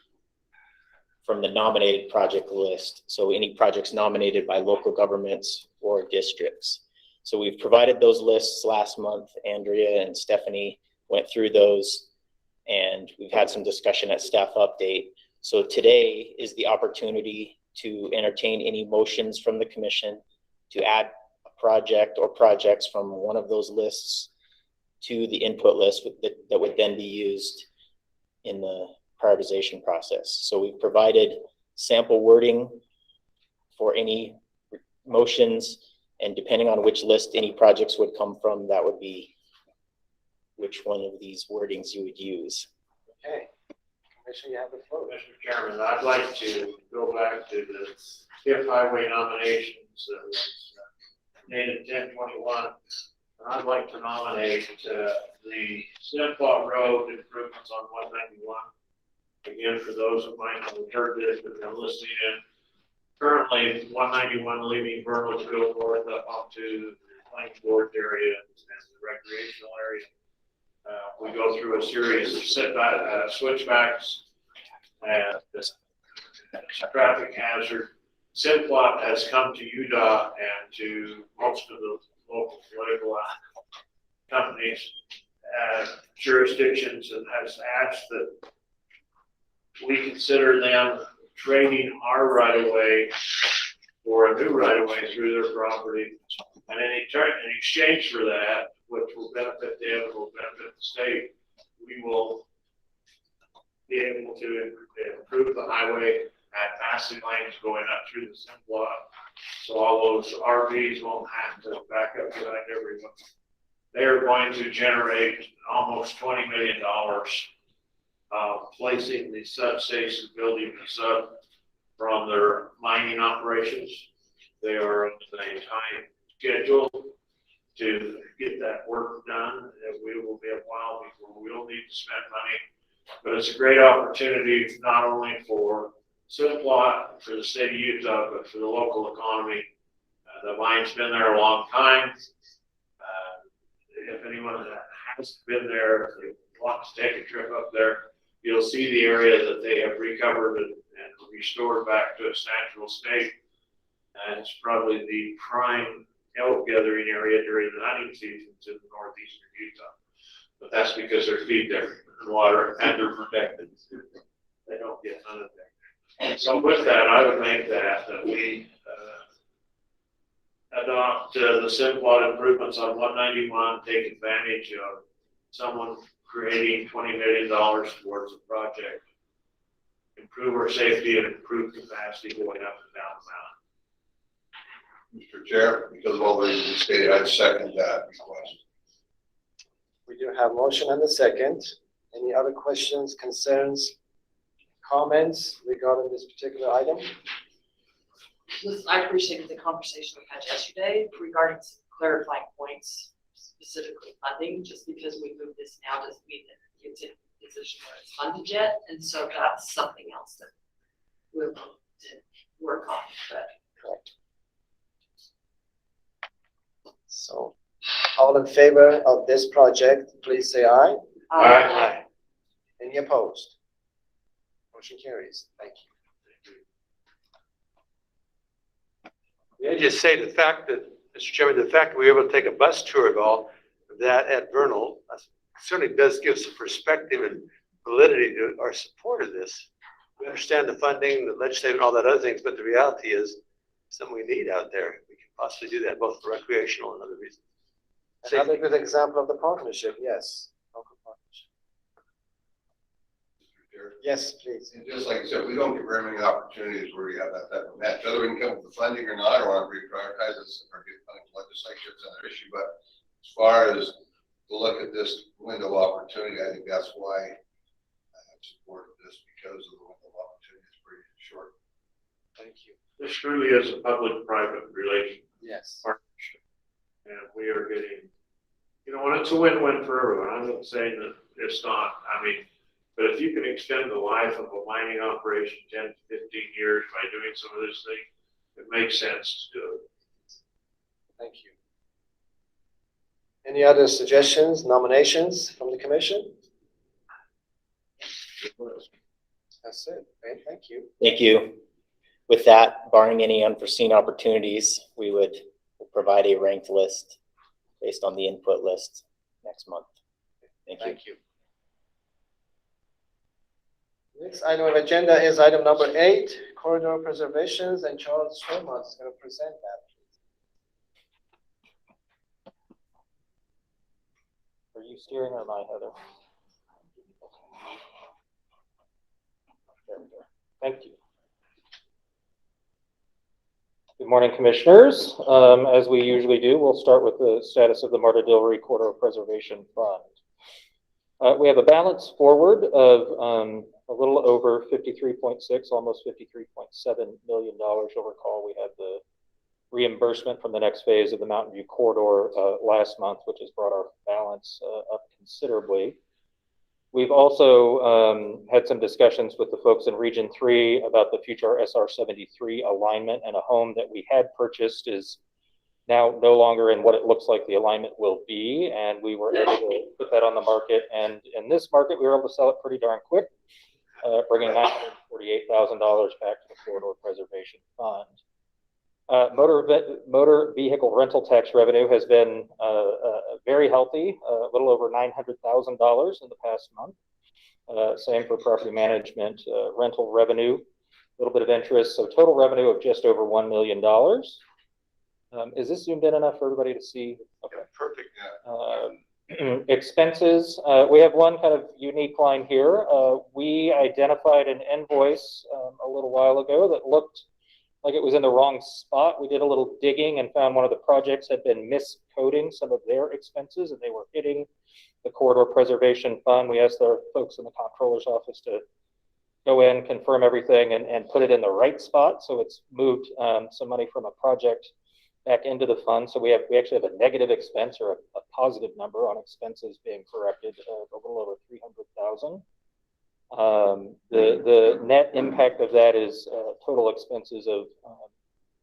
from the nominated project list. So any projects nominated by local governments or districts. So we've provided those lists last month. Andrea and Stephanie went through those, and we've had some discussion at staff update. So today is the opportunity to entertain any motions from the commission to add a project or projects from one of those lists to the input list that would then be used in the prioritization process. So we've provided sample wording for any motions, and depending on which list any projects would come from, that would be which one of these wordings you would use.
Okay. Commissioner, you have the floor.
Mr. Chairman, I'd like to go back to the TIF highway nominations that was dated 10/21. And I'd like to nominate the Simplot Road improvements on 191. Again, for those who might not have heard this, but they're listening in. Currently, 191 leaving Vernal to go north up onto the playing board area and the recreational area. We go through a series of switchbacks and this traffic hazard. Simplot has come to UDOT and to most of the local political companies, jurisdictions, and has asked that we consider them trading our right-of-way for a new right-of-way through their property. And in exchange for that, which will benefit them and will benefit the state, we will be able to improve the highway at massive lanes going up through the Simplot. So all those RVs won't have to back up behind everyone. They are going to generate almost $20 million placing the substation, building the sub from their mining operations. They are on a time schedule to get that work done. We will be a while before we'll need to spend money, but it's a great opportunity not only for Simplot, for the state of Utah, but for the local economy. The mine's been there a long time. If anyone has been there, if they want to take a trip up there, you'll see the area that they have recovered and restored back to its natural state. And it's probably the prime elk gathering area during the hunting seasons in the northeastern Utah. But that's because they're feed there and water and they're protected. They don't get none of that. So with that, I would make that we adopt the Simplot improvements on 191, take advantage of someone creating $20 million towards a project, improve our safety and improve capacity going up and down the mountain.
Mr. Chair, because of all the reasons stated, I'd second that request.
We do have motion and a second. Any other questions, concerns, comments regarding this particular item?
I appreciated the conversation we had yesterday regarding some clarifying points, specifically funding, just because we moved this now doesn't mean that it's in a position where it's funded yet. And so that's something else that we'll need to work on, but.
Correct. So, all in favor of this project, please say aye.
Aye.
Any opposed? Motion carries. Thank you.
May I just say the fact that, Mr. Chairman, the fact that we were able to take a bus tour of all of that at Vernal certainly does give some perspective and validity to our support of this. We understand the funding, the legislative, and all that other things, but the reality is something we need out there. We can possibly do that both for recreational and other reasons.
Another good example of the partnership, yes. Local partnership. Yes, please.
And just like I said, we don't get very many opportunities where you have that type of match, whether we can come with the funding or not, or want to reprioritize this or get funding from legislature, it's another issue. But as far as to look at this window of opportunity, I think that's why I have supported this, because of the window of opportunity is pretty short.
Thank you.
This truly is a public-private relation.
Yes.
Partnership. And we are getting, you know, and it's a win-win for everyone. I'm not saying that it's not. I mean, but if you can extend the life of a mining operation 10 to 15 years by doing some of this thing, it makes sense to do it.
Thank you. Any other suggestions, nominations from the commission? That's it. Okay, thank you.
Thank you. With that, barring any unforeseen opportunities, we would provide a ranked list based on the input list next month. Thank you.
Next item of agenda is item number 8, corridor preservations, and Charles Sherman is going to present that.
Are you steering or am I, Heather? There we go. Thank you. Good morning, Commissioners. As we usually do, we'll start with the status of the Marta Dillery Corridor Preservation Fund. We have a balance forward of a little over 53.6, almost $53.7 million. You'll recall we had the reimbursement from the next phase of the Mountain View Corridor last month, which has brought our balance up considerably. We've also had some discussions with the folks in Region 3 about the future SR-73 alignment, and a home that we had purchased is now no longer in what it looks like the alignment will be, and we were able to put that on the market. And in this market, we were able to sell it pretty darn quick, bringing $948,000 back to the Corridor Preservation Fund. Motor vehicle rental tax revenue has been very healthy, a little over $900,000 in the past month. Same for property management rental revenue, a little bit of interest. So total revenue of just over $1 million. Is this zoomed in enough for everybody to see? Okay.
Yeah, perfect. Yeah.
Expenses, we have one kind of unique line here. We identified an invoice a little while ago that looked like it was in the wrong spot. We did a little digging and found one of the projects had been miscoding some of their expenses, and they were hitting the Corridor Preservation Fund. We asked our folks in the comptroller's office to go in, confirm everything, and put it in the right spot. So it's moved some money from a project back into the fund. So we actually have a negative expense, or a positive number on expenses being corrected, a little over $300,000. The net impact of that is total expenses of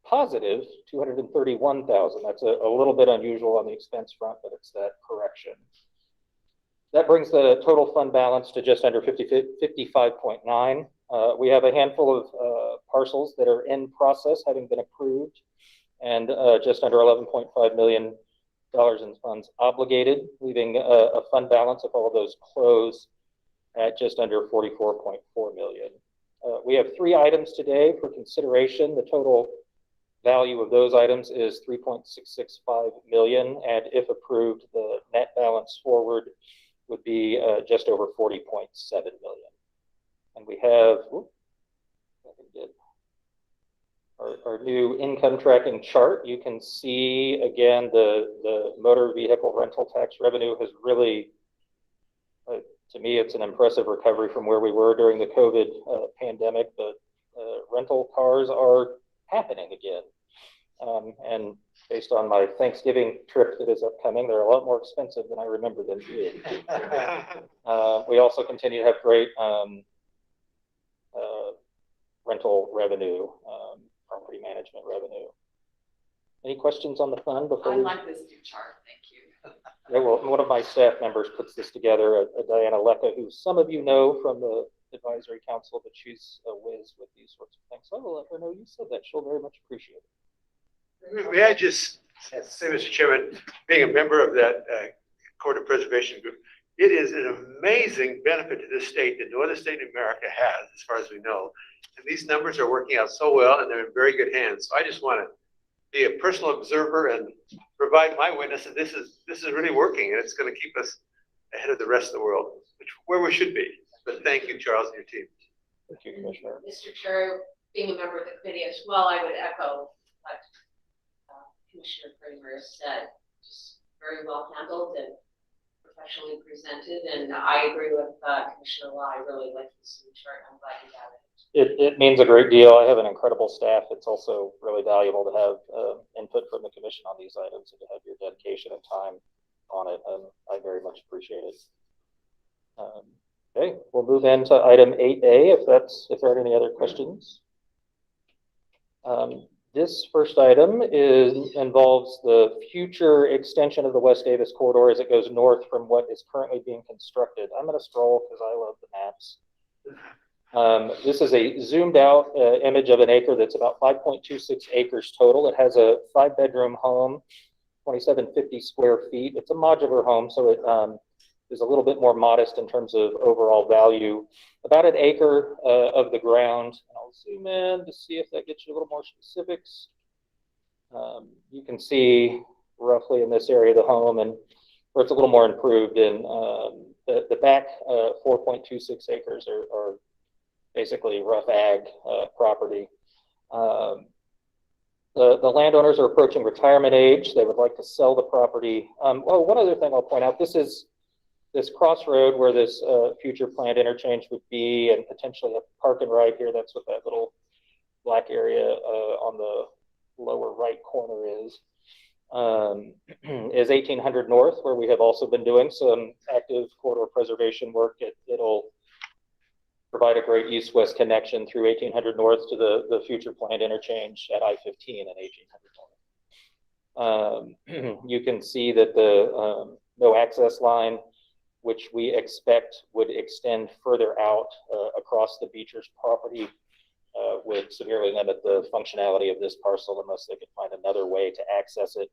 positive $231,000. That's a little bit unusual on the expense front, but it's that correction. That brings the total fund balance to just under 55.9. We have a handful of parcels that are in process, having been approved, and just under $11.5 million in funds obligated, leaving a fund balance if all of those close at just under $44.4 million. We have 3 items today for consideration. The total value of those items is $3.665 million, and if approved, the net balance forward would be just over $40.7 million. And we have our new income tracking chart. You can see again the motor vehicle rental tax revenue has really, to me, it's an impressive recovery from where we were during the COVID pandemic. The rental cars are
happening again. And based on my Thanksgiving trip that is upcoming, they're a lot more expensive than I remember them being. We also continue to have great rental revenue, property management revenue. Any questions on the fund before?
I
we...
like this new chart, thank you.
Yeah, well, one of my staff members puts this together, Diana Lecca, who some of you know from the advisory council, but she's a whiz with these sorts of things. So I will let her know you said that. She'll very much appreciate it.
May I just say, Mr. Chairman, being a member of that Court of Preservation group, it is an amazing benefit to this state that no other state in America has, as far as we know. And these numbers are working out so well, and they're in very good hands. So I just want to be a personal observer and provide my witness that this is really working, and it's going to keep us ahead of the rest of the world, where we should be. But thank you, Charles, and your team.
Thank you, Commissioner.
Mr. Chair, being a member of the committee as well, I would echo what Commissioner Kramer said. Just very well handled and professionally presented, and I agree with Commissioner Law. I really like this new chart. I'm glad you got it.
It means a great deal. I have an incredible staff. It's also really valuable to have input from the commission on these items and to have your dedication and time on it. I very much appreciate it. Okay, we'll move into item 8A if there aren't any other questions. This first item involves the future extension of the West Davis corridor as it goes north from what is currently being constructed. I'm going to scroll because I love the maps. This is a zoomed out image of an acre that's about 5.26 acres total. It has a 5-bedroom home, 2,750 square feet. It's a modular home, so it is a little bit more modest in terms of overall value. About an acre of the ground. I'll zoom in to see if that gets you a little more specifics. You can see roughly in this area of the home, and where it's a little more improved in the back 4.26 acres are basically rough ag property. The landowners are approaching retirement age. They would like to sell the property. Well, one other thing I'll point out, this is this crossroad where this future planned interchange would be, and potentially a park and ride here. That's what that little black area on the lower right corner is 1800 North, where we have also been doing some active corridor preservation work. It'll provide a great east-west connection through 1800 North to the future planned interchange at I-15 and 1800 North. You can see that the no access line, which we expect would extend further out across the Beechers property, would severely limit the functionality of this parcel unless they could find another way to access it.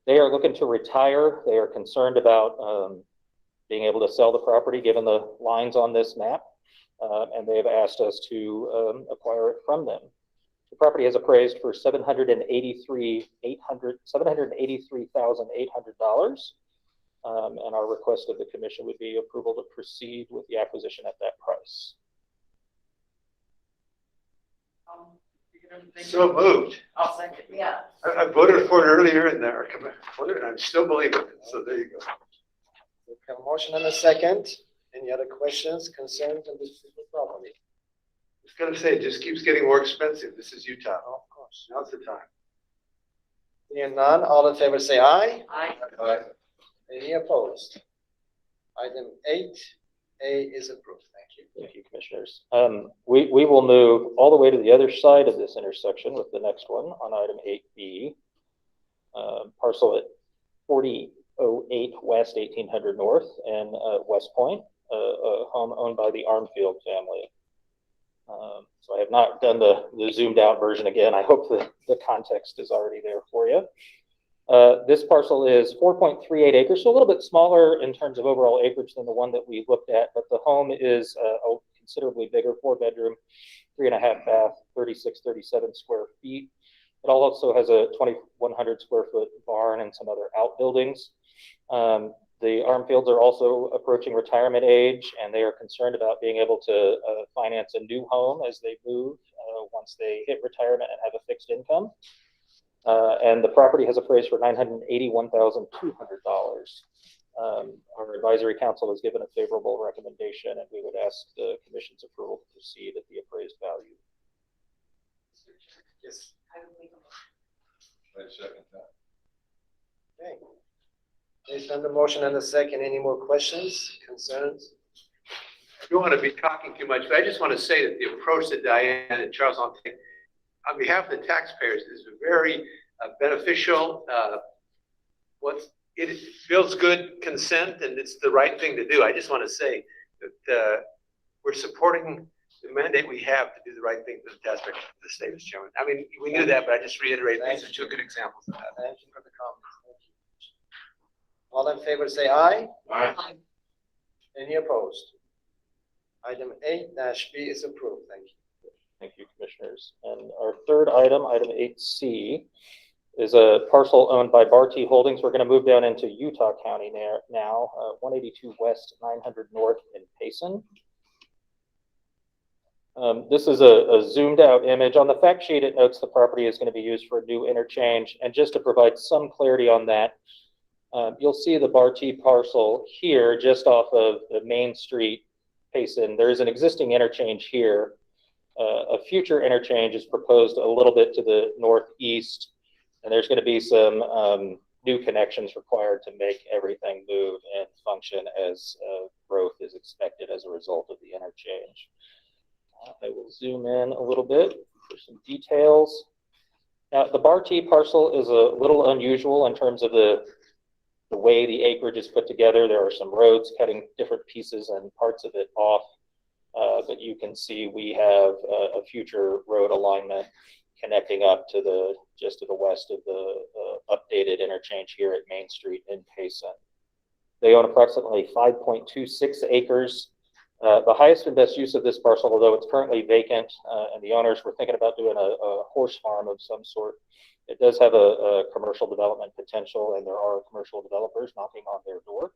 They are looking to retire. They are concerned about being able to sell the property given the lines on this map. And they have asked us to acquire it from them. The property is appraised for $783,800, and our request of the commission would be approval to proceed with the acquisition at that price.
So moved.
I'll second. Yeah.
I voted for it earlier in there, and I'm still believing it. So there you go.
We have a motion and a second. Any other questions, concerns on this property?
I was going to say, it just keeps getting more expensive. This is Utah.
Of course.
Now's the time.
Seeing none, all in favor say aye.
Aye.
Aye. Any opposed? Item 8A is approved. Thank you.
Thank you, commissioners. We will move all the way to the other side of this intersection with the next one on item 8B. Parcel at 4008 West, 1800 North, and West Point, a home owned by the Armfield family. So I have not done the zoomed out version again. I hope the context is already there for you. This parcel is 4.38 acres, so a little bit smaller in terms of overall acreage than the one that we looked at, but the home is a considerably bigger, 4-bedroom, 3.5 bath, 37 square feet. It also has a 2,100 square foot barn and some other outbuildings. The Armfields are also approaching retirement age, and they are concerned about being able to finance a new home as they move once they hit retirement and have a fixed income. And the property has appraised for $981,200. Our advisory council has given a favorable recommendation, and we would ask the commission's approval to proceed at the appraised value.
Yes.
I second that.
Okay. Based on the motion and the second, any more questions, concerns?
I don't want to be talking too much, but I just want to say that the approach that Diane and Charles on behalf of the taxpayers is very beneficial. It builds good consent, and it's the right thing to do. I just want to say that we're supporting the mandate we have to do the right thing for the taxpayers of the state, Mr. Chairman. I mean, we knew that, but I just reiterate, these are two good examples of that.
Thank you for the comments. Thank you. All in favor, say aye.
Aye.
Any opposed? Item 8-B is approved. Thank you.
Thank you, Commissioners. And our third item, item 8C, is a parcel owned by Barty Holdings. We're going to move down into Utah County now, 182 West, 900 North in Payson. This is a zoomed out image. On the fact sheet, it notes the property is going to be used for a new interchange. And just to provide some clarity on that, you'll see the Barty parcel here just off of the Main Street, Payson. There is an existing interchange here. A future interchange is proposed a little bit to the northeast, and there's going to be some new connections required to make everything move and function as growth is expected as a result of the interchange. I will zoom in a little bit for some details. Now, the Barty parcel is a little unusual in terms of the way the acreage is put together. There are some roads cutting different pieces and parts of it off, but you can see we have a future road alignment connecting up to just to the west of the updated interchange here at Main Street in Payson. They own approximately 5.26 acres. The highest and best use of this parcel, although it's currently vacant, and the owners were thinking about doing a horse farm of some sort, it does have a commercial development potential, and there are commercial developers knocking on their door.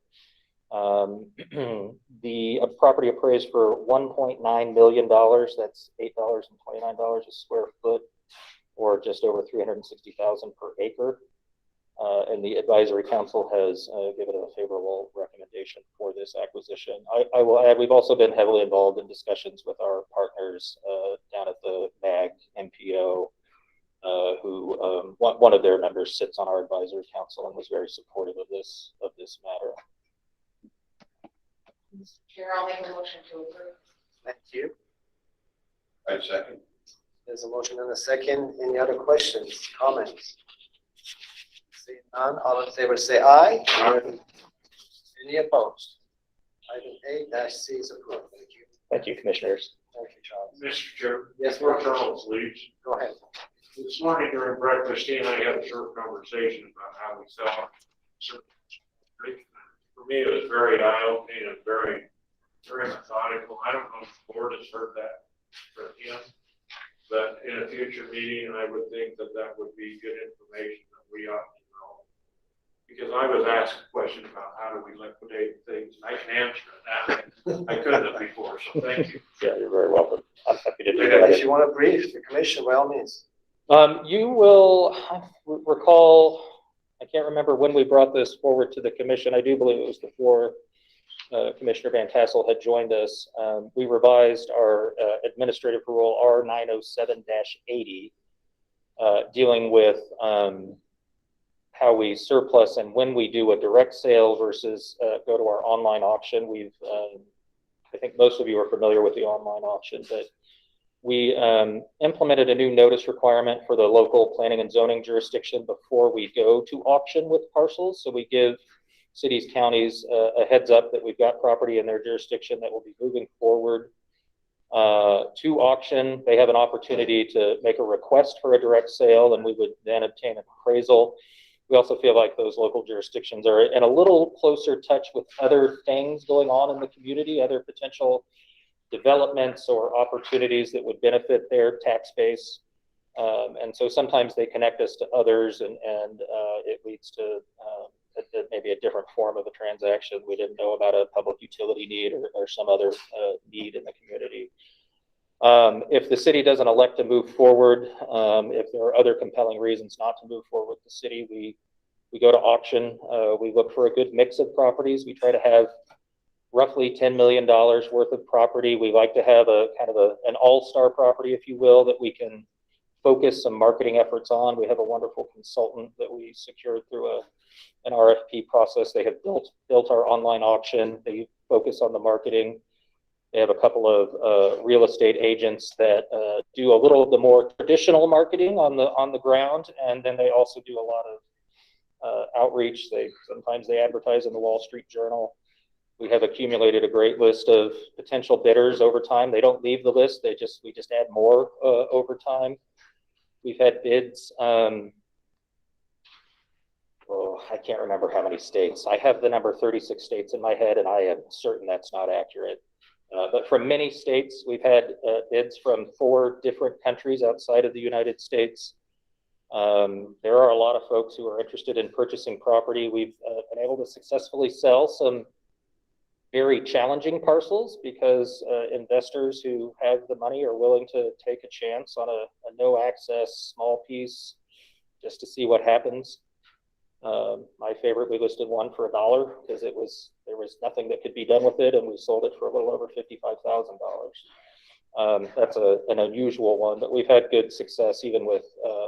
The property appraised for $1.9 million. That's $8.29 a square foot, or just over $360,000 per acre. And the advisory council has given a favorable recommendation for this acquisition. I will add, we've also been heavily involved in discussions with our partners down at the MAG MPO, who one of their members sits on our advisory council and was very supportive of this matter.
Mr. Chair, I'll make a motion to approve.
Thank you.
I second.
There's a motion and a second. Any other questions, comments? Seeing none, all in favor say aye.
Aye.
Any opposed? Item 8-C is approved. Thank you.
Thank you, Commissioners.
Thank you, Charles.
Mr. Chair.
Yes,
Before Charles leaves,
Go ahead.
this morning during breakfast, he and I had a short conversation about how we sell certain. For me, it was very eye-opening and very, very methodical. I don't know if the board has heard that from him, but in a future meeting, I would think that would be good information that we ought to know. Because I was asked a question about how do we liquidate things. I can answer it now. I couldn't have before, so thank you.
Yeah, you're very welcome. I'm happy to do
If
that.
you want to brief the commission, by all means.
You will recall, I can't remember when we brought this forward to the commission. I do believe it was before Commissioner Van Tassel had joined us. We revised our administrative rule R907-80, dealing with how we surplus and when we do a direct sale versus go to our online auction. I think most of you are familiar with the online auction, but we implemented a new notice requirement for the local planning and zoning jurisdiction before we go to auction with parcels. So we give cities, counties a heads up that we've got property in their jurisdiction that will be moving forward to auction. They have an opportunity to make a request for a direct sale, and we would then obtain an appraisal. We also feel like those local jurisdictions are in a little closer touch with other things going on in the community, other potential developments or opportunities that would benefit their tax base. And so sometimes they connect us to others, and it leads to maybe a different form of a transaction. We didn't know about a public utility need or some other need in the community. If the city doesn't elect to move forward, if there are other compelling reasons not to move forward with the city, we go to auction. We look for a good mix of properties. We try to have roughly $10 million worth of property. We like to have a kind of an all-star property, if you will, that we can focus some marketing efforts on. We have a wonderful consultant that we secured through an RFP process. They have built our online auction. They focus on the marketing. They have a couple of real estate agents that do a little of the more traditional marketing on the ground, and then they also do a lot of outreach. Sometimes they advertise in the Wall Street Journal. We have accumulated a great list of potential bidders over time. They don't leave the list. We just add more over time. We've had bids. I can't remember how many states. I have the number 36 states in my head, and I am certain that's not accurate. But from many states, we've had bids from 4 different countries outside of the United States. There are a lot of folks who are interested in purchasing property. We've been able to successfully sell some very challenging parcels because investors who have the money are willing to take a chance on a no access small piece just to see what happens. My favorite, we listed one for $1 because there was nothing that could be done with it, and we sold it for a little over $55,000. That's an unusual one, but we've had good success even with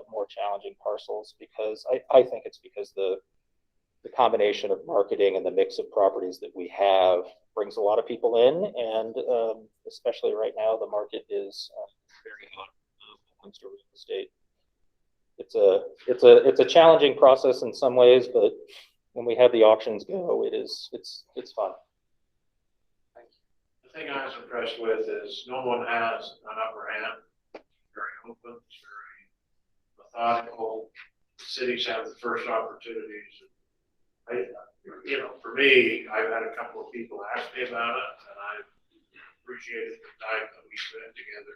more challenging parcels because I think it's because the combination of marketing and the mix of properties that we have brings a lot of people in, and especially right now, the market is very hot when it comes to real estate. It's a challenging process in some ways, but when we have the auctions go, it's fun.
The thing I was impressed with is no one has an upper hand. It's very open, it's very methodical. The cities have the first opportunities. For me, I've had a couple of people ask me about it, and I appreciated the time that we spent together.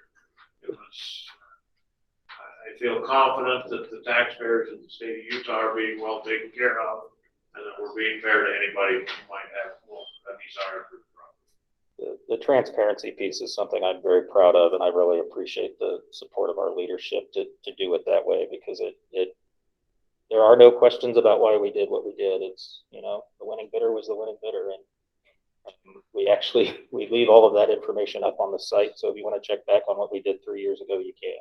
I feel confident that the taxpayers in the state of Utah are being well taken care of, and that we're being fair to anybody who might have a desire for the property.
The transparency piece is something I'm very proud of, and I really appreciate the support of our leadership to do it that way, because there are no questions about why we did what we did. It's, the winning bidder was the winning bidder, and we leave all of that information up on the site. So if you want to check back on what we did 3 years ago, you can.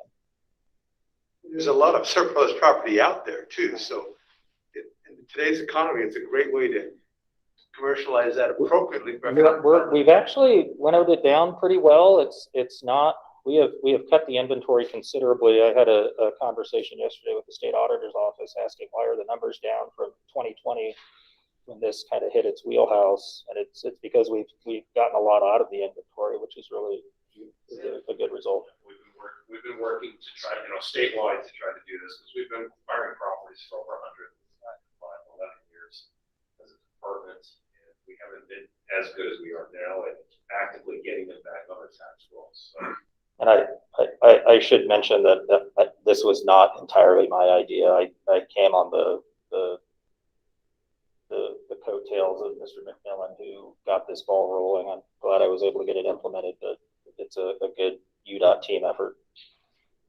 There's a lot of surplus property out there too. So in today's economy, it's a great way to commercialize that appropriately.
We've actually winnowed it down pretty well. It's not. We have cut the inventory considerably. I had a conversation yesterday with the state auditor's office asking why are the numbers down from 2020 when this kind of hit its wheelhouse, and it's because we've gotten a lot out of the inventory, which is really a good result.
We've been working to try, statewide to try to do this, because we've been acquiring properties for over 11 years as a department, and we haven't been as good as we are now at actively getting them back on our tax rolls. So.
And I should mention that this was not entirely my idea. I came on the coattails of Mr. McMillan, who got this ball rolling. I'm glad I was able to get it implemented, but it's a good UDOT team effort.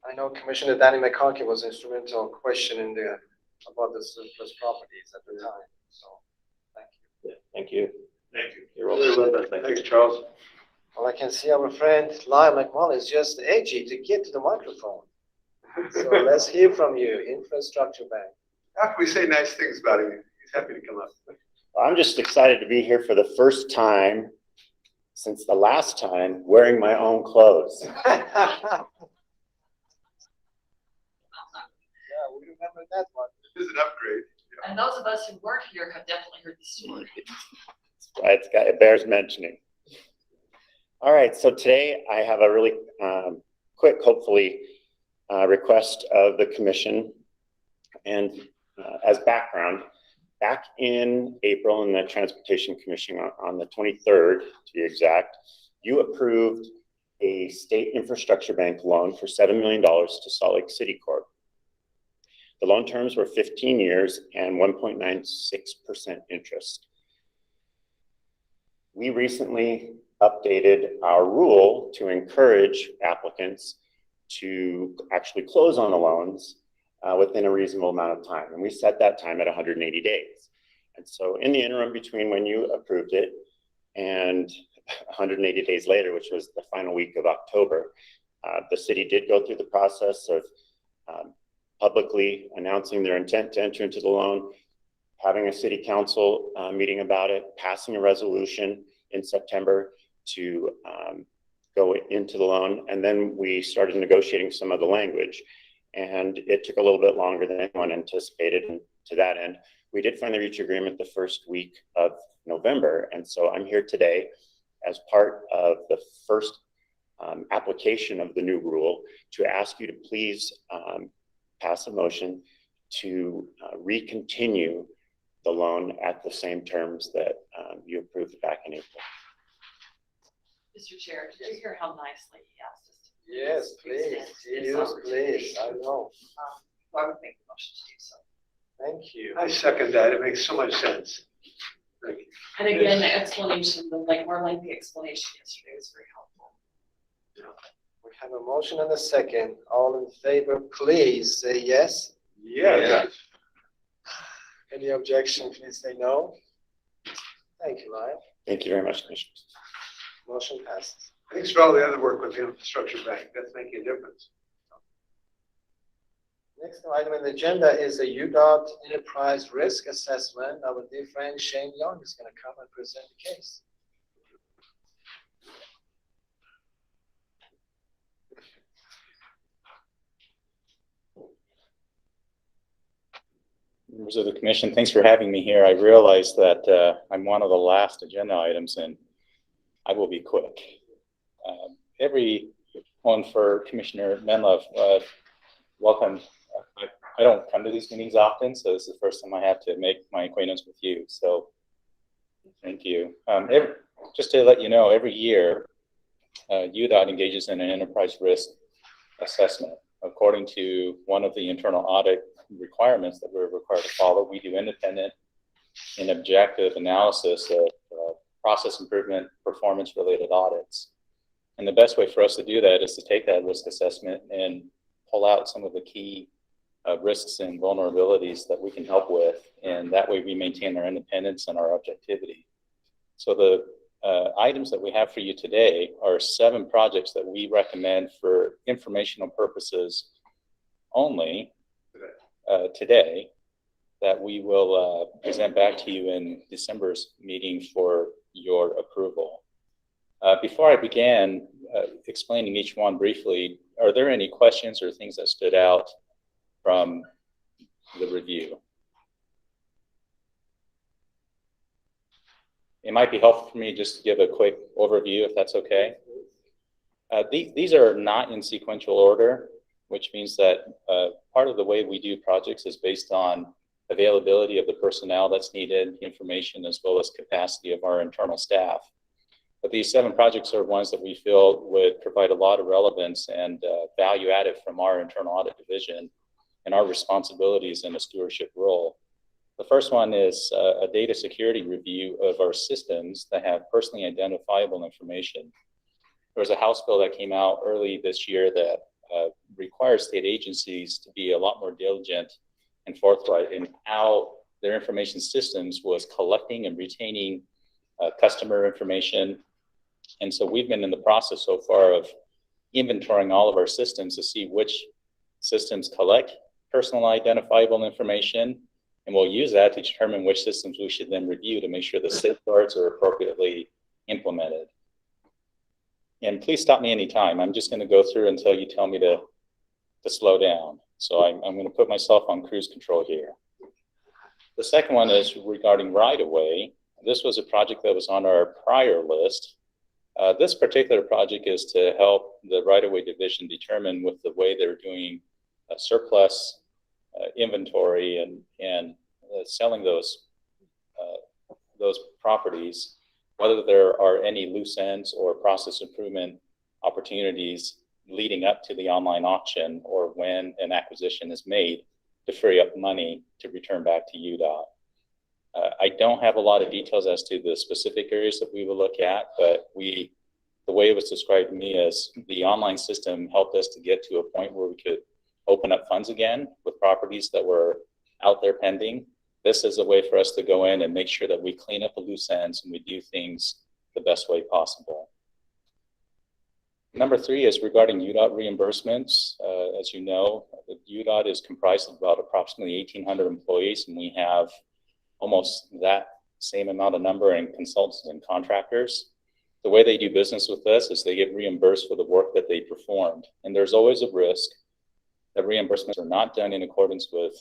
I know Commissioner Danny McConkey was instrumental questioning about the surplus properties at the time. So, thank you.
Yeah, thank you.
Thank you.
You're welcome.
Thanks, Charles.
Well, I can see our friend Lyle McMullen is just edgy to get to the microphone. So let's hear from you, Infrastructure Bank.
After we say nice things about him, he's happy to come up.
I'm just excited to be here for the first time since the last time wearing my own clothes.
Yeah, we remember that one.
This is an upgrade.
And those of us who weren't here have definitely heard the story.
It bears mentioning. All right, so today I have a really quick, hopefully, request of the commission. And as background, back in April in the Transportation Commission on the 23rd, to be exact, you approved a state infrastructure bank loan for $7 million to Salt Lake City Corp. The loan terms were 15 years and 1.96% interest. We recently updated our rule to encourage applicants to actually close on the loans within a reasonable amount of time. And we set that time at 180 days. And so in the interim between when you approved it and 180 days later, which was the final week of October, the city did go through the process of publicly announcing their intent to enter into the loan, having a city council meeting about it, passing a resolution in September to go into the loan. And then we started negotiating some of the language. And it took a little bit longer than anyone anticipated. And to that end, we did finally reach agreement the first week of November. And so I'm here today as part of the first application of the new rule to ask you to please pass a motion to recontinue the loan at the same terms that you approved back in April.
Mr. Chair, did you hear how nicely he asked us to?
Yes, please, I know.
I would make the motion to do so.
Thank you.
I second that. It makes so much sense. Thank you.
And again, the explanation, the more lengthy explanation yesterday was very helpful.
We have a motion and a second. All in favor, please say yes.
Yes.
Any objection, please say no. Thank you, Lyle.
Thank you very much, Commissioners.
Motion passes.
Thanks for all the other work with the infrastructure bank. That's making a difference.
Next item on the agenda is a UDOT enterprise risk assessment. Our dear friend Shane Young is going to come and present the case.
Members of the commission, thanks for having me here. I realize that I'm one of the last agenda items and I will be quick. Every one for Commissioner Menlove, welcome. I don't come to these meetings often, so this is the first time I have to make my acquaintance with you. So thank you. Just to let you know, every year UDOT engages in an enterprise risk assessment. According to one of the internal audit requirements that we're required to follow, we do independent and objective analysis of process improvement, performance-related audits. And the best way for us to do that is to take that risk assessment and pull out some of the key risks and vulnerabilities that we can help with. And that way we maintain our independence and our objectivity. So the items that we have for you today are 7 projects that we recommend for informational purposes only today that we will present back to you in December's meeting for your approval. Before I began explaining each one briefly, are there any questions or things that stood out from the review? It might be helpful for me just to give a quick overview, if that's okay. These are not in sequential order, which means that part of the way we do projects is based on availability of the personnel that's needed, information, as well as capacity of our internal staff. But these 7 projects are ones that we feel would provide a lot of relevance and value added from our internal audit division and our responsibilities in a stewardship role. The first one is a data security review of our systems that have personally identifiable information. There was a House bill that came out early this year that requires state agencies to be a lot more diligent and forthright in how their information systems was collecting and retaining customer information. And so we've been in the process so far of inventorying all of our systems to see which systems collect personal identifiable information, and we'll use that to determine which systems we should then review to make sure the safeguards are appropriately implemented. And please stop me anytime. I'm just going to go through until you tell me to slow down. So I'm going to put myself on cruise control here. The second one is regarding right-of-way. This was a project that was on our prior list. This particular project is to help the right-of-way division determine with the way they're doing surplus inventory and selling those properties, whether there are any loose ends or process improvement opportunities leading up to the online auction or when an acquisition is made to free up money to return back to UDOT. I don't have a lot of details as to the specific areas that we will look at, but the way it was described to me is the online system helped us to get to a point where we could open up funds again with properties that were out there pending. This is a way for us to go in and make sure that we clean up the loose ends and we do things the best way possible. Number 3 is regarding UDOT reimbursements. As you know, the UDOT is comprised of about approximately 1,800 employees, and we have almost that same amount of number in consultants and contractors. The way they do business with us is they get reimbursed for the work that they performed. And there's always a risk that reimbursements are not done in accordance with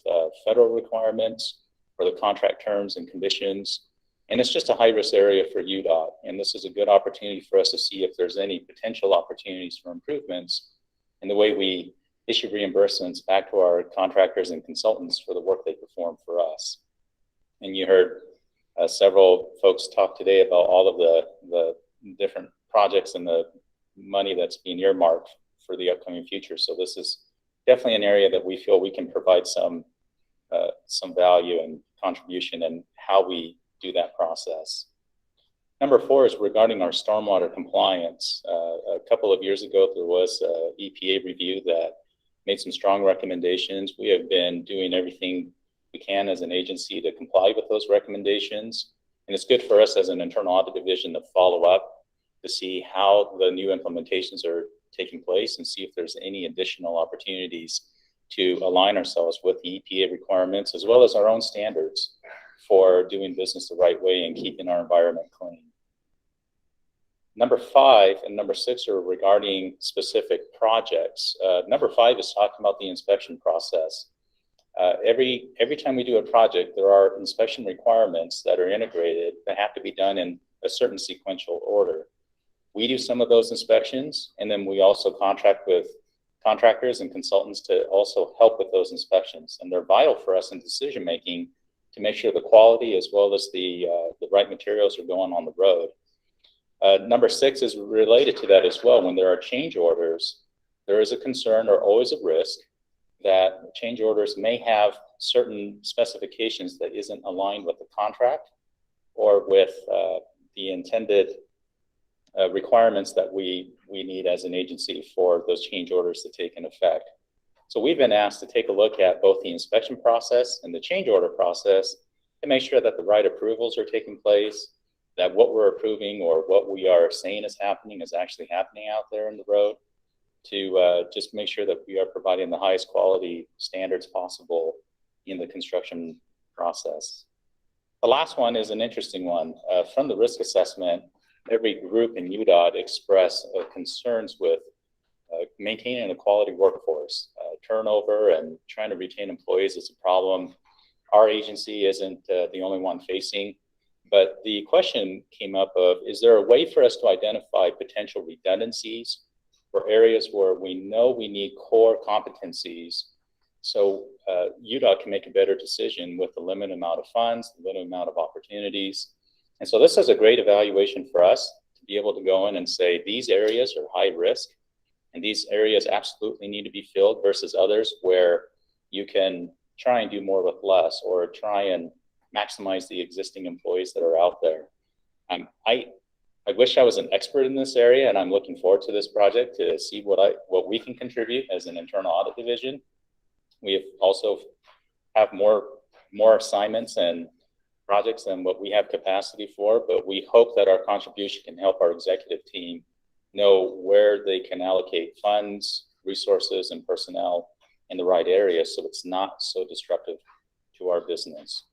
federal requirements or the contract terms and conditions. And it's just a high-risk area for UDOT. And this is a good opportunity for us to see if there's any potential opportunities for improvements in the way we issue reimbursements back to our contractors and consultants for the work they perform for us. And you heard several folks talk today about all of the different projects and the money that's being earmarked for the upcoming future. So this is definitely an area that we feel we can provide some value and contribution in how we do that process. Number 4 is regarding our stormwater compliance. A couple of years ago, there was an EPA review that made some strong recommendations. We have been doing everything we can as an agency to comply with those recommendations. And it's good for us as an internal audit division to follow up to see how the new implementations are taking place and see if there's any additional opportunities to align ourselves with the EPA requirements as well as our own standards for doing business the right way and keeping our environment clean. Number 5 and number 6 are regarding specific projects. Number 5 is talking about the inspection process. Every time we do a project, there are inspection requirements that are integrated that have to be done in a certain sequential order. We do some of those inspections, and then we also contract with contractors and consultants to also help with those inspections. And they're vital for us in decision-making to make sure the quality as well as the right materials are going on the road. Number 6 is related to that as well. When there are change orders, there is a concern or always a risk that change orders may have certain specifications that isn't aligned with the contract or with the intended requirements that we need as an agency for those change orders to take in effect. So we've been asked to take a look at both the inspection process and the change order process to make sure that the right approvals are taking place, that what we're approving or what we are saying is happening is actually happening out there in the road, to just make sure that we are providing the highest quality standards possible in the construction process. The last one is an interesting one. From the risk assessment, every group in UDOT expressed concerns with maintaining a quality workforce. Turnover and trying to retain employees is a problem our agency isn't the only one facing. But the question came up of, is there a way for us to identify potential redundancies for areas where we know we need core competencies so UDOT can make a better decision with the limited amount of funds, the limited amount of opportunities. And so this is a great evaluation for us to be able to go in and say, these areas are high risk and these areas absolutely need to be filled versus others where you can try and do more with less or try and maximize the existing employees that are out there. I wish I was an expert in this area, and I'm looking forward to this project to see what we can contribute as an internal audit division. We have also have more assignments and projects than what we have capacity for, but we hope that our contribution can help our executive team know where they can allocate funds, resources, and personnel in the right areas so it's not so disruptive to our business.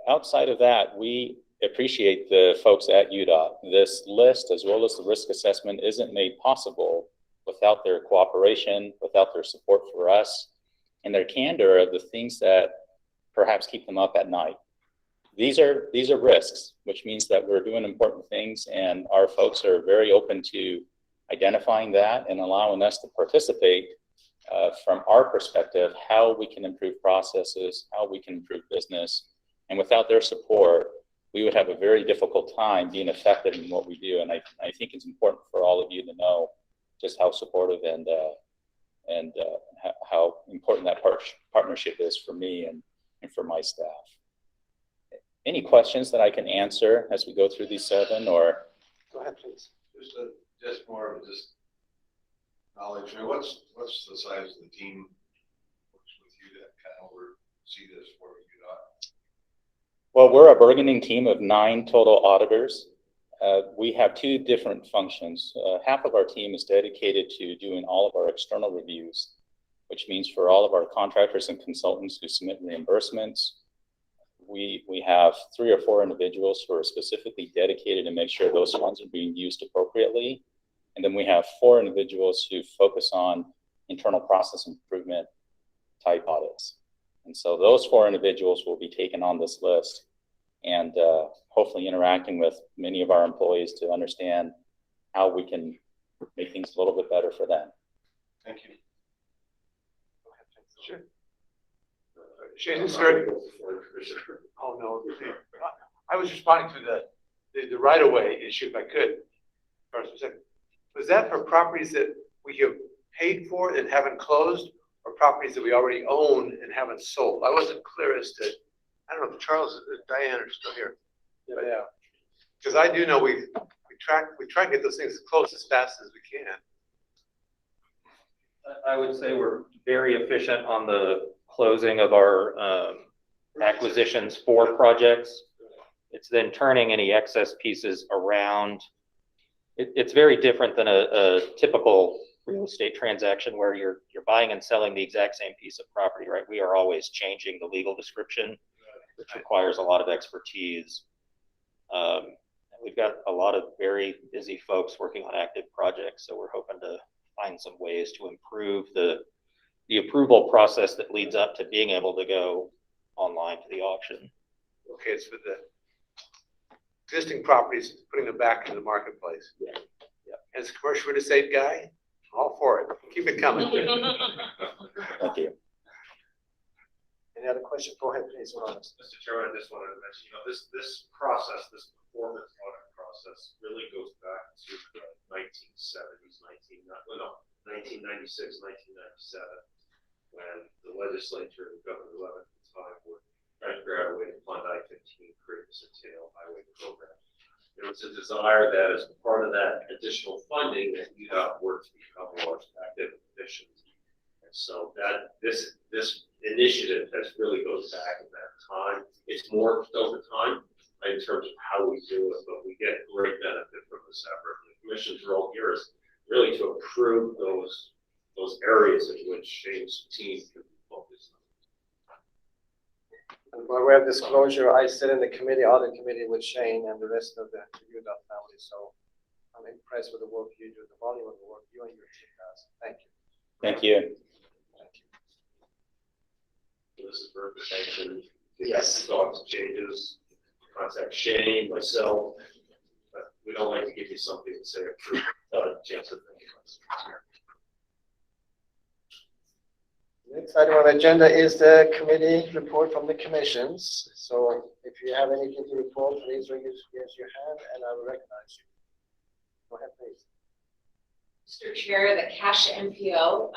Outside of that, we appreciate the folks at UDOT. This list, as well as the risk assessment, isn't made possible without their cooperation, without their support for us, and their candor of the things that perhaps keep them up at night. These are risks, which means that we're doing important things, and our folks are very open to identifying that and allowing us to participate from our perspective, how we can improve processes, how we can improve business. And without their support, we would have a very difficult time being effective in what we do. And I think it's important for all of you to know just how supportive and how important that partnership is for me and for my staff. Any questions that I can answer as we go through these 7, or?
Go ahead, please.
Just more of just knowledge. I mean, what's the size of the team works with you that kind of oversee this for UDOT?
Well, we're a bargaining team of 9 total auditors. We have two different functions. Half of our team is dedicated to doing all of our external reviews, which means for all of our contractors and consultants who submit reimbursements, we have 3 or 4 individuals who are specifically dedicated to make sure those funds are being used appropriately. And then we have 4 individuals who focus on internal process improvement type audits. And so those 4 individuals will be taken on this list and hopefully interacting with many of our employees to understand how we can make things a little bit better for them.
Thank you. Sure. Shane, sir. Oh, no. I was responding to the right-of-way issue, if I could. First, was that for properties that we have paid for and haven't closed, or properties that we already own and haven't sold? I wasn't clear as to, I don't know if Charles and Diane are still here. Yeah. Because I do know we try and get those things closed as fast as we can.
I would say we're very efficient on the closing of our acquisitions for projects. It's then turning any excess pieces around. It's very different than a typical real estate transaction where you're buying and selling the exact same piece of property, right? We are always changing the legal description, which requires a lot of expertise. We've got a lot of very busy folks working on active projects, so we're hoping to find some ways to improve the approval process that leads up to being able to go online to the auction.
Okay, it's for the existing properties, putting them back into the marketplace.
Yeah.
As a commercial real estate guy, all for it. Keep it coming.
Thank you.
Any other question? Go ahead, please.
Mr. Chairman, I just wanted to mention, this process, this performance audit process really goes back to the 1970s, 1996, 1997, when the legislature and Governor Levin at the time were trying to figure out a way to fund I-15, create the Centennial Highway program. There was a desire that as part of that additional funding that UDOT work to become more active and efficient. And so that this initiative has really goes back in that time. It's morphed over time in terms of how we do it, but we get great benefit from this effort. The commission's role here is really to approve those areas in which Shane's team can focus on.
And by way of disclosure, I sit in the audit committee with Shane and the rest of the UDOT family, so I'm impressed with the work you do, the volume of the work you and your team does. Thank you.
Thank you.
This is verification.
Yes.
Thoughts, changes, contact Shane, myself. But we don't like to give you something to say approve. Chance of thinking.
Next item on the agenda is the committee report from the commissions. So if you have anything to report, please raise your hand and I will recognize you. Go ahead, please.
Mr. Chair, the Cash MPO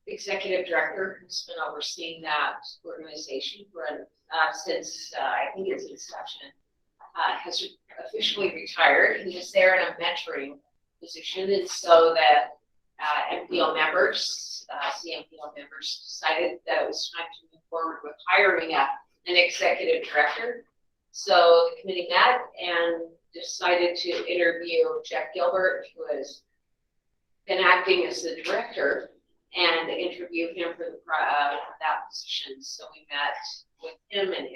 executive director who's been overseeing that organization for since I think its inception has officially retired. He was there in a mentoring position, and so that MPO members, CMPO members, decided that it was time to move forward with hiring an executive director. So the committee met and decided to interview Jeff Gilbert, who has been acting as the director, and interview him for that position. So we met with him and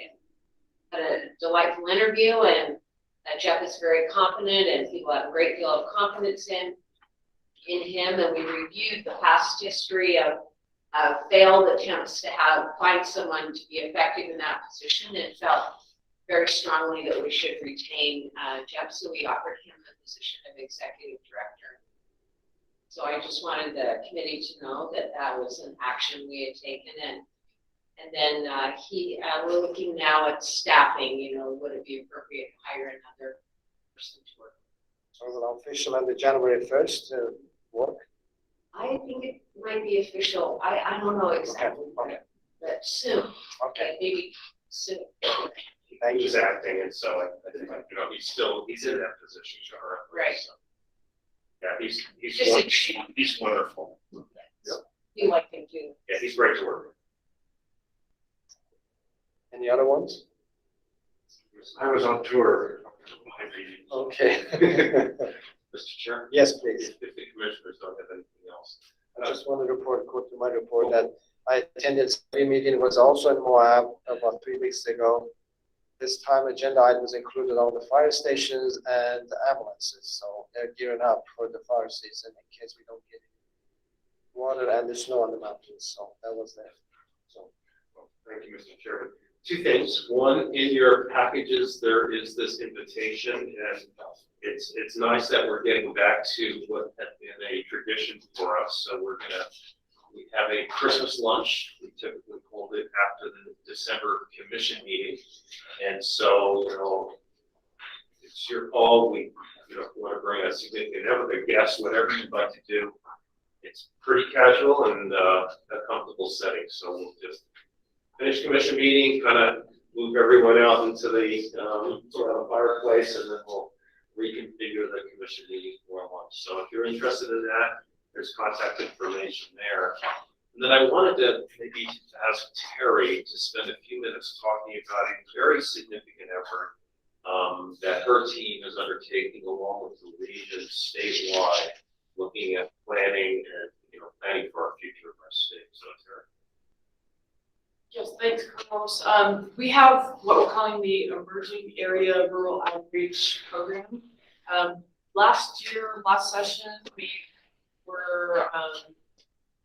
had a delightful interview, and Jeff is very competent and people have a great deal of confidence in him. And we reviewed the past history of failed attempts to find someone to be effective in that position, and felt very strongly that we should retain Jeff. So we offered him the position of executive director. So I just wanted the committee to know that that was an action we had taken, and then we're looking now at staffing. Would it be appropriate to hire another person to work?
So it's official on the January 1st work.
I think it might be official. I don't know exactly,
okay.
But soon.
Okay,
maybe soon.
He was acting, and so I think he's in that position currently.
Right.
So. Yeah, he's wonderful.
Yep. You like him too?
Yeah, he's great to work with.
Any other ones?
I was on tour
Okay.
Mr. Chair?
Yes, please.
If the commissioners don't have anything else.
I just wanted to go to my report that I attended a meeting, it was also in Moab about 3 weeks ago. This time agenda items included all the fire stations and the ambulances, so they're gearing up for the fire season in case we don't get water and the snow on the mountains, so that was there. So,
Thank you, Mr. Chairman. Two things. One, in your packages, there is this invitation, and it's nice that we're getting back to what had been a tradition for us. So we have a Christmas lunch. We typically hold it after the December commission meeting. And so, it's your call. If you want to bring a significant other, a guest, whatever you'd like to do. It's pretty casual and a comfortable setting. So we'll just finish commission meeting, kind of move everyone out into the fireplace, and then we'll reconfigure the commission meeting for lunch. So if you're interested in that, there's contact information there. And then I wanted to maybe ask Terry to spend a few minutes talking about a very significant effort that her team is undertaking along with the region statewide, looking at planning and planning for our future of our state. So Terry.
Yes, thanks, Carlos. We have what we're calling the Emerging Area Rural Outreach Program. Last session, we were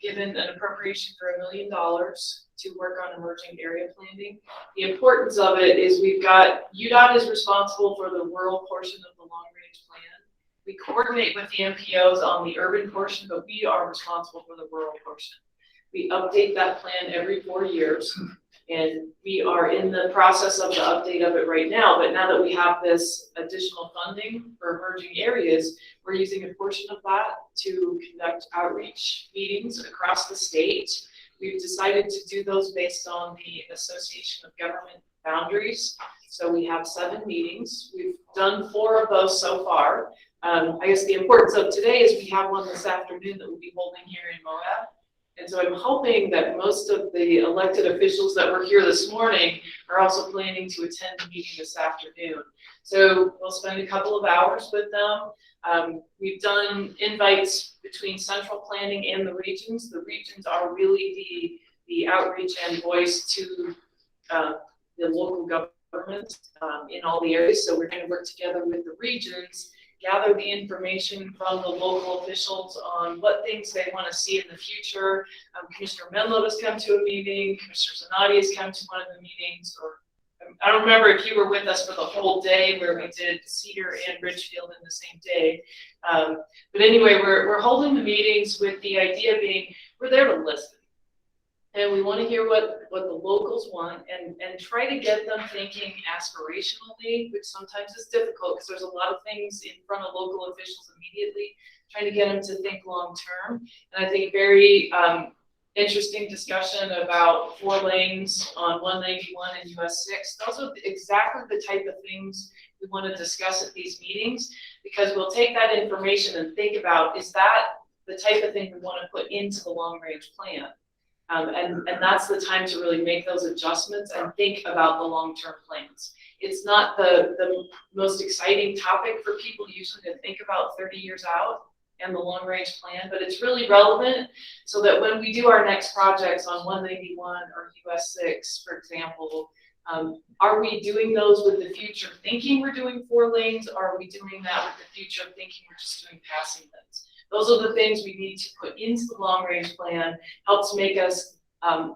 given an appropriation for $1 million to work on emerging area planning. The importance of it is UDOT is responsible for the rural portion of the long-range plan. We coordinate with the MPOs on the urban portion, but we are responsible for the rural portion. We update that plan every 4 years, and we are in the process of the update of it right now. But now that we have this additional funding for emerging areas, we're using a portion of that to conduct outreach meetings across the state. We've decided to do those based on the Association of Government Boundaries. So we have 7 meetings. We've done 4 of those so far. I guess the importance of today is we have one this afternoon that we'll be holding here in Moab. And so I'm hoping that most of the elected officials that were here this morning are also planning to attend the meeting this afternoon. So we'll spend a couple of hours with them. We've done invites between central planning and the regions. The regions are really the outreach and voice to the local government in all the areas. So we're going to work together with the regions, gather the information from the local officials on what things they want to see in the future. Commissioner Menlo has come to a meeting, Commissioner Zanatti has come to one of the meetings, or I don't remember if you were with us for the whole day where we did Cedar and Ridgefield in the same day. But anyway, we're holding the meetings with the idea being we're there to listen. And we want to hear what the locals want and try to get them thinking aspirationally, which sometimes is difficult because there's a lot of things in front of local officials immediately, trying to get them to think long term. And I think very interesting discussion about 4 lanes on 191 and US 6. Those are exactly the type of things we want to discuss at these meetings, because we'll take that information and think about, is that the type of thing we want to put into the long range plan? And that's the time to really make those adjustments and think about the long-term plans. It's not the most exciting topic for people usually to think about 30 years out and the long-range plan, but it's really relevant so that when we do our next projects on 191 or US 6, for example, are we doing those with the future thinking we're doing 4 lanes, or are we doing that with the future thinking we're just doing passing lanes? Those are the things we need to put into the long-range plan, helps make us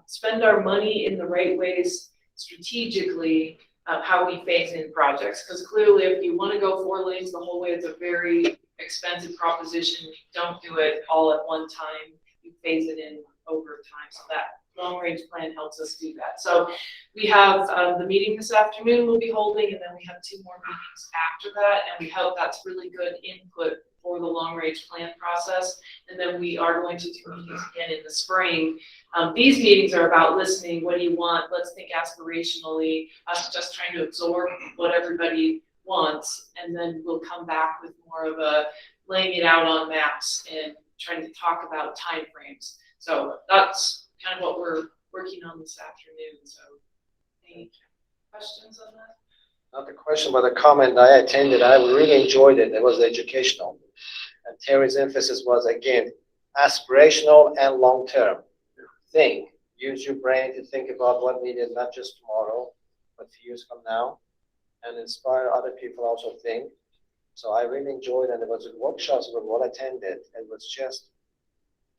spend our money in the right ways strategically, how we phase in projects. Because clearly, if you want to go 4 lanes the whole way, it's a very expensive proposition. You don't do it all at one time. You phase it in over time. So that long-range plan helps us do that. So we have the meeting this afternoon we'll be holding, and then we have 2 more meetings after that. And we hope that's really good input for the long-range plan process. And then we are going to do meetings again in the spring. These meetings are about listening. What do you want? Let's think aspirationally, us just trying to absorb what everybody wants. And then we'll come back with more of a laying it out on maps and trying to talk about timeframes. So that's kind of what we're working on this afternoon. So any questions on that?
not a question, but a comment. I attended. I really enjoyed it. It was educational. And Terry's emphasis was, again, aspirational and long-term. Think. Use your brain to think about what needed, not just tomorrow, but few years from now, and inspire other people also think. So I really enjoyed it, and it was workshops were well attended. It was just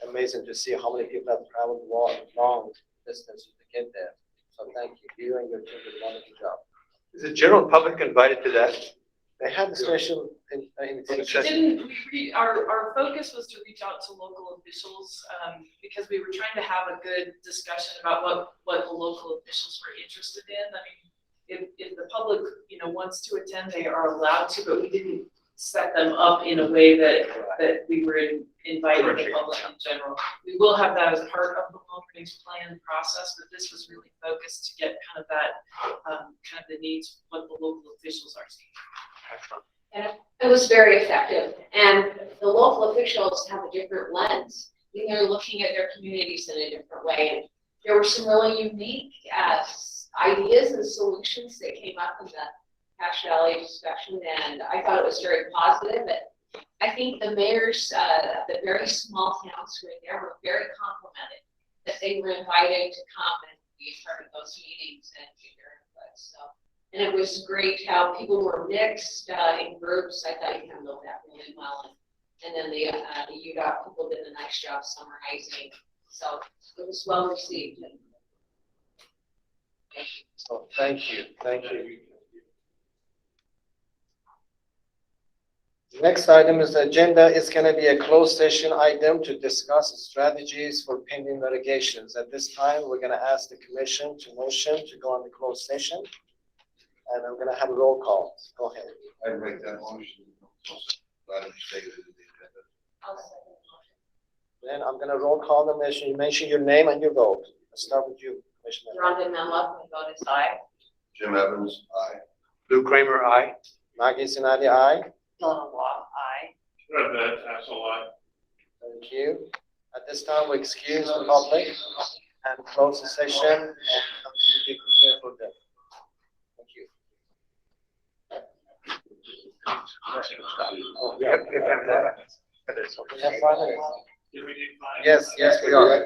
amazing to see how many people have traveled long distances to get there. So thank you. You and your team did a wonderful job.
Is the general public invited to that?
They had a special invitation.
Our focus was to reach out to local officials, because we were trying to have a good discussion about what the local officials were interested in. I mean, if the public, wants to attend, they are allowed to, but we didn't set them up in a way that we were inviting the public in general. We will have that as part of the long-range plan process, but this was really focused to get kind of that, kind of the needs, what the local officials are seeing.
And it was very effective. And the local officials have a different lens. They're looking at their communities in a different way. And there were some really unique ideas and solutions that came up in the Cache Valley discussion, and I thought it was very positive. And I think the mayors, the very small towns who were there were very complimented that they were invited to come and be part of those meetings and give their input. So. And it was great how people were mixed in groups. I thought you handled that really well. And then the UDOT people did a nice job summarizing. So it was well received.
So thank you. Thank you. The next item is the agenda. It's going to be a closed session item to discuss strategies for pending litigations. At this time, we're going to ask the commission to motion to go on the closed session. And I'm going to have a roll call. Go ahead.
I make that motion. Item stated in the agenda.
Then I'm going to roll call the motion. You mention your name and your vote. Let's start with you, Commissioner.
Rhonda Mella, my vote is aye.
Jim Evans, aye.
Lou Kramer, aye.
Maggie Sinati, aye.
Donna Law, aye.
That's a lot.
Thank you. At this time, we excuse the public and close the session and continue to be prepared for them. Thank you.
We have that.
We have 5 minutes. Yes, we are.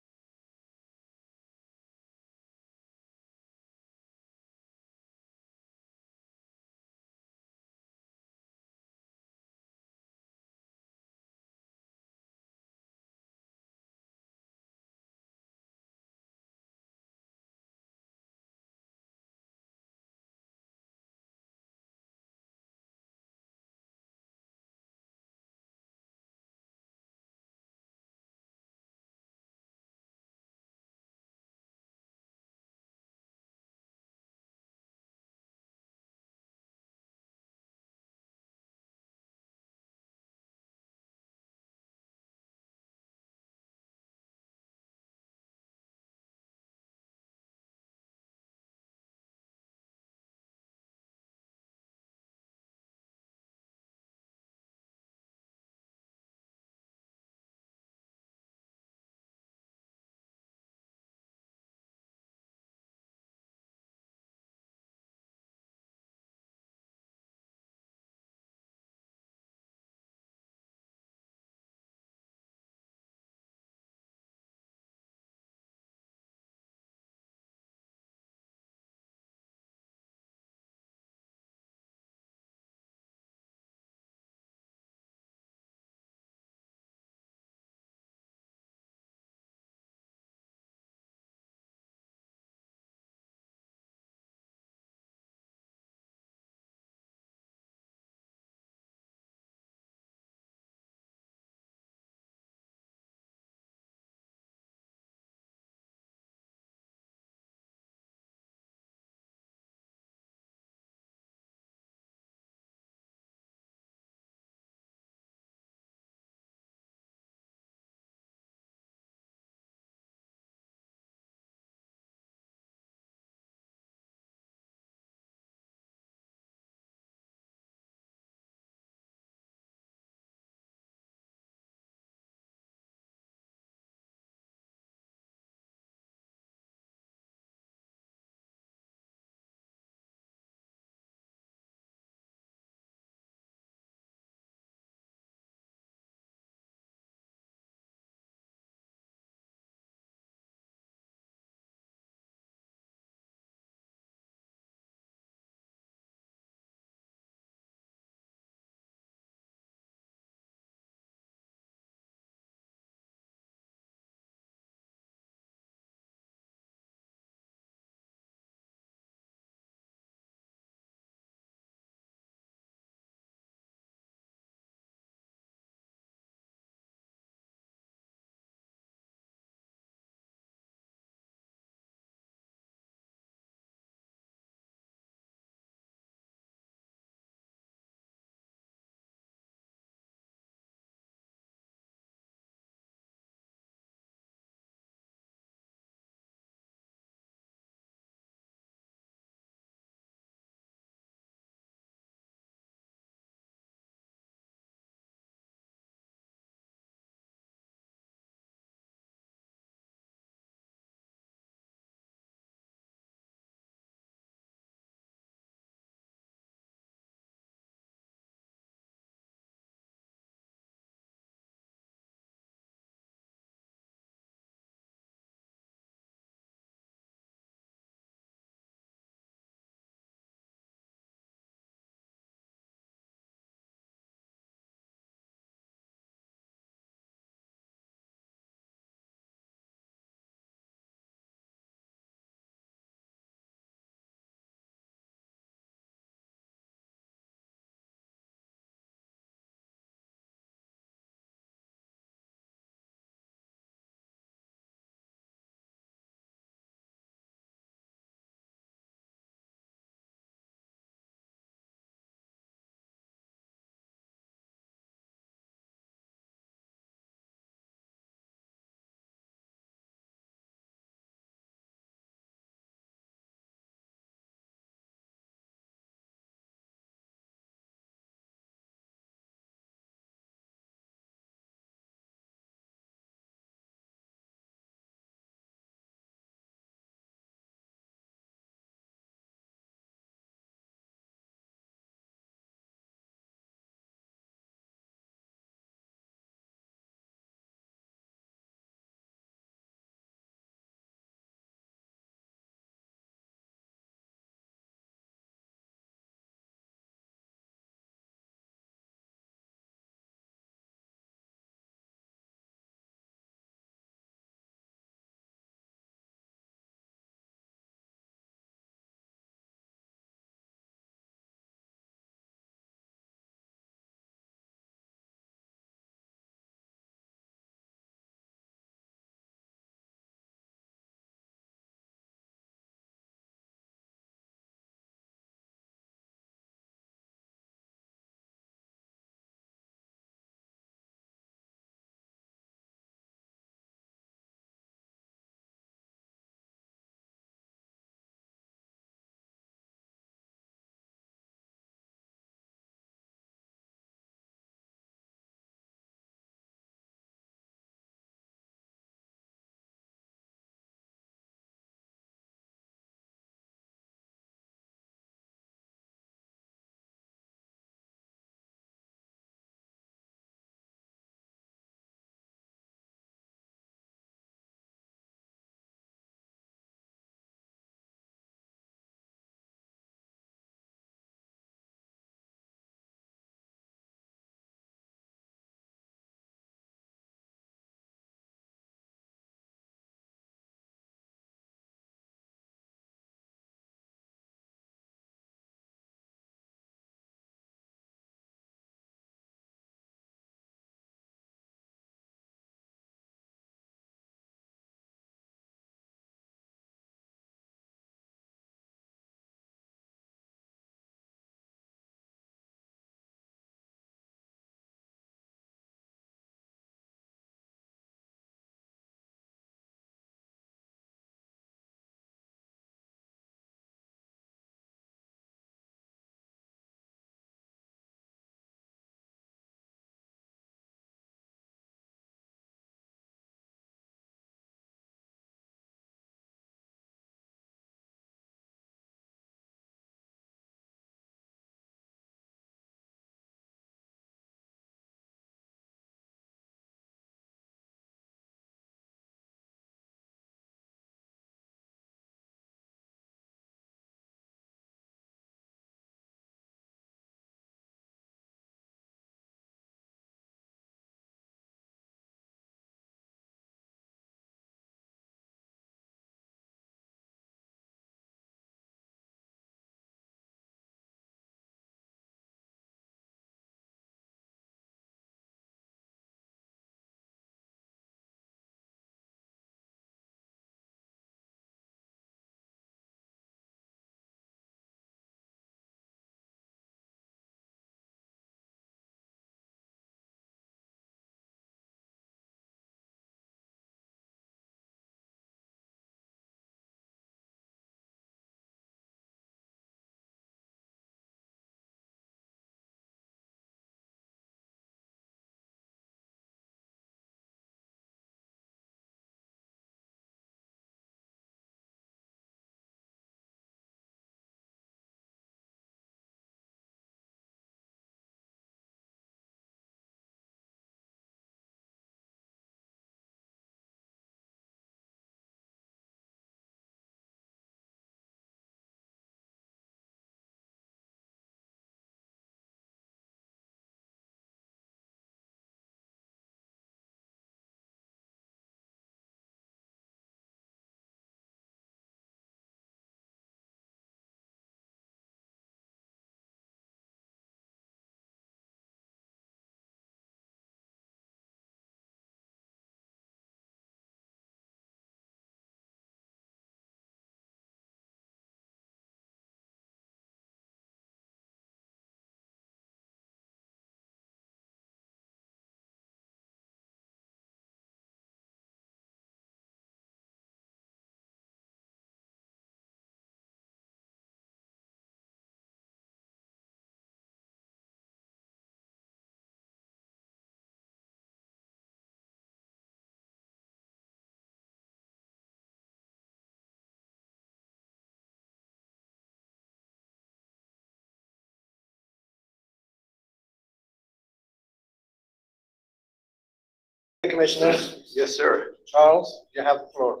Commissioners,
Yes, sir.
Charles, you have the floor.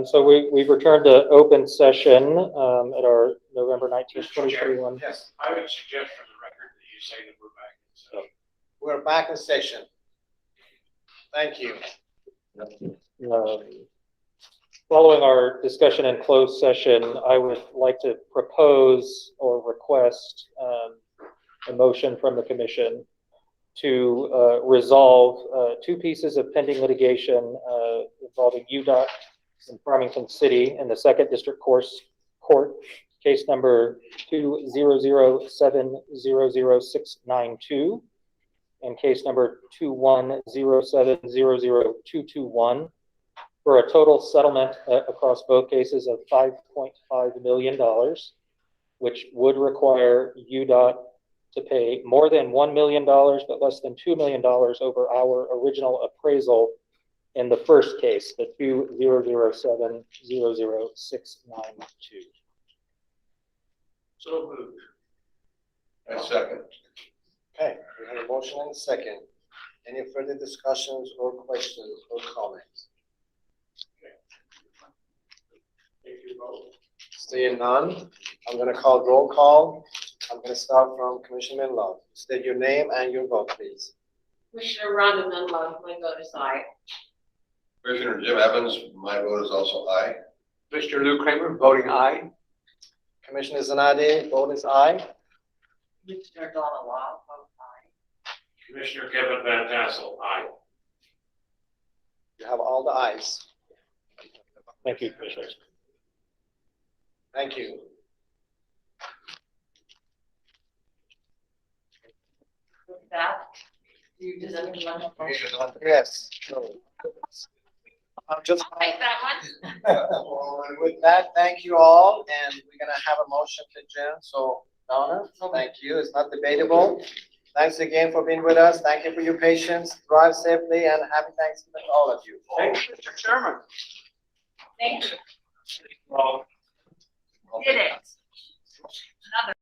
So we've returned to open session at our November 19th, 2021.
Yes, I would suggest for the record that you say that we're back. So,
We're back in session. Thank you.
Following our discussion in closed session, I would like to propose or request a motion from the commission to resolve two pieces of pending litigation involving UDOT in Farmington City in the Second District Court, case number 200700692 and case number 210700221 for a total settlement across both cases of $5.5 million, which would require UDOT to pay more than $1 million, but less than $2 million over our original appraisal in the first case, the 200700692.
So moved.
I second.
Okay, we have a motion and a second. Any further discussions or questions or comments?
Take your vote.
Seeing none, I'm gonna call roll call. I'm gonna start from Commissioner Love. State your name and your vote, please.
Commissioner Rhonda Menlove, my vote is aye.
Commissioner Jim Evans, my vote is also aye.
Mr. Lou Kramer, voting aye.
Commissioner Zanardi, vote is aye.
Commissioner Donna Law, vote aye.
Commissioner Kevin Van Tassel, aye.
You have all the ayes.
Thank you, Commissioners.
Thank you.
With that, does anyone have a motion?
Yes. I'm just.
I'll make that one.
And with that, thank you all, and we're gonna have a motion to adjourn. So Donna, thank you. It's not debatable. Thanks again for being with us. Thank you for your patience. Drive safely and happy Thanksgiving to all of you.
Thank you, Mr. Chairman.
Thank you. Did it. Another.